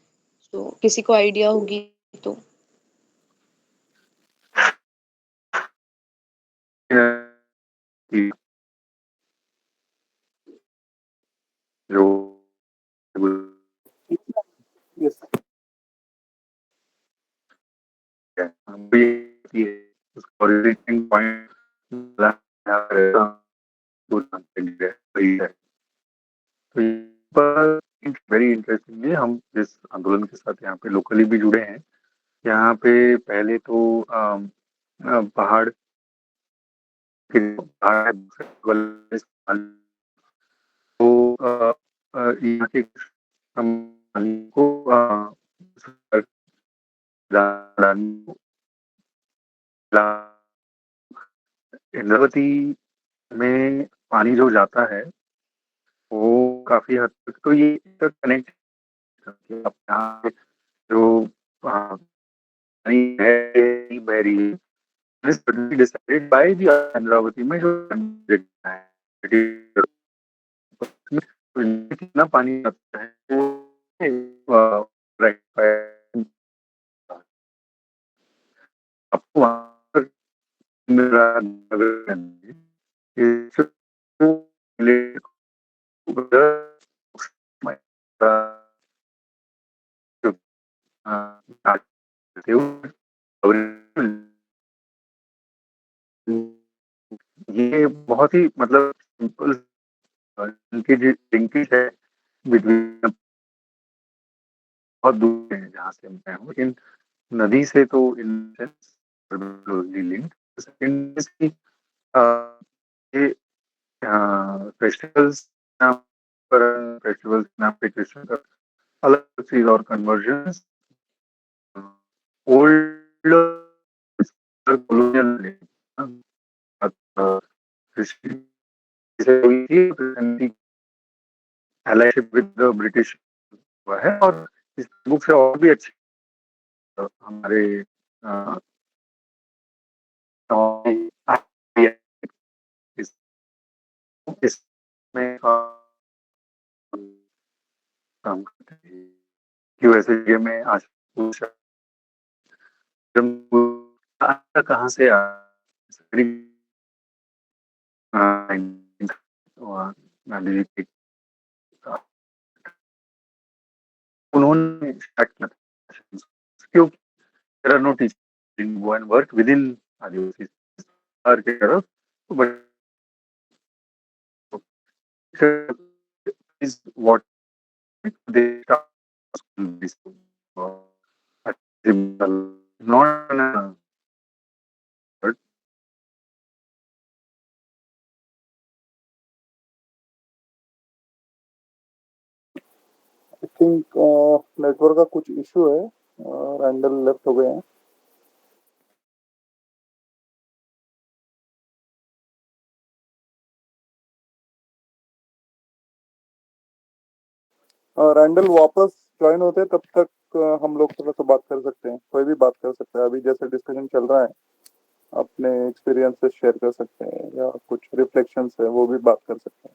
तो किसी को आइडिया होगी तो। जो यस। ओरिजिनेटिंग पॉइंट तो ये पर वेरी इंटरेस्टिंग है। हम जिस आंदोलन के साथ यहाँ पे लोकली भी जुड़े हैं, यहाँ पे पहले तो पहाड़ के तो यहाँ के हम को इंद्रावती में पानी जो जाता है वो काफी हद तक तो ये कनेक्ट, आप यहाँ पे जो पानी है नहीं बह रही है, is suddenly decided by the Amravati में जो है, कितना पानी आता है वो rectifier आपको वहाँ पर मेरा ये बहुत ही मतलब सिंपल उनकी जो लिंकेज है बिटवीन बहुत दूर है जहाँ से मैं हूँ, लेकिन नदी से तो in sense closely linked. Second is कि ये फेस्टिवल्स पर फेस्टिवल्स नाम पे कृष्ण का अलग चीज और conversion old colonial allyship with the British हुआ है और इस बुक से और भी अच्छे हमारे इस इसमें काम करते हैं कि वैसे ये में आज पूछा कहाँ से गांधी जी की उन्होंने स्टार्ट किया क्योंकि there are no teachers in go and work within Adivasi care but is what they start this not but I think network का कुछ इशू है, रैंडल लेफ्ट हो गए हैं। रैंडल वापस ज्वाइन होते हैं तब तक हम लोग थोड़ा सा बात कर सकते हैं, कोई भी बात कर सकता है। अभी जैसे डिस्कशन चल रहा है अपने एक्सपीरियंसेस शेयर कर सकते हैं या कुछ रिफ्लेक्शंस है वो भी बात कर सकते हैं।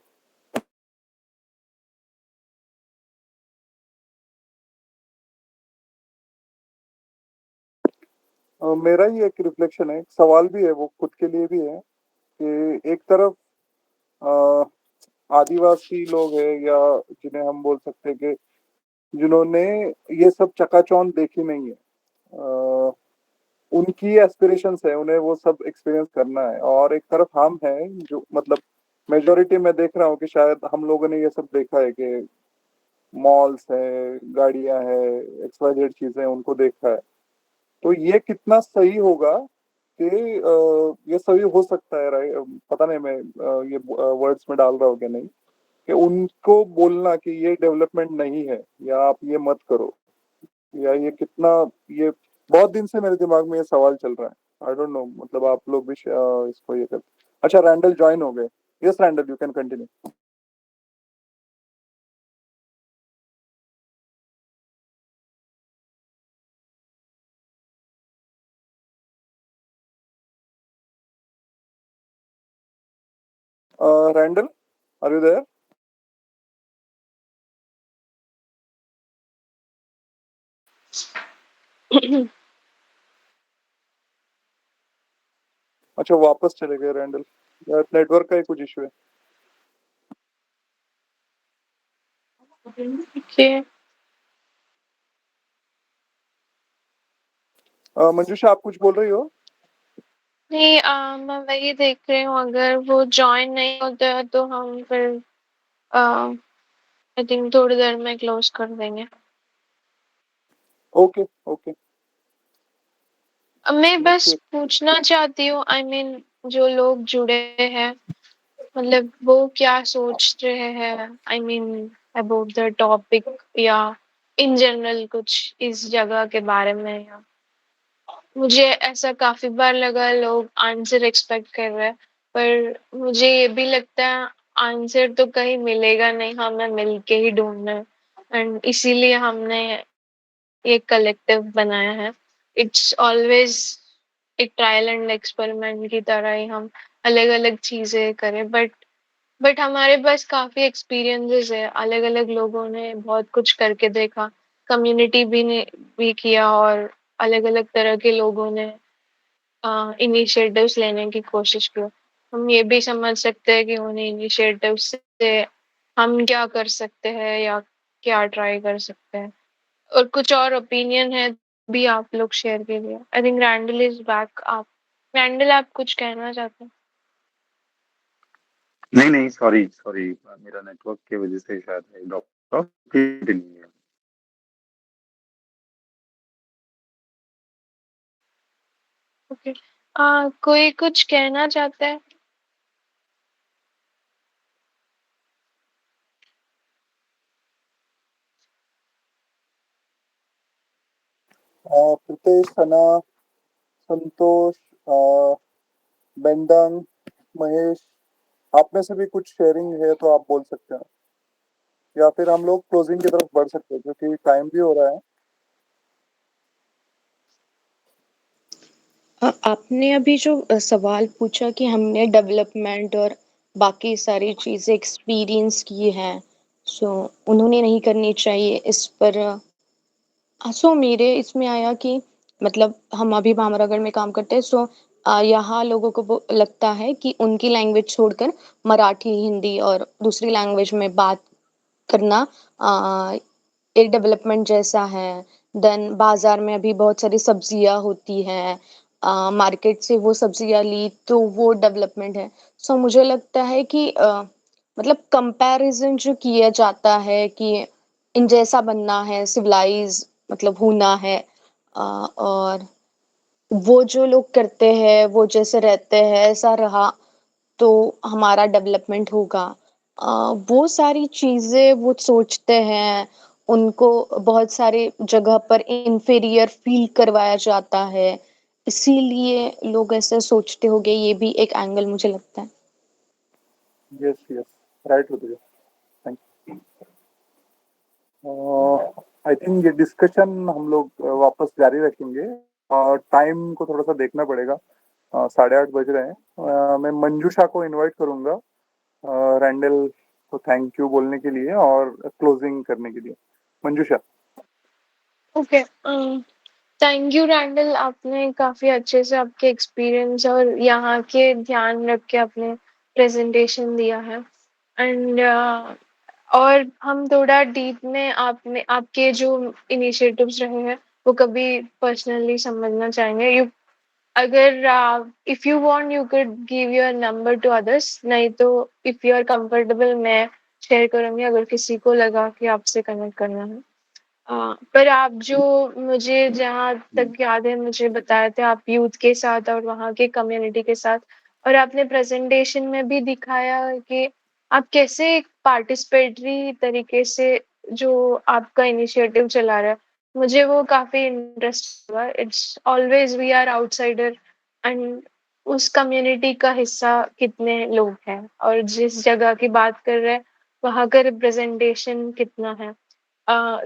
मेरा ही एक रिफ्लेक्शन है, एक सवाल भी है, वो खुद के लिए भी है कि एक तरफ आदिवासी लोग हैं या जिन्हें हम बोल सकते हैं कि जिन्होंने ये सब चकाचौंध देखी नहीं है, उनकी एस्पिरेशंस है, उन्हें वो सब एक्सपीरियंस करना है। और एक तरफ हम हैं जो मतलब मेजोरिटी में देख रहा हूँ कि शायद हम लोगों ने ये सब देखा है कि मॉल्स है, गाड़ियां है, एक्सवाइजेड चीजें उनको देखा है। तो ये कितना सही होगा कि ये सही हो सकता है, राइट? पता नहीं मैं ये वर्ड्स में डाल रहा हूँ कि नहीं, कि उनको बोलना कि ये डेवलपमेंट नहीं है या आप ये मत करो, या ये कितना, ये बहुत दिन से मेरे दिमाग में ये सवाल चल रहा है। आई डोंट नो, मतलब आप लोग भी इसको ये करते। अच्छा, रैंडल ज्वाइन हो गए। Yes Randall, you can continue. Randall, are you there? अच्छा, वापस चले गए रैंडल, नेटवर्क का ही कुछ इशू है। Okay. मंजूषा, आप कुछ बोल रही हो? नहीं, मैं वही देख रही हूँ, अगर वो जॉइन नहीं होते हैं तो हम फिर आई थिंक थोड़ी देर में क्लोज कर देंगे। Okay okay. मैं बस पूछना चाहती हूँ, आई मीन जो लोग जुड़े हैं, मतलब वो क्या सोच रहे हैं, I mean about the topic, या इन जनरल कुछ इस जगह के बारे में। या मुझे ऐसा काफी बार लगा लोग आंसर एक्सपेक्ट कर रहे हैं, पर मुझे ये भी लगता है आंसर तो कहीं मिलेगा नहीं, हमें मिलके ही ढूंढना है। एंड इसीलिए हमने एक कलेक्टिव बनाया है। इट्स ऑलवेज एक ट्रायल एंड एक्सपेरिमेंट की तरह ही हम अलग-अलग चीज़ें करें, बट हमारे पास काफ़ी एक्सपीरियंसेस है, अलग-अलग लोगों ने बहुत कुछ करके देखा, कम्युनिटी भी किया और अलग-अलग तरह के लोगों ने इनिशिएटिव्स लेने की कोशिश की। हम ये भी समझ सकते हैं कि उन इनिशिएटिव्स से हम क्या कर सकते हैं या क्या ट्राई कर सकते हैं। और कुछ और ओपिनियन है भी आप लोग शेयर कीजिए। I think Randall is back. आप रैंडल आप कुछ कहना चाहते हैं? नहीं नहीं, सॉरी सॉरी, मेरा नेटवर्क की वजह से शायद है। डॉक्टर नहीं है। ओके। कोई कुछ कहना चाहता है? प्रीतेश, सना, संतोष, बेंडंग, महेश, आप में से भी कुछ शेयरिंग है तो आप बोल सकते हैं, या फिर हम लोग क्लोजिंग की तरफ बढ़ सकते हैं क्योंकि टाइम भी हो रहा है। आपने अभी जो सवाल पूछा कि हमने डेवलपमेंट और बाकी सारी चीज़ें एक्सपीरियंस की हैं, सो उन्होंने नहीं करनी चाहिए इस पर। सो मेरे इसमें आया कि मतलब हम अभी भामरागढ़ में काम करते हैं, सो यहाँ लोगों को वो लगता है कि उनकी लैंग्वेज छोड़कर मराठी, हिंदी और दूसरी लैंग्वेज में बात करना अ, एक डेवलपमेंट जैसा है। देन बाजार में अभी बहुत सारी सब्जियां होती हैं, मार्केट से वो सब्जियां ली तो वो डेवलपमेंट है। सो मुझे लगता है कि मतलब कंपैरिजन जो किया जाता है कि इन जैसा बनना है, सिविलाइज मतलब होना है, और वो जो लोग करते हैं वो जैसे रहते हैं ऐसा रहा तो हमारा डेवलपमेंट होगा। वो सारी चीज़ें वो सोचते हैं, उनको बहुत सारे जगह पर इंफीरियर फील करवाया जाता है, इसीलिए लोग ऐसे सोचते होंगे, ये भी एक एंगल मुझे लगता है। यस यस, राइट हो गया। Thank you. आई थिंक ये डिस्कशन हम लोग वापस जारी रखेंगे, और टाइम को थोड़ा सा देखना पड़ेगा। 8:30 बज रहे हैं। मैं मंजूषा को इनवाइट करूंगा रैंडल को थैंक यू बोलने के लिए और क्लोजिंग करने के लिए। मंजूषा। ओके। थैंक यू रैंडल, आपने काफ़ी अच्छे से आपके एक्सपीरियंस और यहाँ के ध्यान रख के आपने प्रेजेंटेशन दिया है। एंड और हम थोड़ा डीप में आपने आपके जो इनिशिएटिव्स रहे हैं वो कभी पर्सनली समझना चाहेंगे। यू अगर if you want you could give your number two others, नहीं तो इफ यू आर कंफर्टेबल मैं शेयर करूंगी अगर किसी को लगा कि आपसे कनेक्ट करना है। पर आप जो मुझे जहाँ तक याद है मुझे बताए थे आप यूथ के साथ और वहाँ के कम्युनिटी के साथ, और आपने प्रेजेंटेशन में भी दिखाया कि आप कैसे एक पार्टिसिपेटरी तरीके से जो आपका इनिशिएटिव चला रहा है, मुझे वो काफी इंटरेस्ट हुआ। It's always we are outsider and उस कम्युनिटी का हिस्सा कितने लोग हैं और जिस जगह की बात कर रहे हैं वहाँ का रिप्रेजेंटेशन कितना है।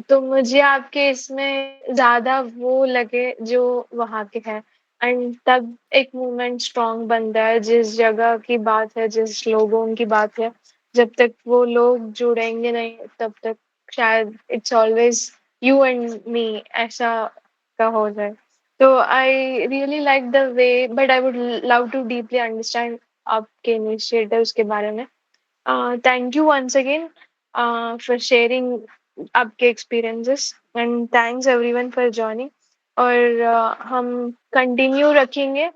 तो मुझे आपके इसमें ज़्यादा वो लगे जो वहाँ के हैं, एंड तब एक मूवमेंट स्ट्रॉन्ग बनता है। जिस जगह की बात है, जिस लोगों की बात है, जब तक वो लोग जुड़ेंगे नहीं तब तक शायद it's always you and me ऐसा का हो जाए। तो I really like the way, but I would love to deeply understand आपके इनिशिएटिव्स के बारे में। Thank you once again for sharing आपके experiences, and thanks everyone for joining. और हम कंटिन्यू रखेंगे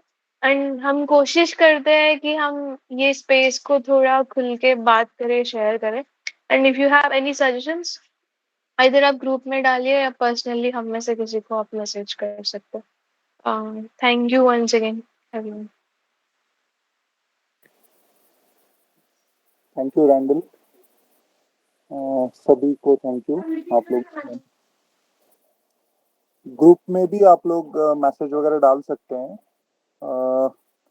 एंड हम कोशिश करते हैं कि हम ये स्पेस को थोड़ा खुल के बात करें, शेयर करें। And if you have any suggestions, इधर आप ग्रुप में डालिए या पर्सनली हम में से किसी को आप मैसेज कर सकते हो। Thank you once again everyone. Thank you Randall. सभी को थैंक यू। आप लोग ग्रुप में भी आप लोग मैसेज वगैरह डाल सकते हैं।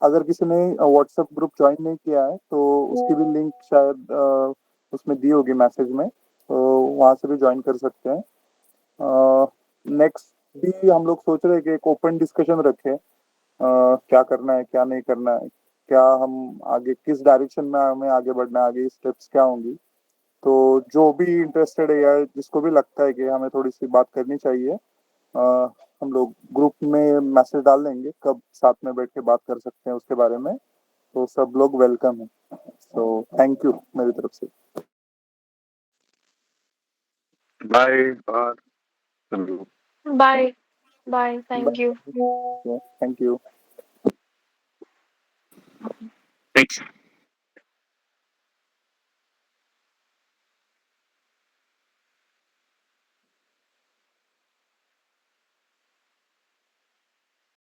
अगर किसी ने व्हाट्सएप ग्रुप ज्वाइन नहीं किया है तो उसकी भी लिंक शायद उसमें दी होगी मैसेज में, तो वहाँ से भी ज्वाइन कर सकते हैं। नेक्स्ट भी हम लोग सोच रहे हैं कि एक ओपन डिस्कशन रखें, क्या करना है क्या नहीं करना है, क्या हम आगे किस डायरेक्शन में हमें आगे बढ़ना है, आगे स्टेप्स क्या होंगी। तो जो भी इंटरेस्टेड है या जिसको भी लगता है कि हमें थोड़ी सी बात करनी चाहिए, हम लोग ग्रुप में मैसेज डाल देंगे कब साथ में बैठ के बात कर सकते हैं उसके बारे में। तो सब लोग वेलकम है। सो थैंक यू मेरी तरफ से। बाय और चलो। Bye bye, thank you. Thank you. Thanks.